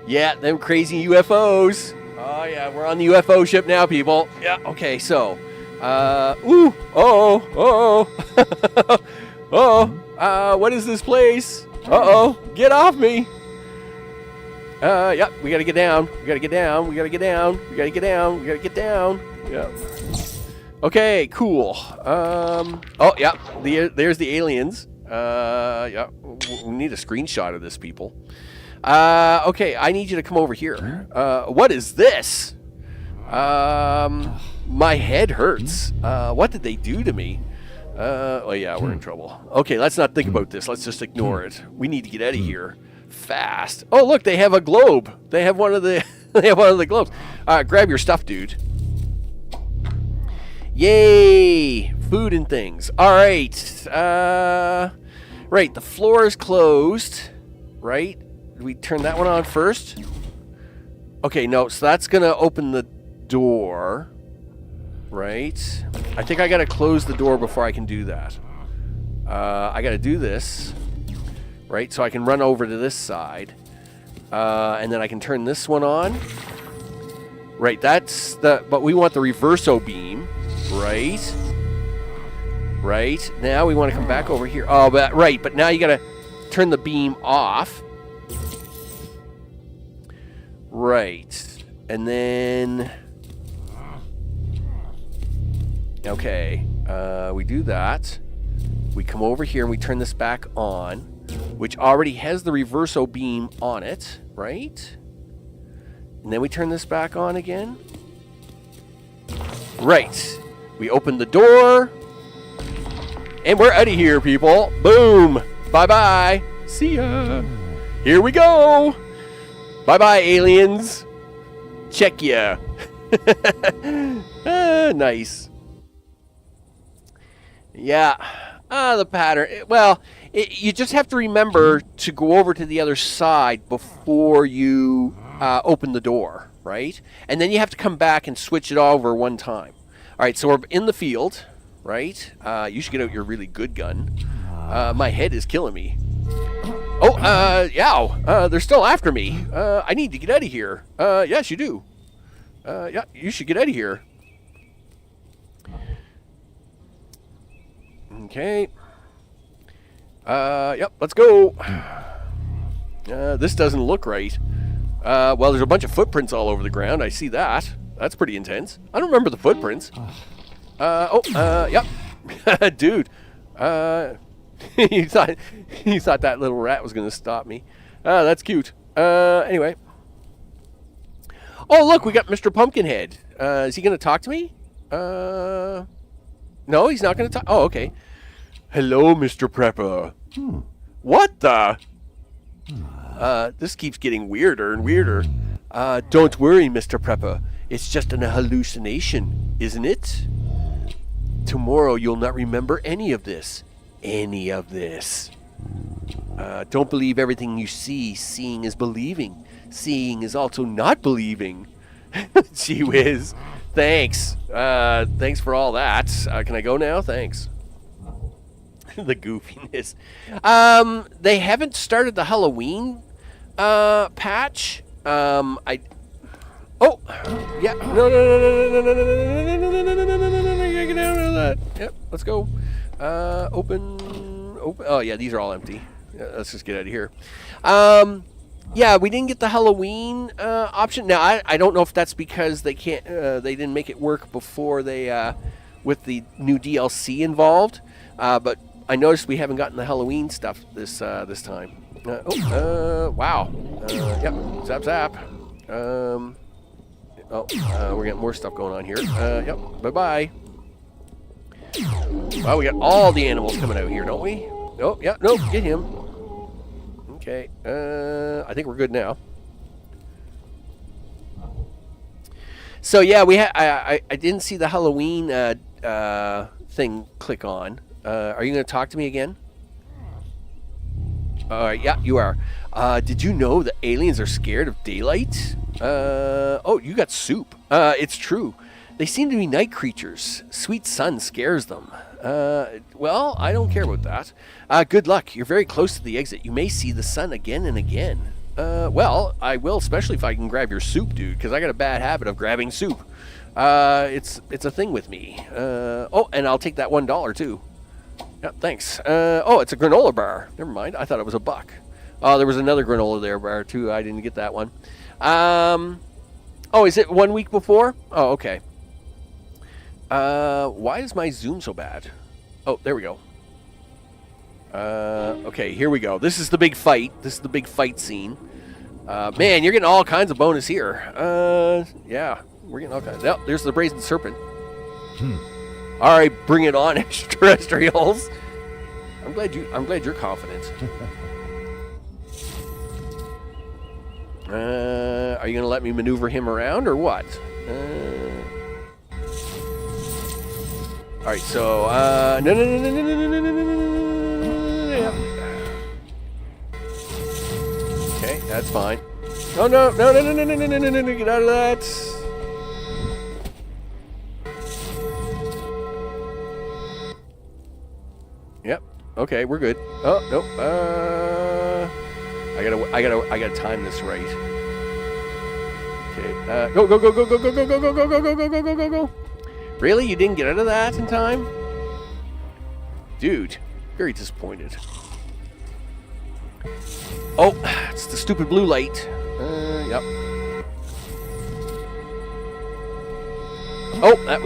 Yeah, them crazy UFOs. Oh, yeah, we're on the UFO ship now, people. Yeah, okay, so. Ooh, what is this place? Get off me. Yep, we gotta get down. We gotta get down. We gotta get down. We gotta get down. We gotta get down. Yep. Okay, cool. Oh, yeah, there's the aliens. Yeah, we need a screenshot of this, people. Okay, I need you to come over here. What is this? My head hurts. What did they do to me? Oh yeah, we're in trouble. Okay, let's not think about this. Let's just ignore it. We need to get out of here fast. Oh, look, they have a globe. They have one of the globes. Grab your stuff, dude. Yay! Food and things. All right. Right, the floor is closed. Right? Did we turn that one on first? Okay, no, so that's going to open the door. Right? I think I got to close the door before I can do that. I got to do this. Right? So I can run over to this side. And then I can turn this one on. Right, that's the... But we want the reverso beam. Right? Right? Now we want to come back over here. Oh, but right, but now you got to turn the beam off. Right. And then... Okay. We do that. We come over here and we turn this back on, which already has the reverso beam on it, right? And then we turn this back on again. Right. We open the door. And we're out of here, people. Boom. Bye-bye. See ya. Here we go. Bye-bye, aliens. Check ya. Nice. Yeah. The pattern. Well, you just have to remember to go over to the other side before you open the door, right? And then you have to come back and switch it over one time. All right, so we're in the field, right? You should get out your really good gun. My head is killing me. Oh, yow. They're still after me. I need to get out of here. Yes, you do. Yeah, you should get out of here. Okay. Yep, let's go. This doesn't look right. Well, there's a bunch of footprints all over the ground. I see that. That's pretty intense. I don't remember the footprints. Yep. Dude. he thought that little rat was going to stop me. That's cute. Anyway. Oh, look, we got Mr. Pumpkinhead. Is he going to talk to me? No, he's not going to talk. Oh, okay. Hello, Mr. Prepper. What the? This keeps getting weirder and weirder. Don't worry, Mr. Prepper. It's just an hallucination, isn't it? Tomorrow you'll not remember any of this. Any of this. Don't believe everything you see. Seeing is believing. Seeing is also not believing. Gee whiz. Thanks. Thanks for all that. Can I go now? Thanks. The goofiness. They haven't started the Halloween patch. Oh, yeah. No. Get out of that. Yep. Let's go. Open. Oh yeah, these are all empty. Yeah, let's just get out of here. Yeah, we didn't get the Halloween option. Now I don't know if that's because they can't. They didn't make it work before they with the new DLC involved. But I noticed we haven't gotten the Halloween stuff this time. Wow. Yep. Zap zap. We're getting more stuff going on here. Yep. Bye bye. Wow, we got all the animals coming out here, don't we? Oh, yeah. No, get him. Okay. I think we're good now. So yeah, I didn't see the Halloween thing click on. Are you going to talk to me again? Yeah, you are. Did you know that aliens are scared of daylight? Oh, you got soup. It's true. They seem to be night creatures. Sweet sun scares them. Well, I don't care about that. Good luck. You're very close to the exit. You may see the sun again and again. Well, I will, especially if I can grab your soup, dude, because I got a bad habit of grabbing soup. It's a thing with me. Oh, and I'll take that $1 too. Yep, thanks. Oh, it's a granola bar. Never mind. I thought it was a buck. Oh, there was another granola there bar too. I didn't get that one. Oh, is it 1 week before? Oh, okay. Why is my zoom so bad? Oh, there we go. Okay, here we go. This is the big fight. This is the big fight scene. Man, you're getting all kinds of bonus here. Yeah, we're getting all kinds. Oh, there's the brazen serpent. All right, bring it on, extraterrestrials. I'm glad you're confident. Are you gonna let me maneuver him around or what? All right, so no. Okay, that's fine. Oh no, get out of that. Yep. Okay, we're good. Oh nope. I gotta time this right. Okay. Go. Really? You didn't get out of that in time? Dude, very disappointed. Oh, it's the stupid blue light. Yep. Oh, that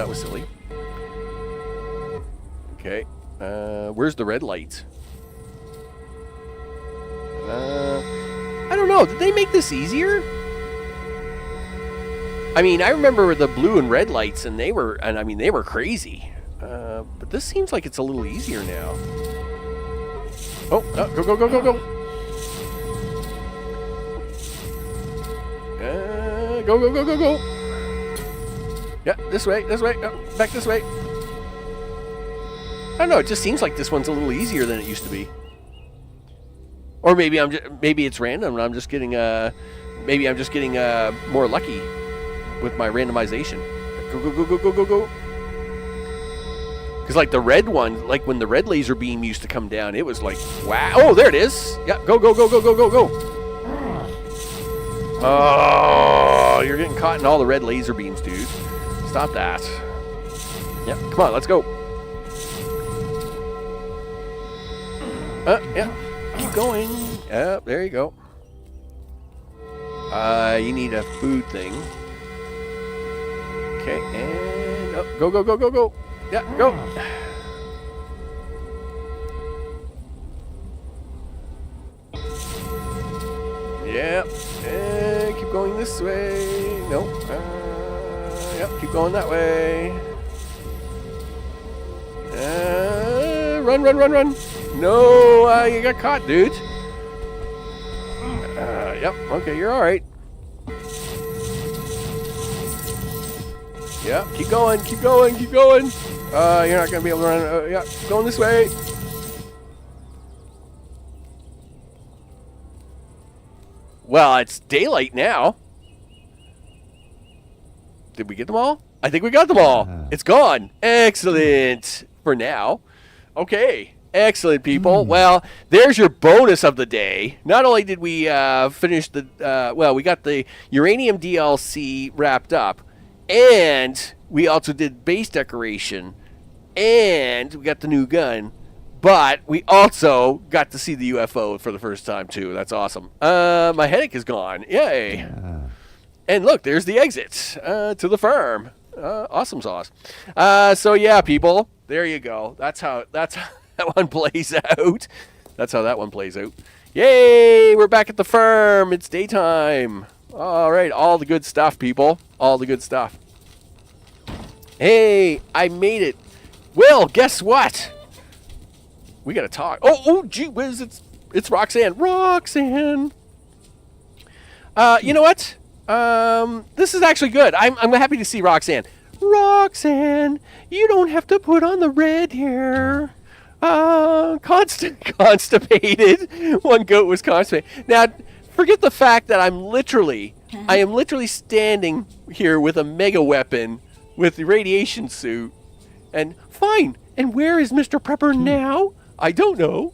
was silly. Okay. Where's the red light? I don't know. Did they make this easier? I mean, I remember the blue and red lights, and they were crazy. But this seems like it's a little easier now. Oh, go. Go. Yeah, this way. Oh, back this way. I don't know. It just seems like this one's a little easier than it used to be. Or maybe maybe it's random and I'm just getting more lucky with my randomization. Go. Because like the red one, like when the red laser beam used to come down, it was like, wow. Oh, there it is. Yeah, go. Oh, you're getting caught in all the red laser beams, dude. Stop that. Yeah, come on, let's go. Yeah, keep going. There you go. You need a food thing. Okay, and go. Yeah, go. Yeah, and keep going this way. Nope. Yep, keep going that way. Run. No, you got caught, dude. Yep, okay, you're all right. Yeah, keep going. You're not going to be able to run. Yeah, keep going this way. Well, it's daylight now. Did we get them all? I think we got them all. It's gone. Excellent. For now. Okay. Excellent, people. Well, there's your bonus of the day. Not only did we finish the... we got the Uranium DLC wrapped up. And we also did base decoration. And we got the new gun. But we also got to see the UFO for the first time, too. That's awesome. My headache is gone. Yay. Yeah. And look, there's the exit to the farm. Awesome sauce. So, yeah, people, there you go. That's how that one plays out. That's how that one plays out. Yay, we're back at the farm. It's daytime. All right, all the good stuff, people. All the good stuff. Hey, I made it. Well, guess what? We gotta talk. Oh, gee whiz! It's Roxanne. Roxanne. You know what? This is actually good. I'm happy to see Roxanne. Roxanne, you don't have to put on the red hair. Constipated. One goat was constipated. Now, forget the fact that I am literally standing here with a mega weapon with the radiation suit. And fine. And where is Mr. Prepper now? I don't know.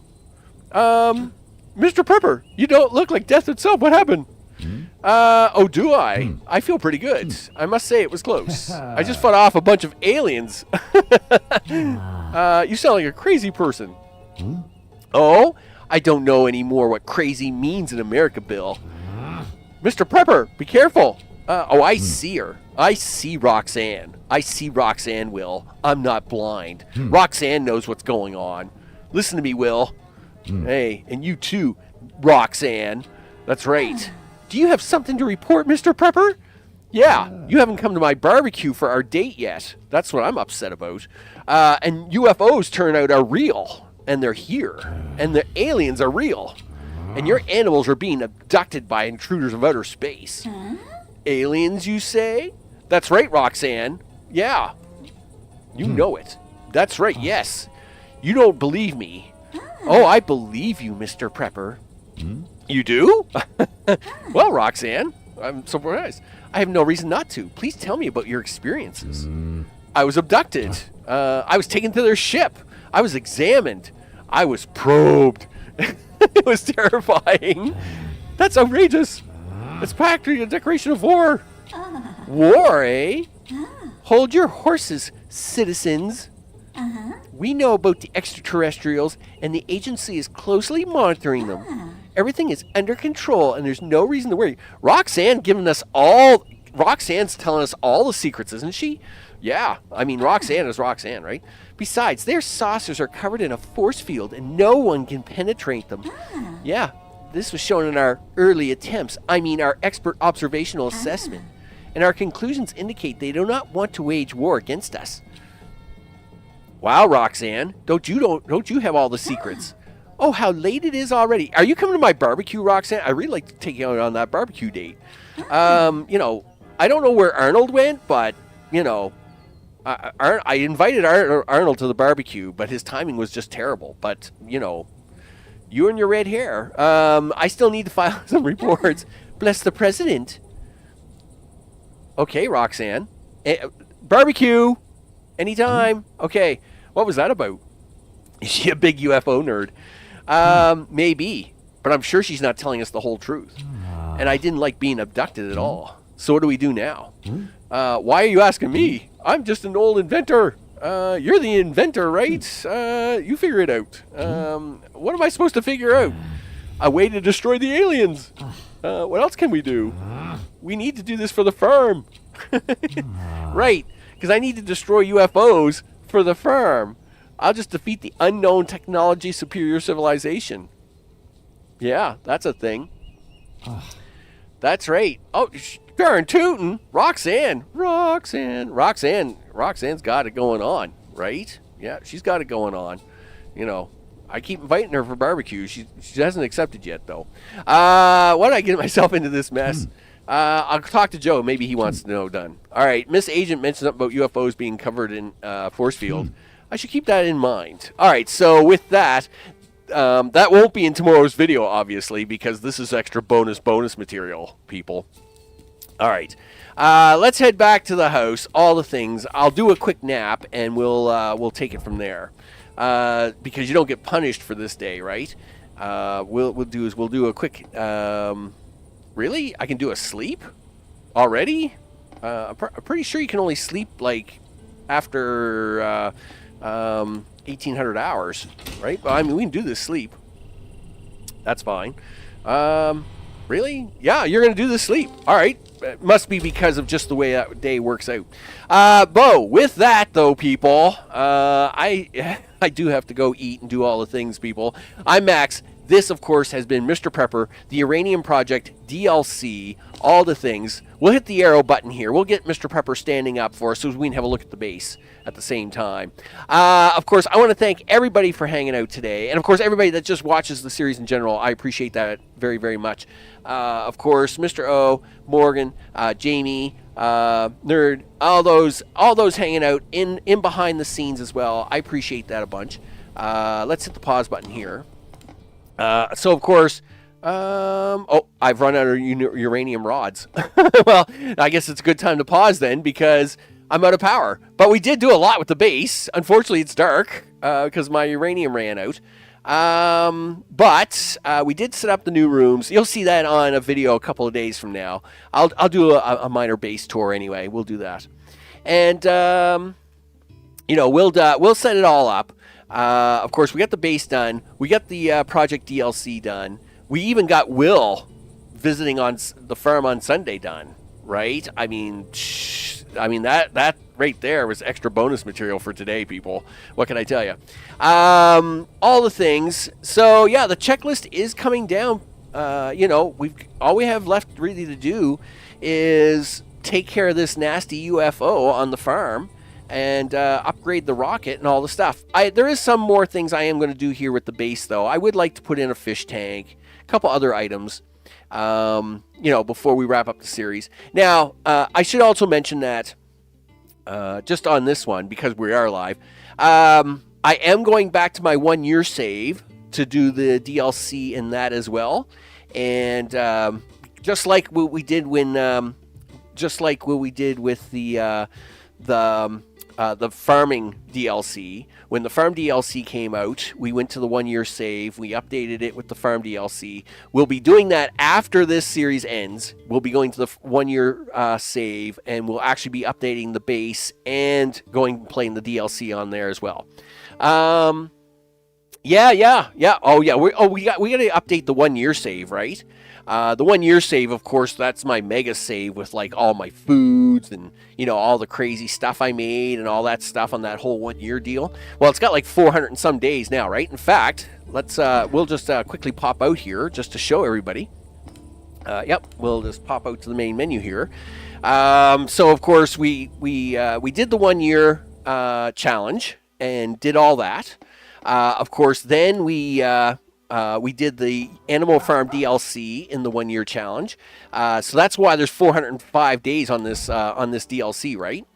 Mr. Prepper, you don't look like death itself. What happened? Oh, do I? I feel pretty good. I must say it was close. I just fought off a bunch of aliens. You sound like a crazy person. Oh, I don't know anymore what crazy means in America, Bill. Mr. Prepper, be careful. I see her. I see Roxanne. I see Roxanne, Will. I'm not blind. Roxanne knows what's going on. Listen to me, Will. Hey, and you too, Roxanne. That's right. Do you have something to report, Mr. Prepper? Yeah, you haven't come to my barbecue for our date yet. That's what I'm upset about. And UFOs turn out are real. And they're here. And the aliens are real. And your animals are being abducted by intruders of outer space. Aliens, you say? That's right, Roxanne. Yeah. You know it. That's right, yes. You don't believe me. Oh, I believe you, Mr. Prepper. You do? Well, Roxanne, I'm surprised. I have no reason not to. Please tell me about your experiences. I was abducted. I was taken to their ship. I was examined. I was probed. It was terrifying. That's outrageous. It's practically a declaration of war. War, eh? Hold your horses, citizens. We know about the extraterrestrials, and the agency is closely monitoring them. Everything is under control, and there's no reason to worry. Roxanne's telling us all the secrets, isn't she? Yeah, I mean, Roxanne is Roxanne, right? Besides, their saucers are covered in a force field, and no one can penetrate them. Yeah, this was shown in our early attempts. I mean, our expert observational assessment. And our conclusions indicate they do not want to wage war against us. Wow, Roxanne, don't you have all the secrets? Oh, how late it is already. Are you coming to my barbecue, Roxanne? I really like to take you out on that barbecue date. I don't know where Arnold went, but, I invited Arnold to the barbecue, but his timing was just terrible. But, you and your red hair. I still need to file some reports. Bless the president. Okay, Roxanne. Barbecue. Anytime. Okay. What was that about? Is she a big UFO nerd? Maybe. But I'm sure she's not telling us the whole truth. And I didn't like being abducted at all. So what do we do now? Why are you asking me? I'm just an old inventor. You're the inventor, right? You figure it out. What am I supposed to figure out? A way to destroy the aliens. What else can we do? We need to do this for the firm. Right, because I need to destroy UFOs for the firm. I'll just defeat the unknown technology superior civilization. Yeah, that's a thing. That's right. Oh, darn tootin'. Roxanne's got it going on, right? Yeah, she's got it going on. I keep inviting her for barbecue. She hasn't accepted yet, though. Why did I get myself into this mess? I'll talk to Joe. Maybe he wants to know done. All right, Miss Agent mentioned something about UFOs being covered in force field. I should keep that in mind. All right, so with that, that won't be in tomorrow's video, obviously, because this is extra bonus material, people. All right, let's head back to the house. All the things. I'll do a quick nap, and we'll take it from there. Because you don't get punished for this day, right? We'll do a quick. Really, I can do a sleep already. I'm pretty sure you can only sleep like after 1,800 hours, right? But I mean, we can do this sleep. That's fine. Really? Yeah, you're gonna do this sleep. All right. It must be because of just the way that day works out. Bo, with that though, people, I do have to go eat and do all the things, people. I'm Max. This, of course, has been Mr. Prepper, the Uranium Project, DLC, all the things. We'll hit the arrow button here. We'll get Mr. Prepper standing up for us so we can have a look at the base at the same time. Of course, I want to thank everybody for hanging out today. And, of course, everybody that just watches the series in general. I appreciate that very, very much. Of course, Mr. O, Morgan, Jamie, Nerd, all those hanging out in behind the scenes as well. I appreciate that a bunch. Let's hit the pause button here. So, of course, I've run out of uranium rods. Well, I guess it's a good time to pause then because I'm out of power. But we did do a lot with the base. Unfortunately, it's dark because my uranium ran out. But we did set up the new rooms. You'll see that on a video a couple of days from now. I'll do a minor base tour anyway. We'll do that. And, we'll set it all up. Of course, we got the base done. We got the Project DLC done. We even got Will visiting on the farm on Sunday done, right? I mean that right there was extra bonus material for today, people. What can I tell you? All the things. So yeah, the checklist is coming down. All we have left really to do is take care of this nasty UFO on the farm. And upgrade the rocket and all the stuff. There is some more things I am going to do here with the base, though. I would like to put in a fish tank, a couple other items, before we wrap up the series. Now, I should also mention that, just on this one, because we are live, I am going back to my 1 year save to do the DLC in that as well. And just like what we did with the farming DLC. When the farm DLC came out, we went to the 1 year save. We updated it with the farm DLC. We'll be doing that after this series ends. We'll be going to the 1 year save, and we'll actually be updating the base and playing the DLC on there as well. Yeah. Oh yeah. We got to update the 1 year save, right? The 1 year save, of course, that's my mega save with like all my foods and, all the crazy stuff I made and all that stuff on that whole 1 year deal. Well, it's got like 400 and some days now, right? In fact, we'll just quickly pop out here just to show everybody. We'll just pop out to the main menu here. So of course we did the 1 year challenge and did all that. Of course, then we did the Animal Farm DLC in the 1 year challenge. So that's why there's 405 days on this DLC, right?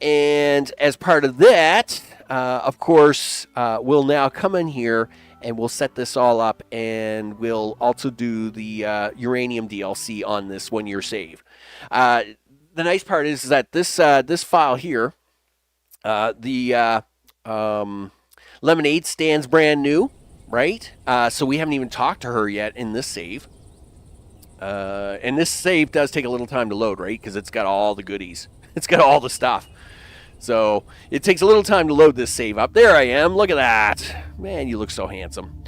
And as part of that, of course, we'll now come in here and we'll set this all up, and we'll also do the Uranium DLC on this 1-year save. The nice part is that this file here, the Lemonade stands brand new, right? So we haven't even talked to her yet in this save. And this save does take a little time to load, right? Because it's got all the goodies. It's got all the stuff. So it takes a little time to load this save up. There I am. Look at that. Man, you look so handsome.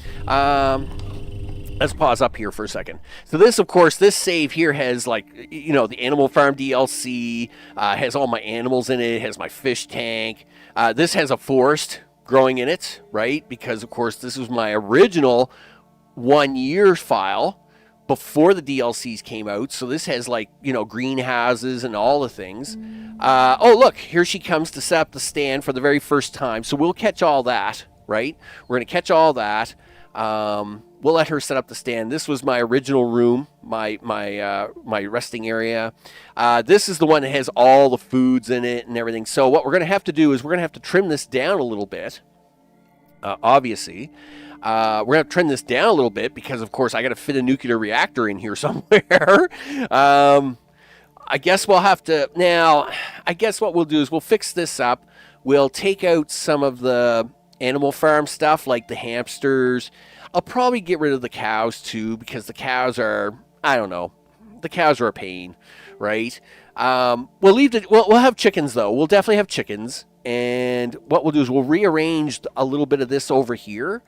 Let's pause up here for a second. So this, of course, this save here has, like, you know, the Animal Farm DLC, has all my animals in it, has my fish tank. This has a forest growing in it, right? Because, of course, this was my original 1-year file before the DLCs came out. So this has, like, you know, greenhouses and all the things. Oh, look, here she comes to set up the stand for the very first time. So we'll catch all that, right? We're going to catch all that. We'll let her set up the stand. This was my original room, my resting area. This is the one that has all the foods in it and everything. So what we're going to have to do is we're going to have to trim this down a little bit, obviously. We're going to trim this down a little bit because, of course, I got to fit a nuclear reactor in here somewhere. I guess we'll have to... Now, I guess what we'll do is we'll fix this up. We'll take out some of the Animal Farm stuff, like the hamsters. I'll probably get rid of the cows, too, because the cows are... I don't know. The cows are a pain, right? We'll leave the... We'll have chickens, though. We'll definitely have chickens. And what we'll do is we'll rearrange a little bit of this over here.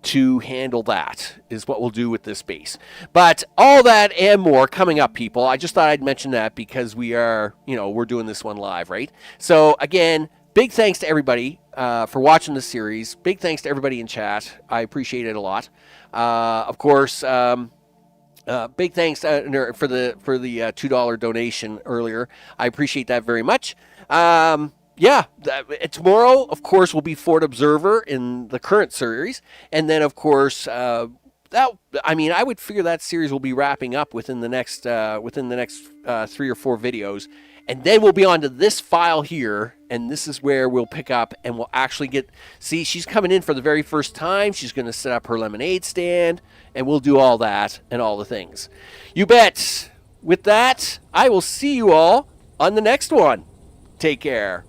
To handle that is what we'll do with this base. But all that and more coming up, people. I just thought I'd mention that because we are, you know, we're doing this one live, right? So again, big thanks to everybody for watching this series. Big thanks to everybody in chat. I appreciate it a lot. Of course, big thanks for the $2 donation earlier. I appreciate that very much. Yeah, tomorrow, of course, will be Fort Observer in the current series, and then, of course, I would figure that series will be wrapping up within the next 3 or 4 videos, and then we'll be on to this file here, and this is where we'll pick up, and we'll actually see, she's coming in for the very first time. She's going to set up her lemonade stand, and we'll do all that and all the things. You bet. With that, I will see you all on the next one. Take care.